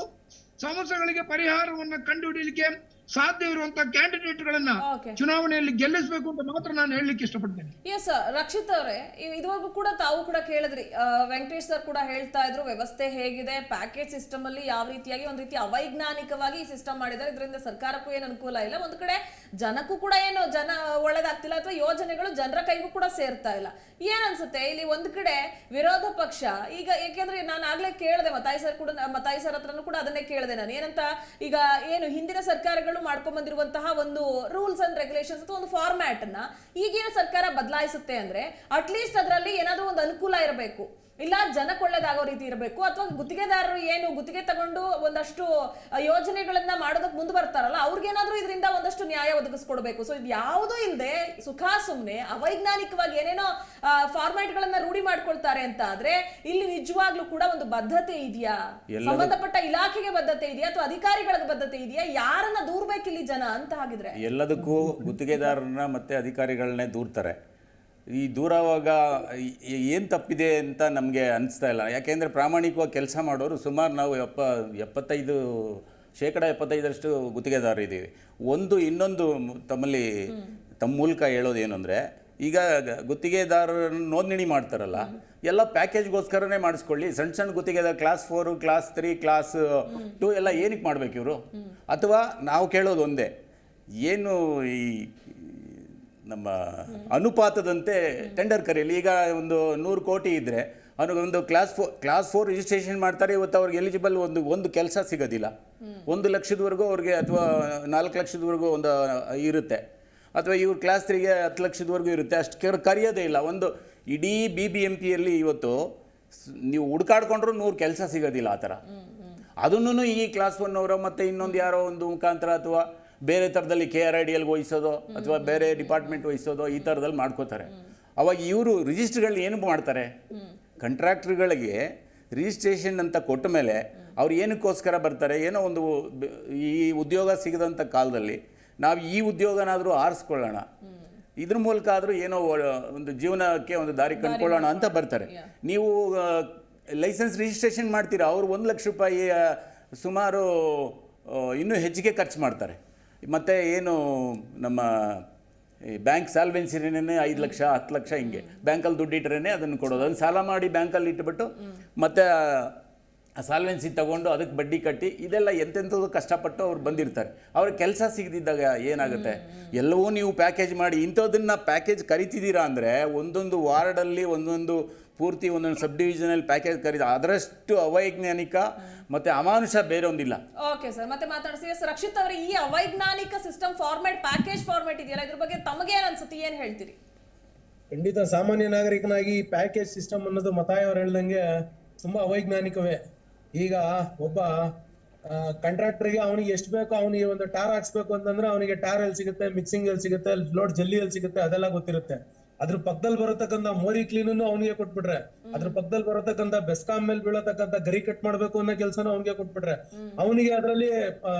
ಸಮಸ್ಯೆಗಳಿಗೆ ಪರಿಹಾರವನ್ನ ಕಂಡುಹಿಡಿಯಲಿಕ್ಕೆ ಸಾಧ್ಯವಿರುವಂತಹ ಕ್ಯಾಂಡಿಡೇಟ್ ಗಳನ್ನ ಚುನಾವಣೆಯಲ್ಲಿ ಗೆಲ್ಲಿಸಬೇಕು ಅಂತ ಮಾತ್ರ ನಾನು ಹೇಳಲಿಕ್ಕೆ ಇಷ್ಟಪಡ್ತೇನೆ. ಎಸ್ ರಕ್ಷಿತ್ ಅವರೇ, ಇದುವರೆಗೂ ಕೂಡ ತಾವು ಕೂಡ ಕೇಳಿದ್ರಿ, ವೆಂಕಟೇಶ್ ಸರ್ ಕೂಡ ಹೇಳ್ತಾ ಇದ್ರು ವ್ಯವಸ್ಥೆ ಹೇಗಿದೆ, ಪ್ಯಾಕೇಜ್ ಸಿಸ್ಟಮ್ ಅಲ್ಲಿ ಯಾವ ರೀತಿಯಾಗಿ ಒಂದು ರೀತಿ ಅವೈಜ್ಞಾನಿಕವಾಗಿ ಈ ಸಿಸ್ಟಮ್ ಮಾಡಿದ್ದಾರೆ, ಇದರಿಂದ ಸರ್ಕಾರಕ್ಕೂ ಏನು ಅನುಕೂಲ ಇಲ್ಲ, ಒಂದು ಕಡೆ ಜನಕ್ಕೂ ಕೂಡ ಏನು ಒಳ್ಳೇದಾಗ್ತಿಲ್ಲ ಅಥವಾ ಯೋಜನೆಗಳು ಜನರ ಕೈಗೂ ಕೂಡ ಸೇರ್ತಾ ಇಲ್ಲ. ಏನ್ ಅನ್ಸುತ್ತೆ ಇಲ್ಲಿ ಒಂದು ಕಡೆ ವಿರೋಧ ಪಕ್ಷ ಈಗ, ಯಾಕೆಂದ್ರೆ ನಾನು ಆಗ್ಲೇ ಕೇಳಿದೆ ಮತಾಯಿ ಸರ್ ಹತ್ರನೂ ಕೂಡ ಅದನ್ನೇ ಕೇಳಿದೆ ನಾನು, ಏನಂತ ಈಗ ಏನು ಹಿಂದಿನ ಸರ್ಕಾರಗಳು ಮಾಡ್ಕೊಂಡ್ ಬಂದಿರುವಂತಹ ಒಂದು ರೂಲ್ಸ್ ಅಂಡ್ ರೆಗ್ಯುಲೇಷನ್ಸ್ ಅಥವಾ ಒಂದು ಫಾರ್ಮ್ಯಾಟ್ ಅನ್ನ ಈಗಿನ ಸರ್ಕಾರ ಬದಲಾಯಿಸುತ್ತೆ ಅಂದ್ರೆ ಅಟ್ಲೀಸ್ಟ್ ಅದರಲ್ಲಿ ಏನಾದ್ರೂ ಒಂದು ಅನುಕೂಲ ಇರಬೇಕು. ಇಲ್ಲ ಜನಕ್ಕೆ ಒಳ್ಳೇದಾಗೋ ರೀತಿ ಇರಬೇಕು, ಅಥವಾ ಗುತ್ತಿಗೆದಾರರು ಏನು ಗುತ್ತಿಗೆ ತಗೊಂಡು ಒಂದಷ್ಟು ಯೋಜನೆಗಳನ್ನ ಮಾಡೋದಕ್ಕೆ ಮುಂದೆ ಬರ್ತಾರಲ್ಲ ಅವ್ರಿಗೇನಾದ್ರೂ ಇದರಿಂದ ಒಂದಷ್ಟು ನ್ಯಾಯ ಒದಗಿಸ್ಕೊಡ್ಬೇಕು. ಸೊ ಇದು ಯಾವುದೂ ಇಲ್ಲದೆ ಸುಖ ಸುಮ್ಮನೆ ಅವೈಜ್ಞಾನಿಕವಾಗಿ ಏನೇನೋ ಫಾರ್ಮ್ಯಾಟ್ಗಳನ್ನ ರೂಢಿ ಮಾಡ್ಕೊಳ್ತಾರೆ ಅಂತ ಆದ್ರೆ ಇಲ್ಲಿ ನಿಜವಾಗ್ಲೂ ಕೂಡ ಒಂದು ಬದ್ಧತೆ ಇದೆಯಾ, ಸಂಬಂಧಪಟ್ಟ ಇಲಾಖೆಗೆ ಬದ್ಧತೆ ಇದೆಯಾ ಅಥವಾ ಅಧಿಕಾರಿಗಳಿಗೆ ಬದ್ಧತೆ ಇದೆಯಾ, ಯಾರನ್ನ ದೂರ್ಬೇಕಿಲ್ಲಿ ಜನ ಅಂತ ಆಗಿದ್ರೆ? ಎಲ್ಲದಕ್ಕೂ ಗುತ್ತಿಗೆದಾರರನ್ನ ಮತ್ತೆ ಅಧಿಕಾರಿಗಳನ್ನೇ ದೂರ್ತಾರೆ. ಈ ದೂರವಾಗ ಏನು ತಪ್ಪಿದೆ ಅಂತ ನಮಗೆ ಅನಿಸ್ತಾ ಇಲ್ಲ. ಯಾಕೆಂದರೆ ಪ್ರಾಮಾಣಿಕವಾಗಿ ಕೆಲಸ ಮಾಡೋರು ಸುಮಾರು ನಾವು 75% ಗುತ್ತಿಗೆದಾರರಿದ್ದೀವಿ. ಇನ್ನೊಂದು ತಮ್ಮ ಮೂಲಕ ಹೇಳೋದೇನು ಅಂದರೆ, ಈಗ ಗುತ್ತಿಗೆದಾರರನ್ನು ನೋಂದಣಿ ಮಾಡ್ತಾರಲ್ಲ, ಎಲ್ಲ ಪ್ಯಾಕೇಜ್ಗೋಸ್ಕರನೇ ಮಾಡಿಸ್ಕೊಳ್ಳಿ. ಸಣ್ಣ ಗುತ್ತಿಗೆದಾರ ಕ್ಲಾಸ್ 4, ಕ್ಲಾಸ್ 3, ಕ್ಲಾಸ್ 2 ಎಲ್ಲ ಏನಕ್ಕೆ ಮಾಡ್ಬೇಕು ಇವರು? ಅಥವಾ ನಾವು ಕೇಳೋದು ಒಂದೇ, ಏನು ಈ ನಮ್ಮ ಅನುಪಾತದಂತೆ ಟೆಂಡರ್ ಕರೆಯಲಿ. ಈಗ ಒಂದು 100 ಕೋಟಿ ಇದ್ದರೆ ಅವನಿಗೊಂದು ಕ್ಲಾಸ್ 4 ರಿಜಿಸ್ಟ್ರೇಷನ್ ಮಾಡ್ತಾರೆ. ಇವತ್ತು ಅವ್ರಿಗೆ ಎಲಿಜಿಬಲ್ ಒಂದು ಕೆಲಸ ಸಿಗೋದಿಲ್ಲ. 1 ಲಕ್ಷದವರೆಗೂ ಅವ್ರಿಗೆ ಅಥವಾ 4 ಲಕ್ಷದವರೆಗೂ ಒಂದು ಇರುತ್ತೆ. ಅಥವಾ ಇವ್ರು ಕ್ಲಾಸ್ 3ಗೆ 10 ಲಕ್ಷದವರೆಗೂ ಇರುತ್ತೆ. ಅಷ್ಟು ಕರೆಯೋದೇ ಇಲ್ಲ. ಒಂದು ಇಡೀ BBMPಯಲ್ಲಿ ಇವತ್ತು ನೀವು ಹುಡುಕಾಡ್ಕೊಂಡ್ರೂ 100 ಕೆಲಸ ಸಿಗೋದಿಲ್ಲ ಆ ಥರ. ಅದನ್ನು ಈ ಕ್ಲಾಸ್ 1 ಅವರ ಮತ್ತು ಇನ್ನೊಂದು ಯಾರೋ ಒಂದು ಮುಖಾಂತರ ಅಥವಾ ಬೇರೆ ಥರದಲ್ಲಿ KRIDLಗೆ ವಹಿಸೋದು ಅಥವಾ ಬೇರೆ ಡಿಪಾರ್ಟ್ಮೆಂಟ್ ವಹಿಸೋದು ಈ ಥರದಲ್ಲಿ ಮಾಡ್ಕೋತಾರೆ. ಅವಾಗ ಇವರು ರಿಜಿಸ್ಟ್ರ್ಗಳನ್ನ ಏನು ಮಾಡ್ತಾರೆ? ಕಂಟ್ರಾಕ್ಟ್ರುಗಳಿಗೆ ರಿಜಿಸ್ಟ್ರೇಷನ್ ಅಂತ ಕೊಟ್ಟ ಮೇಲೆ ಅವ್ರು ಏನಕ್ಕೋಸ್ಕರ ಬರ್ತಾರೆ? ಏನೋ ಒಂದು ಈ ಉದ್ಯೋಗ ಸಿಗದಂಥ ಕಾಲದಲ್ಲಿ ನಾವು ಈ ಉದ್ಯೋಗನಾದರೂ ಆರಿಸ್ಕೊಳ್ಳೋಣ, ಇದ್ರ ಮೂಲಕ ಆದರೂ ಏನೋ ಒಂದು ಜೀವನಕ್ಕೆ ಒಂದು ದಾರಿ ಕಂಡುಕೊಳ್ಳೋಣ ಅಂತ ಬರ್ತಾರೆ. ನೀವು ಲೈಸೆನ್ಸ್ ರಿಜಿಸ್ಟ್ರೇಷನ್ ಮಾಡ್ತೀರಾ, ಅವರು 1 ಲಕ್ಷ ರೂಪಾಯಿ ಸುಮಾರು ಇನ್ನೂ ಹೆಚ್ಚಿಗೆ ಖರ್ಚು ಮಾಡ್ತಾರೆ. ಮತ್ತು ಏನು ನಮ್ಮ ಬ್ಯಾಂಕ್ ಸಾಲ್ವೆನ್ಸಿನೇ 5 ಲಕ್ಷ 10 ಲಕ್ಷ ಹಿಂಗೆ ಬ್ಯಾಂಕಲ್ಲಿ ದುಡ್ಡು ಇಟ್ಟರೆ ಅದನ್ನು ಕೊಡೋದು. ಅದನ್ನು ಸಾಲ ಮಾಡಿ ಬ್ಯಾಂಕಲ್ಲಿ ಇಟ್ಬಿಟ್ಟು ಮತ್ತು ಸಾಲ್ವೆನ್ಸಿ ತೊಗೊಂಡು ಅದಕ್ಕೆ ಬಡ್ಡಿ ಕಟ್ಟಿ ಇದೆಲ್ಲ ಎಂತೆಂಥದ್ದು ಕಷ್ಟಪಟ್ಟು ಅವ್ರು ಬಂದಿರ್ತಾರೆ. ಅವ್ರಿಗೆ ಕೆಲಸ ಸಿಗದಿದ್ದಾಗ ಏನಾಗುತ್ತೆ? ಎಲ್ಲವೂ ನೀವು ಪ್ಯಾಕೇಜ್ ಮಾಡಿ ಇಂಥದ್ದನ್ನು ಪ್ಯಾಕೇಜ್ ಕರಿತಿದ್ದೀರಾ ಅಂದರೆ ಒಂದೊಂದು ವಾರ್ಡಲ್ಲಿ ಒಂದೊಂದು ಪೂರ್ತಿ ಒಂದೊಂದು ಸಬ್ ಡಿವಿಷನಲ್ಲಿ ಪ್ಯಾಕೇಜ್ ಕರೀದ ಅದರಷ್ಟು ಅವೈಜ್ಞಾನಿಕ ಮತ್ತು ಅಮಾನುಷ ಬೇರೆ ಒಂದಿಲ್ಲ. ಓಕೆ ಸರ್, ಮತ್ತೆ ಮಾತಾಡ್ಸಿ. ರಕ್ಷಿತ್ ಅವರೇ, ಈ ಅವೈಜ್ಞಾನಿಕ ಸಿಸ್ಟಮ್ ಫಾರ್ಮ್ಯಾಟ್, ಪ್ಯಾಕೇಜ್ ಫಾರ್ಮ್ಯಾಟ್ ಇದೆಯಲ್ಲ, ಇದ್ರ ಬಗ್ಗೆ ತಮಗೇನು ಅನ್ಸುತ್ತೆ, ಏನು ಹೇಳ್ತೀರಿ? ಖಂಡಿತ ಸಾಮಾನ್ಯ ನಾಗರಿಕನಾಗಿ ಪ್ಯಾಕೇಜ್ ಸಿಸ್ಟಮ್ ಅನ್ನೋದು ಮತಾಯ ಅವ್ರು ಹೇಳ್ದಂಗೆ ತುಂಬಾ ಅವೈಜ್ಞಾನಿಕವೇ. ಈಗ ಒಬ್ಬ ಕಾಂಟ್ರಾಕ್ಟರ್ಗೆ ಅವನಿಗೆ ಎಷ್ಟು ಬೇಕೋ, ಅವನಿಗೆ ಒಂದು ಟಾರ್ ಹಾಕ್ಸ್ಬೇಕು ಅಂತಂದ್ರೆ ಅವನಿಗೆ ಟಾರ್ ಎಲ್ಲಿ ಸಿಗುತ್ತೆ, ಮಿಕ್ಸಿಂಗ್ ಎಲ್ಲಿ ಸಿಗುತ್ತೆ, ಲೋಡ್ ಜಲ್ಲಿ ಎಲ್ಲಿ ಸಿಗುತ್ತೆ ಅದೆಲ್ಲ ಗೊತ್ತಿರುತ್ತೆ. ಅದ್ರ ಪಕ್ಕದಲ್ಲಿ ಬರತಕ್ಕಂತ ಮೋರಿ ಕ್ಲೀನ್ ಅವನಿಗೆ ಕೊಟ್ಬಿಟ್ರೆ, ಅದ್ರ ಪಕ್ಕದಲ್ಲಿ ಬರತಕ್ಕಂತ ಬೆಸ್ಕಾಂ ಮೇಲೆ ಬೀಳತಕ್ಕಂತ ಗರಿ ಕಟ್ ಮಾಡ್ಬೇಕು ಅನ್ನೋ ಕೆಲಸನ ಅವನಿಗೆ ಕೊಟ್ಬಿಟ್ರೆ ಅವನಿಗೆ ಅದರಲ್ಲಿ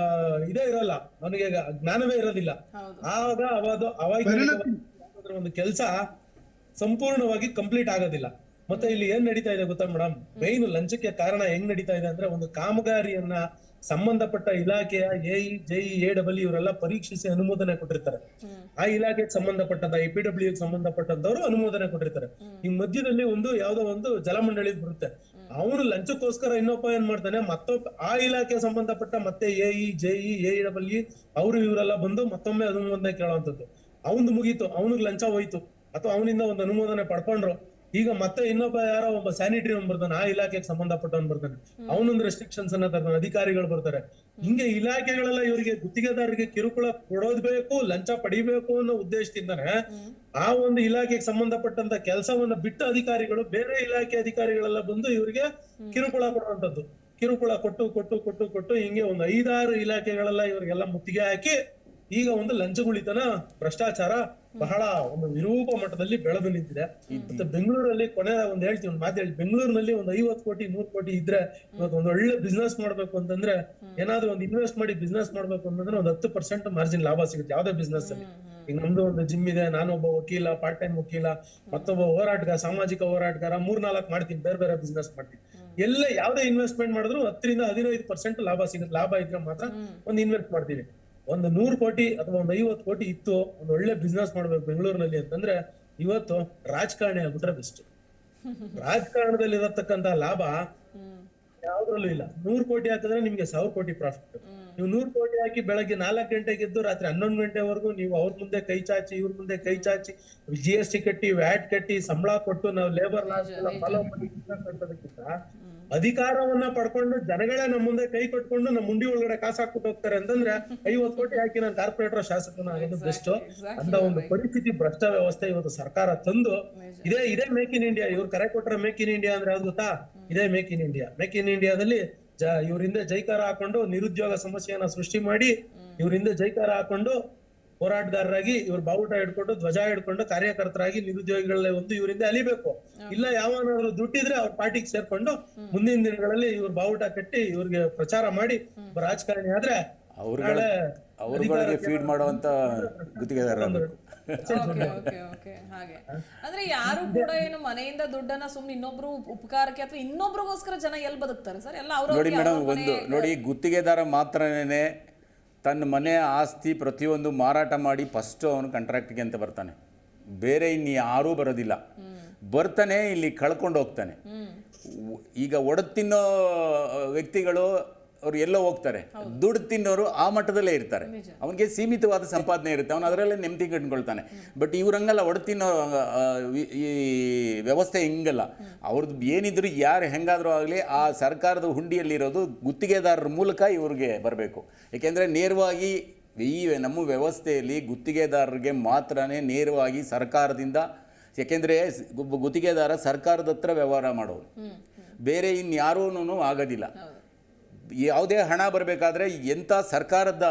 ಇದೇ ಇರಲ್ಲ, ಅವನಿಗೆ ಜ್ಞಾನವೇ ಇರೋದಿಲ್ಲ. ಆವಾಗ ಒಂದು ಕೆಲಸ ಸಂಪೂರ್ಣವಾಗಿ ಕಂಪ್ಲೀಟ್ ಆಗೋದಿಲ್ಲ. ಮತ್ತೆ ಇಲ್ಲಿ ಏನ್ ನಡೀತಾ ಇದೆ ಗೊತ್ತಾ ಮೇಡಮ್? ಮೇನ್ ಲಂಚಕ್ಕೆ ಕಾರಣ ಹೆಂಗ್ ನಡೀತಾ ಇದೆ ಅಂದ್ರೆ, ಒಂದು ಕಾಮಗಾರಿಯನ್ನ ಸಂಬಂಧಪಟ್ಟ ಇಲಾಖೆಯ AE, JE, AEE ಇವರೆಲ್ಲ ಪರೀಕ್ಷಿಸಿ ಅನುಮೋದನೆ ಕೊಟ್ಟಿರ್ತಾರೆ. ಆ ಇಲಾಖೆಗೆ ಸಂಬಂಧಪಟ್ಟಂತ EPW ಸಂಬಂಧಪಟ್ಟಂತವ್ರು ಅನುಮೋದನೆ ಕೊಟ್ಟಿರ್ತಾರೆ. ಈ ಮಧ್ಯದಲ್ಲಿ ಯಾವ್ದೋ ಒಂದು ಜಲಮಂಡಳಿ ಬರುತ್ತೆ. ಅವನು ಲಂಚಕ್ಕೋಸ್ಕರ ಇನ್ನೊಬ್ಬ ಏನ್ ಮಾಡ್ತಾನೆ, ಆ ಇಲಾಖೆಗೆ ಸಂಬಂಧಪಟ್ಟ ಮತ್ತೆ AE, JE, AEE ಅವರು ಇವರೆಲ್ಲ ಬಂದು ಮತ್ತೊಮ್ಮೆ ಅನುಮೋದನೆ ಕೇಳುವಂಥದ್ದು. ಅವನು ಮುಗೀತು, ಅವನಿಗೆ ಲಂಚ ಹೋಯ್ತು ಅಥವಾ ಅವನಿಂದ ಒಂದು ಅನುಮೋದನೆ ಪಡ್ಕೊಂಡ್ರು. ಈಗ ಮತ್ತೆ ಇನ್ನೊಬ್ಬ ಯಾರೋ ಒಬ್ಬ ಸ್ಯಾನಿಟರಿ ಅವ್ನು ಬರ್ತಾನೆ, ಆ ಇಲಾಖೆಗೆ ಸಂಬಂಧಪಟ್ಟವನು ಬರ್ತಾನೆ, ಅವನೊಂದು ರೆಸ್ಟ್ರಿಕ್ಷನ್ಸ್ ಅನ್ನ ತರ್ತಾನೆ, ಅಧಿಕಾರಿಗಳು ಬರ್ತಾರೆ. ಹಿಂಗೆ ಇಲಾಖೆಗಳೆಲ್ಲ ಇವರಿಗೆ ಗುತ್ತಿಗೆದಾರರಿಗೆ ಕಿರುಕುಳ ಕೊಡೋದ್ ಬೇಕು, ಲಂಚ ಪಡಿಬೇಕು ಅನ್ನೋ ಉದ್ದೇಶದಿಂದಾನೆ ಆ ಒಂದು ಇಲಾಖೆಗೆ ಸಂಬಂಧಪಟ್ಟಂತ ಕೆಲಸವನ್ನ ಬಿಟ್ಟ ಅಧಿಕಾರಿಗಳು ಬೇರೆ ಇಲಾಖೆ ಅಧಿಕಾರಿಗಳೆಲ್ಲ ಬಂದು ಇವರಿಗೆ ಕಿರುಕುಳ ಕೊಡುವಂತದ್ದು. ಕಿರುಕುಳ ಕೊಟ್ಟು ಕೊಟ್ಟು ಕೊಟ್ಟು ಕೊಟ್ಟು ಹಿಂಗೆ ಒಂದು 5-6 ಇಲಾಖೆಗಳೆಲ್ಲ ಇವರಿಗೆಲ್ಲ ಮುತ್ತಿಗೆ ಹಾಕಿ ಈಗ ಒಂದು ಲಂಚಗುಳಿತನ, ಭ್ರಷ್ಟಾಚಾರ ಬಹಳ ಒಂದು ವಿರೂಪ ಮಟ್ಟದಲ್ಲಿ ಬೆಳೆದು ನಿಂತಿದೆ. ಮತ್ತೆ ಬೆಂಗಳೂರಲ್ಲಿ ಹೇಳ್ತೀವಿ, ಒಂದು ಮಾತು ಹೇಳಿ, ಬೆಂಗಳೂರಿನಲ್ಲಿ ಒಂದು 50 ಕೋಟಿ 100 ಕೋಟಿ ಇದ್ರೆ ಇವತ್ತು ಒಂದು ಒಳ್ಳೆ ಬಿಸ್ನೆಸ್ ಮಾಡ್ಬೇಕು ಅಂತಂದ್ರೆ, ಏನಾದ್ರು ಒಂದು ಇನ್ವೆಸ್ಟ್ ಮಾಡಿ ಬಿಸ್ನೆಸ್ ಮಾಡ್ಬೇಕು ಅಂತಂದ್ರೆ ಒಂದು 10% ಮಾರ್ಜಿನ್ ಲಾಭ ಸಿಗುತ್ತೆ ಯಾವ್ದೇ ಬಿಸ್ನೆಸ್ ಅಲ್ಲಿ. ಈಗ ನಮ್ದು ಒಂದು ಜಿಮ್ ಇದೆ, ನಾನೊಬ್ಬ ವಕೀಲ, ಪಾರ್ಟ್ ಟೈಮ್ ವಕೀಲ, ಮತ್ತೊಬ್ಬ ಹೋರಾಟಗಾರ, ಸಾಮಾಜಿಕ ಹೋರಾಟಗಾರ, 3-4 ಮಾಡ್ತೀನಿ, ಬೇರೆ ಬೇರೆ ಬಿಸ್ನೆಸ್ ಮಾಡ್ತೀನಿ. ಎಲ್ಲ ಯಾವ್ದೇ ಇನ್ವೆಸ್ಟ್ಮೆಂಟ್ ಮಾಡಿದ್ರು 10-15% ಲಾಭ ಸಿಗುತ್ತೆ. ಲಾಭ ಇದ್ರೆ ಮಾತ್ರ ಒಂದು ಇನ್ವೆಸ್ಟ್ ಮಾಡ್ತೀವಿ. ಒಂದು 100 ಕೋಟಿ ಅಥವಾ ಒಂದು 50 ಕೋಟಿ ಇತ್ತು, ಒಂದು ಒಳ್ಳೆ ಬಿಸ್ನೆಸ್ ಮಾಡ್ಬೇಕು ಬೆಂಗಳೂರಿನಲ್ಲಿ ಅಂತಂದ್ರೆ ಇವತ್ತು ರಾಜಕಾರಣಿ ಆಗ್ಬಿಟ್ರೆ ಬೆಸ್ಟ್. ರಾಜಕಾರಣದಲ್ಲಿ ಇರತಕ್ಕಂತ ಲಾಭ ಯಾವ್ದ್ರಲ್ಲೂ ಇಲ್ಲ. 100 ಕೋಟಿ ಹಾಕಿದ್ರೆ ನಿಮ್ಗೆ 1000 ಕೋಟಿ ಪ್ರಾಫಿಟ್. ನೀವು 100 ಕೋಟಿ ಹಾಕಿ ಬೆಳಗ್ಗೆ 4 ಗಂಟೆಗೆ ಎದ್ದು ರಾತ್ರಿ 11 ಗಂಟೆವರೆಗೂ ನೀವು ಅವ್ರ ಮುಂದೆ ಕೈ ಚಾಚಿ, ಇವ್ರ ಮುಂದೆ ಕೈ ಚಾಚಿ, GST ಕಟ್ಟಿ, ವ್ಯಾಟ್ ಕಟ್ಟಿ, ಸಂಬಳ ಕೊಟ್ಟು ನಾವು ಲೇಬರ್ ಲಾಸ್ ಫಾಲೋ ಮಾಡಿ ಕಟ್ಟೋದಕ್ಕಿಂತ ಅಧಿಕಾರವನ್ನ ಪಡ್ಕೊಂಡು ಜನಗಳೇ ನಮ್ಮ ಮುಂದೆ ಕೈ ಕಟ್ಕೊಂಡು ನಮ್ಮ ಮುಂಡಿ ಒಳಗಡೆ ಕಾಸು ಹಾಕ್ಬಿಟ್ಟು ಹೋಗ್ತಾರೆ ಅಂತಂದ್ರೆ 50 ಕೋಟಿ ಹಾಕಿ ನಾನು ಕಾರ್ಪೊರೇಟರ್ ಶಾಸಕನ ಆಗೋದು ಬೆಸ್ಟ್ ಅಂತ ಒಂದು ಪರಿಸ್ಥಿತಿ ಭ್ರಷ್ಟ ವ್ಯವಸ್ಥೆ ಇವತ್ತು ಸರ್ಕಾರ ತಂದು ಇದೇ ಮೇಕ್ ಇನ್ ಇಂಡಿಯಾ. ಇವ್ರು ಕರೆ ಕೊಟ್ಟರೆ ಮೇಕ್ ಇನ್ ಇಂಡಿಯಾ ಅಂದ್ರೆ ಯಾವ್ದು ಗೊತ್ತಾ? ಇದೇ make in India. Make in ಇಂಡಿಯಾದಲ್ಲಿ ಇವ್ರಿಂದ ಜೈಕಾರ ಹಾಕೊಂಡು ನಿರುದ್ಯೋಗ ಸಮಸ್ಯೆಯನ್ನ ಸೃಷ್ಟಿ ಮಾಡಿ, ಇವ್ರಿಂದ ಜೈಕಾರ ಹಾಕೊಂಡು ಹೋರಾಟಗಾರರಾಗಿ ಇವ್ರು ಬಾವುಟ ಹಿಡ್ಕೊಂಡು ಧ್ವಜ ಹಿಡ್ಕೊಂಡು ಕಾರ್ಯಕರ್ತರಾಗಿ ನಿರುದ್ಯೋಗಿಗಳೇ ಒಂದು ಇವರಿಂದ ಅಲಿಬೇಕು. ಇಲ್ಲ ಯಾವನಾದ್ರು ದುಡ್ಡಿದ್ರೆ ಅವ್ರ ಪಾರ್ಟಿಗೆ ಸೇರ್ಕೊಂಡು ಮುಂದಿನ ದಿನಗಳಲ್ಲಿ ಇವ್ರ ಬಾವುಟ ಕಟ್ಟಿ ಇವ್ರಿಗೆ ಪ್ರಚಾರ ಮಾಡಿ ರಾಜಕಾರಣಿ ಆದ್ರೆ ಅವ್ರುಗಳಿಗೆ ಫೀಡ್ ಮಾಡುವಂತ ಗುತ್ತಿಗೆದಾರ ಹಾಗೆ ಅಂದ್ರೆ ಯಾರು ಕೂಡ ಏನು ಮನೆಯಿಂದ ದುಡ್ಡನ್ನ ಸುಮ್ನೆ ಇನ್ನೊಬ್ರು ಉಪಕಾರಕ್ಕೆ ಅಥವಾ ಇನ್ನೊಬ್ರಿಗೋಸ್ಕರ ಜನ ಎಲ್ಲಿ ಬದುಕ್ತಾರೆ ಸರ್? ಎಲ್ಲ ನೋಡಿ ಮೇಡಮ್, ನೋಡಿ ಗುತ್ತಿಗೆದಾರ ಮಾತ್ರನೇ ತನ್ನ ಮನೆ ಆಸ್ತಿ ಪ್ರತಿಯೊಂದು ಮಾರಾಟ ಮಾಡಿ ಫಸ್ಟ್ ಅವನು ಕಾಂಟ್ರಾಕ್ಟ್ಗೆ ಅಂತ ಬರ್ತಾನೆ. ಬೇರೆ ಇನ್ನು ಯಾರೂ ಬರೋದಿಲ್ಲ. ಬರ್ತಾನೆ, ಇಲ್ಲಿ ಕಳ್ಕೊಂಡು ಹೋಗ್ತಾನೆ. ಈಗ ಒಡೆದು ತಿನ್ನೋ ವ್ಯಕ್ತಿಗಳು ಅವ್ರು ಎಲ್ಲೋ ಹೋಗ್ತಾರೆ, ದುಡ್ಡು ತಿನ್ನೋರು ಆ ಮಟ್ಟದಲ್ಲೇ ಇರ್ತಾರೆ. ಅವನಿಗೆ ಸೀಮಿತವಾದ ಸಂಪಾದನೆ ಇರುತ್ತೆ, ಅವನು ಅದರಲ್ಲೇ ನೆಮ್ಮದಿ ಕಂಡುಕೊಳ್ತಾನೆ. ಬಟ್ ಇವ್ರಂಗಲ್ಲ, ಒಡೆದು ತಿನ್ನೋ ಈ ವ್ಯವಸ್ಥೆ ಹಿಂಗಲ್ಲ. ಅವ್ರದ್ದು ಏನಿದ್ರು ಯಾರು ಹೆಂಗಾದರೂ ಆಗಲಿ ಆ ಸರ್ಕಾರದ ಹುಂಡಿಯಲ್ಲಿರೋದು ಗುತ್ತಿಗೆದಾರರ ಮೂಲಕ ಇವ್ರಿಗೆ ಬರಬೇಕು. ಏಕೆಂದರೆ ನೇರವಾಗಿ ಈ ನಮ್ಮ ವ್ಯವಸ್ಥೆಯಲ್ಲಿ ಗುತ್ತಿಗೆದಾರರಿಗೆ ಮಾತ್ರನೇ ನೇರವಾಗಿ ಸರ್ಕಾರದಿಂದ, ಯಾಕೆಂದರೆ ಗುತ್ತಿಗೆದಾರ ಸರ್ಕಾರದ ಹತ್ರ ವ್ಯವಹಾರ ಮಾಡೋರು, ಬೇರೆ ಇನ್ಯಾರೂ ಆಗೋದಿಲ್ಲ. ಯಾವುದೇ ಹಣ ಬರಬೇಕಾದ್ರೆ ಎಂಥ ಸರ್ಕಾರದ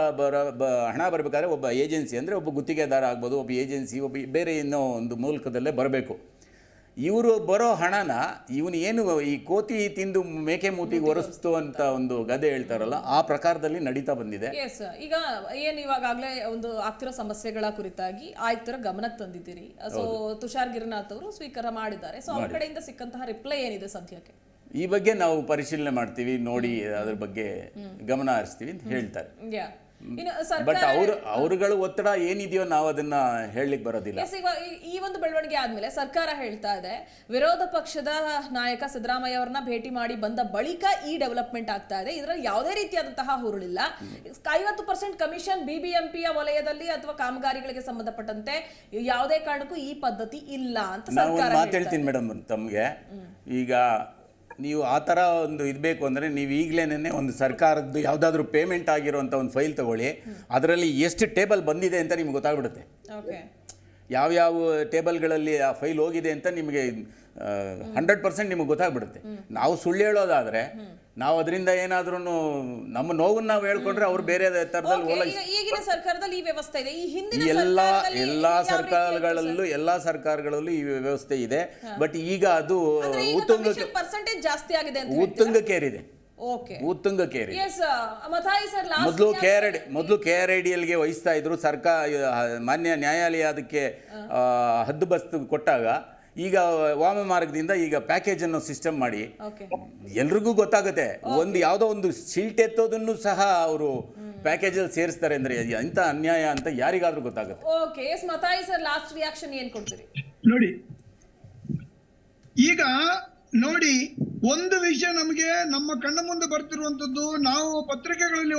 ಹಣ ಬರಬೇಕಾದ್ರೆ ಒಬ್ಬ ಏಜೆನ್ಸಿ ಅಂದರೆ ಒಬ್ಬ ಗುತ್ತಿಗೆದಾರ ಆಗ್ಬೋದು, ಒಬ್ಬ ಏಜೆನ್ಸಿ, ಒಬ್ಬ ಬೇರೆ ಇನ್ನೋ ಒಂದು ಮೂಲಕದಲ್ಲೇ ಬರಬೇಕು. ಇವರು ಬರೋ ಹಣನ ಇವನು ಏನು ಈ ಕೋತಿ ತಿಂದು ಮೇಕೆ ಮೂತಿಗೆ ಒರೆಸ್ತು ಅಂತ ಒಂದು ಗದೆ ಹೇಳ್ತಾರಲ್ಲ, ಆ ಪ್ರಕಾರದಲ್ಲಿ ನಡೀತಾ ಬಂದಿದೆ. ಈಗ ಏನು ಇವಾಗಲೇ ಒಂದು ಆಗ್ತಿರೋ ಸಮಸ್ಯೆಗಳ ಕುರಿತಾಗಿ ಆಯುಕ್ತರ ಗಮನಕ್ಕೆ ತಂದಿದ್ದೀರಿ. ಸೊ ತುಷಾರ್ ಗಿರಿನಾಥ್ ಅವರು ಸ್ವೀಕಾರ ಮಾಡಿದ್ದಾರೆ. ಸೊ ಅವ್ರ ಕಡೆಯಿಂದ ಸಿಕ್ಕಂತಹ ರಿಪ್ಲೈ ಏನಿದೆ ಸದ್ಯಕ್ಕೆ? ಈ ಬಗ್ಗೆ ನಾವು ಪರಿಶೀಲನೆ ಮಾಡ್ತೀವಿ, ನೋಡಿ ಅದ್ರ ಬಗ್ಗೆ ಗಮನ ಹರಿಸ್ತೀವಿ ಅಂತ ಹೇಳ್ತಾರೆ. ಬಟ್ ಅವರುಗಳ ಒತ್ತಡ ಏನಿದೆಯೋ ನಾವು ಅದನ್ನ ಹೇಳಲಿಕ್ಕೆ ಬರೋದಿಲ್ಲ. ಈ ಒಂದು ಬೆಳವಣಿಗೆ ಆದ್ಮೇಲೆ ಸರ್ಕಾರ ಹೇಳ್ತಾ ಇದೆ, ವಿರೋಧ ಪಕ್ಷದ ನಾಯಕ ಸಿದ್ದರಾಮಯ್ಯ ಅವರನ್ನ ಭೇಟಿ ಮಾಡಿ ಬಂದ ಬಳಿಕ ಈ ಡೆವಲಪ್ಮೆಂಟ್ ಆಗ್ತಾ ಇದೆ, ಇದರಲ್ಲಿ ಯಾವುದೇ ರೀತಿಯಾದಂತಹ ಹುರುಳಿಲ್ಲ. 50% ಕಮಿಷನ್ ಬಿಬಿಎಂಪಿಯ ವಲಯದಲ್ಲಿ ಅಥವಾ ಕಾಮಗಾರಿಗಳಿಗೆ ಸಂಬಂಧಪಟ್ಟಂತೆ ಯಾವುದೇ ಕಾರಣಕ್ಕೂ ಈ ಪದ್ಧತಿ ಇಲ್ಲ ಅಂತ ಸರ್ಕಾರ ಮಾತಾಡ್ತೀನಿ ಮೇಡಮ್. ತಮಗೆ ಈಗ ನೀವು ಆ ಥರ ಒಂದು ಇರಬೇಕು ಅಂದರೆ ನೀವು ಈಗಲೇ ಒಂದು ಸರ್ಕಾರದ್ದು ಯಾವುದಾದ್ರೂ ಪೇಮೆಂಟ್ ಆಗಿರೋಂಥ ಒಂದು ಫೈಲ್ ತೊಗೊಳ್ಳಿ, ಅದರಲ್ಲಿ ಎಷ್ಟು ಟೇಬಲ್ ಬಂದಿದೆ ಅಂತ ನಿಮ್ಗೆ ಗೊತ್ತಾಗ್ಬಿಡುತ್ತೆ. ಯಾವ್ಯಾವ ಟೇಬಲ್ಗಳಲ್ಲಿ ಆ ಫೈಲ್ ಹೋಗಿದೆ ಅಂತ ನಿಮಗೆ 100% ನಿಮಗೆ ಗೊತ್ತಾಗ್ಬಿಡುತ್ತೆ. ನಾವು ಸುಳ್ಳು ಹೇಳೋದಾದರೆ ನಾವು ಅದರಿಂದ ಏನಾದ್ರೂ ನಮ್ಮ ನೋವನ್ನು ನಾವು ಹೇಳ್ಕೊಂಡ್ರೆ ಅವ್ರು ಬೇರೆ ಥರದಲ್ಲಿ ಈಗಿನ ಸರ್ಕಾರದಲ್ಲಿ ಈ ವ್ಯವಸ್ಥೆ ಇದೆ. ಈ ಹಿಂದಿನ ಎಲ್ಲ ಸರ್ಕಾರಗಳಲ್ಲೂ ಈ ವ್ಯವಸ್ಥೆ ಇದೆ. ಬಟ್ ಈಗ ಅದು ಉತ್ತುಂಗಕ್ಕೇರಿದೆ. ಮೊದಲು KRIDLಗೆ ವಹಿಸ್ತಾ ಇದ್ರು ಸರ್ಕಾರ. ಮಾನ್ಯ ನ್ಯಾಯಾಲಯ ಅದಕ್ಕೆ ಹದ್ದುಬಸ್ತು ಕೊಟ್ಟಾಗ ಈಗ ವಾಮ ಮಾರ್ಗದಿಂದ ಈಗ ಪ್ಯಾಕೇಜ್ ಅನ್ನೋ ಸಿಸ್ಟಮ್ ಮಾಡಿ ಎಲ್ರಿಗೂ ಗೊತ್ತಾಗುತ್ತೆ. ಒಂದು ಯಾವುದೋ ಒಂದು ಸಿಲ್ಟ್ ಎತ್ತೋದನ್ನು ಸಹ ಅವರು ಪ್ಯಾಕೇಜಲ್ಲಿ ಸೇರಿಸ್ತಾರೆ ಅಂದ್ರೆ ಎಂತ ಅನ್ಯಾಯ ಅಂತ ಯಾರಿಗಾದ್ರೂ ಗೊತ್ತಾಗುತ್ತೆ. ನೋಡಿ ಒಂದು ವಿಷಯ ನಮಗೆ ನಮ್ಮ ಕಣ್ಣ ಮುಂದೆ ಬರ್ತಿರುವಂತದ್ದು, ನಾವು ಪತ್ರಿಕೆಗಳಲ್ಲಿ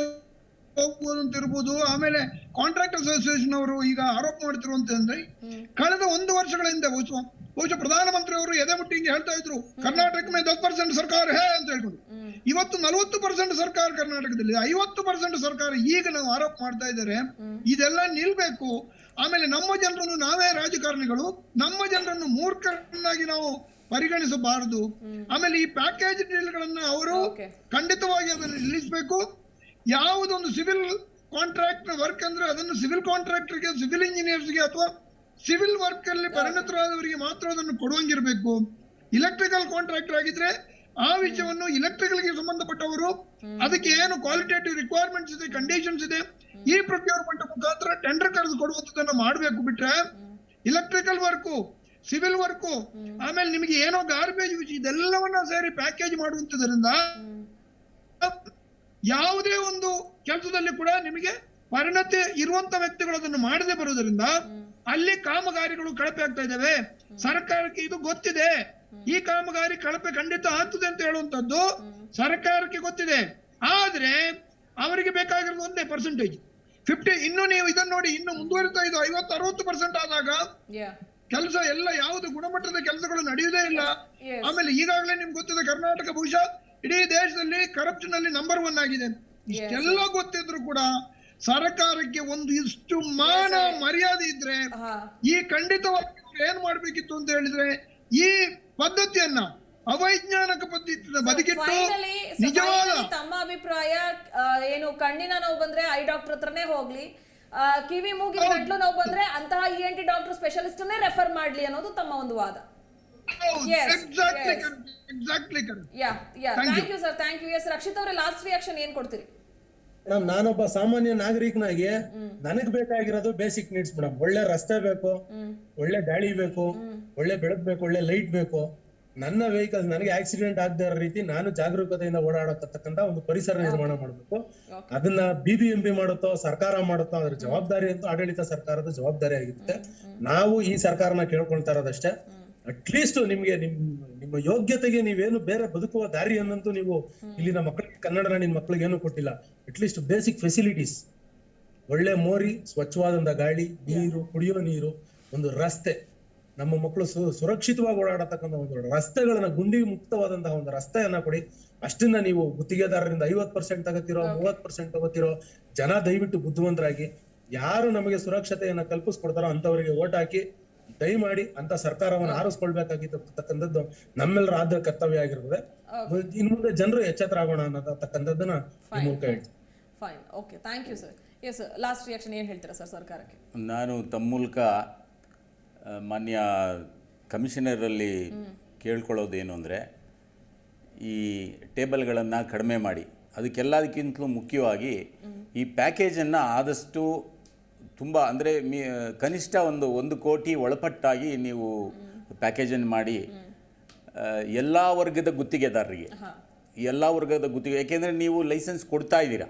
ಹೋಗ್ಬೋದು ಅಂತ ಇರ್ಬೋದು, ಆಮೇಲೆ ಕಾಂಟ್ರಾಕ್ಟ್ ಅಸೋಸಿಯೇಷನ್ ಅವರು ಈಗ ಆರೋಪ ಮಾಡ್ತಿರುವಂತಂದ್ರೆ ಕಳೆದ 1 ವರ್ಷಗಳ ಹಿಂದೆ ಬಹುಶಃ ಪ್ರಧಾನಮಂತ್ರಿ ಅವರು ಎದೆ ಮುಟ್ಟಿ ಹಿಂಗೆ ಹೇಳ್ತಾ ಇದ್ರು, ಕರ್ನಾಟಕ ಮೇ 10% ಸರ್ಕಾರ ಹೇ ಅಂತ ಹೇಳ್ಕೊಂಡು. ಇವತ್ತು 40% ಸರ್ಕಾರ ಕರ್ನಾಟಕದಲ್ಲಿ, 50% ಸರ್ಕಾರ ಈಗ ನಾವು ಆರೋಪ ಮಾಡ್ತಾ ಇದ್ದಾರೆ. ಇದೆಲ್ಲ ನಿಲ್ಬೇಕು. ಆಮೇಲೆ ನಮ್ಮ ಜನರನ್ನು ನಾವೇ ರಾಜಕಾರಣಿಗಳು, ನಮ್ಮ ಜನರನ್ನು ಮೂರ್ಖರನ್ನಾಗಿ ನಾವು ಪರಿಗಣಿಸಬಾರದು. ಆಮೇಲೆ ಈ ಪ್ಯಾಕೇಜ್ ಡೀಲ್ಗಳನ್ನ ಅವರು ಖಂಡಿತವಾಗಿ ಅದನ್ನು ನಿಲ್ಲಿಸಬೇಕು. ಯಾವುದೊಂದು ಸಿವಿಲ್ ಕಾಂಟ್ರಾಕ್ಟ್ ವರ್ಕ್ ಅಂದ್ರೆ ಅದನ್ನು ಸಿವಿಲ್ ಕಾಂಟ್ರಾಕ್ಟರ್ಗೆ, ಸಿವಿಲ್ ಇಂಜಿನಿಯರ್ಸ್ಗೆ ಅಥವಾ ಸಿವಿಲ್ ವರ್ಕ್ ಅಲ್ಲಿ ಪರಿಣತರಾದವರಿಗೆ ಮಾತ್ರ ಅದನ್ನು ಕೊಡುವಂಗಿರ್ಬೇಕು. ಇಲೆಕ್ಟ್ರಿಕಲ್ ಕಾಂಟ್ರಾಕ್ಟರ್ ಆಗಿದ್ರೆ ಆ ವಿಷಯವನ್ನು ಇಲೆಕ್ಟ್ರಿಕಲ್ಗೆ ಸಂಬಂಧಪಟ್ಟವರು ಅದಕ್ಕೆ ಏನು ಕ್ವಾಲಿಟೇಟಿವ್ ರಿಕ್ವೈರ್ಮೆಂಟ್ಸ್ ಇದೆ, ಕಂಡೀಷನ್ಸ್ ಇದೆ, ಈ ಪ್ರೊಕ್ಯೂರ್ಮೆಂಟ್ ಮುಖಾಂತರ ಟೆಂಡರ್ ಕರೆದು ಕೊಡುವಂತದನ್ನ ಮಾಡಬೇಕು. ಬಿಟ್ರೆ ಇಲೆಕ್ಟ್ರಿಕಲ್ ವರ್ಕು, ಸಿವಿಲ್ ವರ್ಕು, ಆಮೇಲೆ ನಿಮಗೆ ಏನೋ ಗಾರ್ಬೇಜ್ ಇದೆಲ್ಲವನ್ನ ಸೇರಿ ಪ್ಯಾಕೇಜ್ ಮಾಡುವಂತದ್ರಿಂದ ಯಾವುದೇ ಒಂದು ಕೆಲಸದಲ್ಲಿ ಕೂಡ ನಿಮಗೆ ಪರಿಣತಿ ಇರುವಂತ ವ್ಯಕ್ತಿಗಳು ಅದನ್ನು ಮಾಡದೆ ಬರುವುದರಿಂದ ಅಲ್ಲಿ ಕಾಮಗಾರಿಗಳು ಕಳಪೆ ಆಗ್ತಾ ಇದ್ದಾವೆ. ಸರ್ಕಾರಕ್ಕೆ ಇದು ಗೊತ್ತಿದೆ, ಈ ಕಾಮಗಾರಿ ಕಳಪೆ ಖಂಡಿತ ಆಗ್ತದೆ ಅಂತ ಹೇಳುವಂತದ್ದು ಸರ್ಕಾರಕ್ಕೆ ಗೊತ್ತಿದೆ. ಆದ್ರೆ ಅವರಿಗೆ ಬೇಕಾಗಿರೋದು ಒಂದೇ ಪರ್ಸೆಂಟೇಜ್ 50. ಇನ್ನು ನೀವು ಇದನ್ನ ನೋಡಿ, ಇನ್ನು ಮುಂದುವರಿತಾ ಇದು 50-60% ಆದಾಗ ಕೆಲಸ ಎಲ್ಲ ಯಾವುದು ಗುಣಮಟ್ಟದ ಕೆಲಸಗಳು ನಡೆಯುವುದೇ ಇಲ್ಲ. ಆಮೇಲೆ ಈಗಾಗಲೇ ನಿಮ್ಗೆ ಗೊತ್ತಿದೆ, ಕರ್ನಾಟಕ ಬಹುಶಃ ಇಡೀ ದೇಶದಲ್ಲಿ ಕರಪ್ಷನ್ ಅಲ್ಲಿ ನಂಬರ್ 1 ಆಗಿದೆ. ಇಷ್ಟೆಲ್ಲ ಗೊತ್ತಿದ್ರು ಕೂಡ ಸರ್ಕಾರಕ್ಕೆ ಒಂದು ಇಷ್ಟು ಮಾನ ಮರ್ಯಾದೆ ಇದ್ರೆ ಈ ಖಂಡಿತವಾಗಿ ಇವ್ರು ಏನ್ ಮಾಡ್ಬೇಕಿತ್ತು ಅಂತ ಹೇಳಿದ್ರೆ ಈ ಪದ್ಧತಿಯನ್ನ ಅವೈಜ್ಞಾನಿಕ ಪದ್ಧತಿ ಬದಿಗಿಟ್ಟು ನಿಜವಾದ ತಮ್ಮ ಅಭಿಪ್ರಾಯ ಏನು, ಕಣ್ಣಿನ ನೋವು ಬಂದ್ರೆ ಐ ಡಾಕ್ಟರ್ ಹತ್ರನೇ ಹೋಗ್ಲಿ, ಕಿವಿ ಮೂಗಿನ ಗಂಟ್ಲು ನೋವು ಬಂದ್ರೆ ಅಂತಹ ENT ಡಾಕ್ಟರ್ ಸ್ಪೆಷಲಿಸ್ಟ್ ಅನ್ನೇ ರೆಫರ್ ಮಾಡ್ಲಿ ಅನ್ನೋದು ತಮ್ಮ ಒಂದು ವಾದ. Exactly thank you sir, thank you. Yes Rakshit ಅವರೇ, ಲಾಸ್ಟ್ ರಿಯಾಕ್ಷನ್ ಏನ್ ಕೊಡ್ತೀರಿ? ಮೇಡಮ್, ನಾನೊಬ್ಬ ಸಾಮಾನ್ಯ ನಾಗರಿಕನಾಗಿ ನನಗ್ ಬೇಕಾಗಿರೋದು ಬೇಸಿಕ್ ನೀಡ್ಸ್ ಮೇಡಮ್. ಒಳ್ಳೆ ರಸ್ತೆ ಬೇಕು, ಒಳ್ಳೆ ಗಾಳಿ ಬೇಕು, ಒಳ್ಳೆ ಬೆಳಕು ಬೇಕು, ಒಳ್ಳೆ ಲೈಟ್ ಬೇಕು. ನನ್ನ ವೆಹಿಕಲ್ ನನಗೆ ಆಕ್ಸಿಡೆಂಟ್ ಆಗದೆ ಇರೋ ರೀತಿ ನಾನು ಜಾಗರೂಕತೆಯಿಂದ ಓಡಾಡತಕ್ಕಂತ ಒಂದು ಪರಿಸರ ನಿರ್ಮಾಣ ಮಾಡಬೇಕು. ಅದನ್ನ BBMP ಮಾಡುತ್ತೋ ಸರ್ಕಾರ ಮಾಡುತ್ತೋ ಅದ್ರ ಜವಾಬ್ದಾರಿ ಅಂತೂ ಆಡಳಿತ ಸರ್ಕಾರದ ಜವಾಬ್ದಾರಿ ಆಗಿರುತ್ತೆ. ನಾವು ಈ ಸರ್ಕಾರನ ಕೇಳ್ಕೊಳ್ತಾ ಇರೋದಷ್ಟೇ, ಅಟ್ಲೀಸ್ಟ್ ನಿಮ್ಗೆ ನಿಮ್ಮ ಯೋಗ್ಯತೆಗೆ ನೀವೇನು ಬೇರೆ ಬದುಕುವ ದಾರಿಯನ್ನಂತೂ ನೀವು ಇಲ್ಲಿನ ಮಕ್ಕಳಿಗೆ, ಕನ್ನಡ ನಿನ್ ಮಕ್ಕಳಿಗೆ ಏನು ಕೊಟ್ಟಿಲ್ಲ. ಅಟ್ಲೀಸ್ಟ್ ಬೇಸಿಕ್ ಫೆಸಿಲಿಟೀಸ್, ಒಳ್ಳೆ ಮೋರಿ, ಸ್ವಚ್ಛವಾದಂತ ಗಾಳಿ, ನೀರು, ಕುಡಿಯೋ ನೀರು, ಒಂದು ರಸ್ತೆ, ನಮ್ಮ ಮಕ್ಕಳು ಸುರಕ್ಷಿತವಾಗಿ ಓಡಾಡತಕ್ಕಂಥ ಒಂದು ರಸ್ತೆಗಳನ್ನ, ಗುಂಡಿ ಮುಕ್ತವಾದಂತಹ ಒಂದು ರಸ್ತೆಯನ್ನ ಕೊಡಿ. ಅಷ್ಟನ್ನ ನೀವು ಗುತ್ತಿಗೆದಾರರಿಂದ 50% ತಗೋತಿರೋ, 30% ತಗೋತಿರೋ ಜನ ದಯವಿಟ್ಟು ಬುದ್ಧಿವಂತರಾಗಿ ಯಾರು ನಮಗೆ ಸುರಕ್ಷತೆಯನ್ನ ಕಲ್ಪಿಸ್ಕೊಡ್ತಾರೋ ಅಂತವರಿಗೆ ಓಟ್ ಹಾಕಿ ದಯಮಾಡಿ ಅಂತ ಸರ್ಕಾರವನ್ನು ಆರಿಸ್ಕೊಳ್ಬೇಕಾಗಿರ್ತಕ್ಕಂಥದ್ದು ನಮ್ಮೆಲ್ಲರ ಆದ್ಯ ಕರ್ತವ್ಯ ಆಗಿರ್ತದೆ. ಇನ್ನು ಮುಂದೆ ಜನರು ಎಚ್ಚೆತ್ತ ಆಗೋಣ ಅನ್ನತಕ್ಕಂಥದ್ದನ್ನ ಈ ಮೂಲಕ ಹೇಳ್ತೀನಿ. Fine, okay, thank you sir. Yes, last reaction ಏನು ಹೇಳ್ತೀರಾ ಸರ್ ಸರ್ಕಾರಕ್ಕೆ? ನಾನು ತಮ್ಮ ಮೂಲಕ ಮಾನ್ಯ ಕಮಿಷನರಲ್ಲಿ ಕೇಳ್ಕೊಳ್ಳೋದೇನು ಅಂದರೆ, ಈ ಟೇಬಲ್ಗಳನ್ನು ಕಡಿಮೆ ಮಾಡಿ, ಅದಕ್ಕೆಲ್ಲದಕ್ಕಿಂತಲೂ ಮುಖ್ಯವಾಗಿ ಈ ಪ್ಯಾಕೇಜನ್ನು ಆದಷ್ಟು ತುಂಬ ಅಂದರೆ ಕನಿಷ್ಠ 1 ಕೋಟಿ ಒಳಪಟ್ಟಾಗಿ ನೀವು ಪ್ಯಾಕೇಜನ್ನು ಮಾಡಿ ಎಲ್ಲ ವರ್ಗದ ಗುತ್ತಿಗೆದಾರರಿಗೆ, ಎಲ್ಲ ವರ್ಗದ ಗುತ್ತಿಗೆ, ಯಾಕೆಂದರೆ ನೀವು ಲೈಸೆನ್ಸ್ ಕೊಡ್ತಾ ಇದ್ದೀರಾ,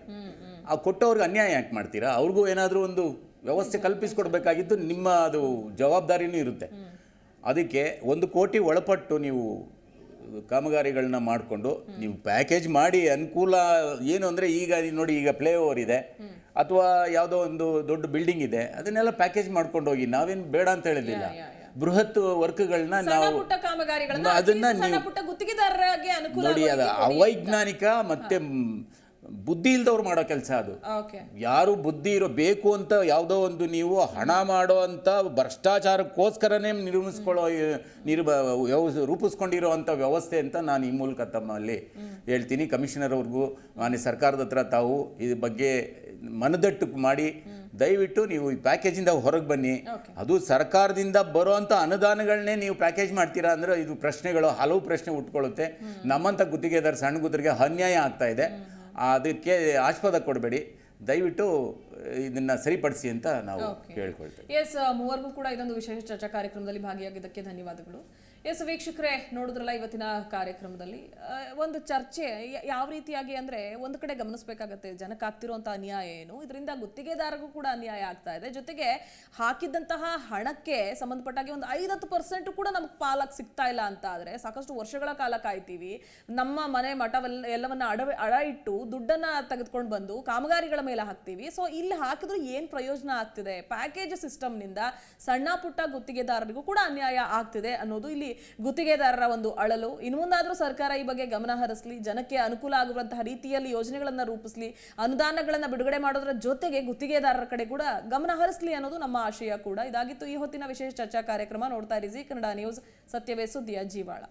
ಆ ಕೊಟ್ಟವ್ರಿಗೆ ಅನ್ಯಾಯ ಯಾಕೆ ಮಾಡ್ತೀರಾ? ಅವ್ರಿಗೂ ಏನಾದರೂ ಒಂದು ವ್ಯವಸ್ಥೆ ಕಲ್ಪಿಸ್ಕೊಡ್ಬೇಕಾಗಿದ್ದು ನಿಮ್ಮ ಅದು ಜವಾಬ್ದಾರಿನೂ ಇರುತ್ತೆ. ಅದಕ್ಕೆ 1 ಕೋಟಿ ಒಳಪಟ್ಟು ನೀವು ಕಾಮಗಾರಿಗಳನ್ನ ಮಾಡಿಕೊಂಡು ನೀವು ಪ್ಯಾಕೇಜ್ ಮಾಡಿ ಅನುಕೂಲ ಏನು ಅಂದರೆ, ಈಗ ನೋಡಿ, ಈಗ ಫ್ಲೈಓವರ್ ಇದೆ ಅಥವಾ ಯಾವುದೋ ಒಂದು ದೊಡ್ಡ ಬಿಲ್ಡಿಂಗ್ ಇದೆ, ಅದನ್ನೆಲ್ಲ ಪ್ಯಾಕೇಜ್ ಮಾಡ್ಕೊಂಡು ಹೋಗಿ, ನಾವೇನು ಬೇಡ ಅಂತ ಹೇಳಿದಿಲ್ಲ. ಬೃಹತ್ ವರ್ಕ್ಗಳನ್ನ ನಾವು ಅದನ್ನ ನೋಡಿ, ಅದು ಅವೈಜ್ಞಾನಿಕ ಮತ್ತೆ ಬುದ್ಧಿ ಇಲ್ದವ್ರು ಮಾಡೋ ಕೆಲಸ ಅದು. ಯಾರು ಬುದ್ಧಿ ಬೇಕು ಅಂತ ಯಾವುದೋ ಒಂದು ನೀವು ಹಣ ಮಾಡೋ ಅಂತ ಭ್ರಷ್ಟಾಚಾರಕ್ಕೋಸ್ಕರನೇ ರೂಪಿಸ್ಕೊಂಡಿರೋ ಅಂಥ ವ್ಯವಸ್ಥೆ ಅಂತ ನಾನು ಈ ಮೂಲಕ ತಮ್ಮಲ್ಲಿ ಹೇಳ್ತೀನಿ. ಕಮಿಷನರ್ ಅವ್ರಿಗೂ ಮಾನ್ಯ ಸರ್ಕಾರದ ಹತ್ರ ತಾವು ಇದ್ರ ಬಗ್ಗೆ ಮನದಟ್ಟು ಮಾಡಿ ದಯವಿಟ್ಟು ನೀವು ಈ ಪ್ಯಾಕೇಜಿಂದ ಹೊರಗೆ ಬನ್ನಿ. ಅದು ಸರ್ಕಾರದಿಂದ ಬರುವಂಥ ಅನುದಾನಗಳನ್ನೇ ನೀವು ಪ್ಯಾಕೇಜ್ ಮಾಡ್ತೀರಾ ಅಂದರೆ ಇದು ಪ್ರಶ್ನೆಗಳು, ಹಲವು ಪ್ರಶ್ನೆ ಉಟ್ಕೊಳ್ಳುತ್ತೆ. ನಮ್ಮಂಥ ಗುತ್ತಿಗೆದಾರ ಸಣ್ಣ ಗುತ್ತಿಗೆ ಅನ್ಯಾಯ ಆಗ್ತಾ ಇದೆ. ಅದಕ್ಕೆ ಆಸ್ಪದ ಕೊಡಬೇಡಿ, ದಯವಿಟ್ಟು ಇದನ್ನ ಸರಿಪಡಿಸಿ ಅಂತ ನಾವು ಕೇಳ್ಕೊಳ್ತೇವೆ. ಎಸ್, ಮೂವರಿಗೂ ಕೂಡ ಇದೊಂದು ವಿಶೇಷ ಚರ್ಚಾ ಕಾರ್ಯಕ್ರಮದಲ್ಲಿ ಭಾಗಿಯಾಗಿದ್ದಕ್ಕೆ ಧನ್ಯವಾದಗಳು. ಎಸ್ ವೀಕ್ಷಕರೇ, ನೋಡಿದ್ರಲ್ಲ ಇವತ್ತಿನ ಕಾರ್ಯಕ್ರಮದಲ್ಲಿ ಒಂದು ಚರ್ಚೆ ಯಾವ ರೀತಿಯಾಗಿ ಅಂದರೆ, ಒಂದು ಕಡೆ ಗಮನಿಸಬೇಕಾಗತ್ತೆ ಜನಕ್ಕೆ ಆಗ್ತಿರುವಂಥ ಅನ್ಯಾಯ ಏನು, ಇದರಿಂದ ಗುತ್ತಿಗೆದಾರರಿಗೂ ಕೂಡ ಅನ್ಯಾಯ ಆಗ್ತಾ ಇದೆ. ಜೊತೆಗೆ ಹಾಕಿದ್ದಂತಹ ಹಣಕ್ಕೆ ಸಂಬಂಧಪಟ್ಟಾಗಿ ಒಂದು 50% ಕೂಡ ನಮ್ಗೆ ಪಾಲಕ್ ಸಿಗ್ತಾ ಇಲ್ಲ ಅಂತ ಆದರೆ, ಸಾಕಷ್ಟು ವರ್ಷಗಳ ಕಾಲ ಕಾಯ್ತೀವಿ, ನಮ್ಮ ಮನೆ ಮಠವೆಲ್ಲ ಎಲ್ಲವನ್ನ ಅಡ ಇಟ್ಟು ದುಡ್ಡನ್ನ ತೆಗೆದುಕೊಂಡು ಬಂದು ಕಾಮಗಾರಿಗಳ ಮೇಲೆ ಹಾಕ್ತೀವಿ. ಸೊ ಇಲ್ಲಿ ಹಾಕಿದ್ರು ಏನು ಪ್ರಯೋಜನ ಆಗ್ತಿದೆ? ಪ್ಯಾಕೇಜ್ ಸಿಸ್ಟಮ್ನಿಂದ ಸಣ್ಣ ಪುಟ್ಟ ಗುತ್ತಿಗೆದಾರರಿಗೂ ಕೂಡ ಅನ್ಯಾಯ ಆಗ್ತಿದೆ ಅನ್ನೋದು ಇಲ್ಲಿ ಗುತ್ತಿಗೆದಾರರ ಒಂದು ಅಳಲು. ಇನ್ನು ಮುಂದಾದರೂ ಸರ್ಕಾರ ಈ ಬಗ್ಗೆ ಗಮನ ಹರಿಸಲಿ, ಜನಕ್ಕೆ ಅನುಕೂಲ ಆಗುವಂತಹ ರೀತಿಯಲ್ಲಿ ಯೋಜನೆಗಳನ್ನು ರೂಪಿಸಲಿ, ಅನುದಾನಗಳನ್ನು ಬಿಡುಗಡೆ ಮಾಡೋದ್ರ ಜೊತೆಗೆ ಗುತ್ತಿಗೆದಾರರ ಕಡೆ ಕೂಡ ಗಮನ ಹರಿಸಲಿ ಅನ್ನೋದು ನಮ್ಮ ಆಶಯ ಕೂಡ. ಇದಾಗಿತ್ತು ಈ ಹೊತ್ತಿನ ವಿಶೇಷ ಚರ್ಚಾ ಕಾರ್ಯಕ್ರಮ. ನೋಡ್ತಾ ಇರಿ ಜೀ ಕನ್ನಡ ನ್ಯೂಸ್, ಸತ್ಯವೇ ಸುದ್ದಿಯ ಜೀವಾಳ.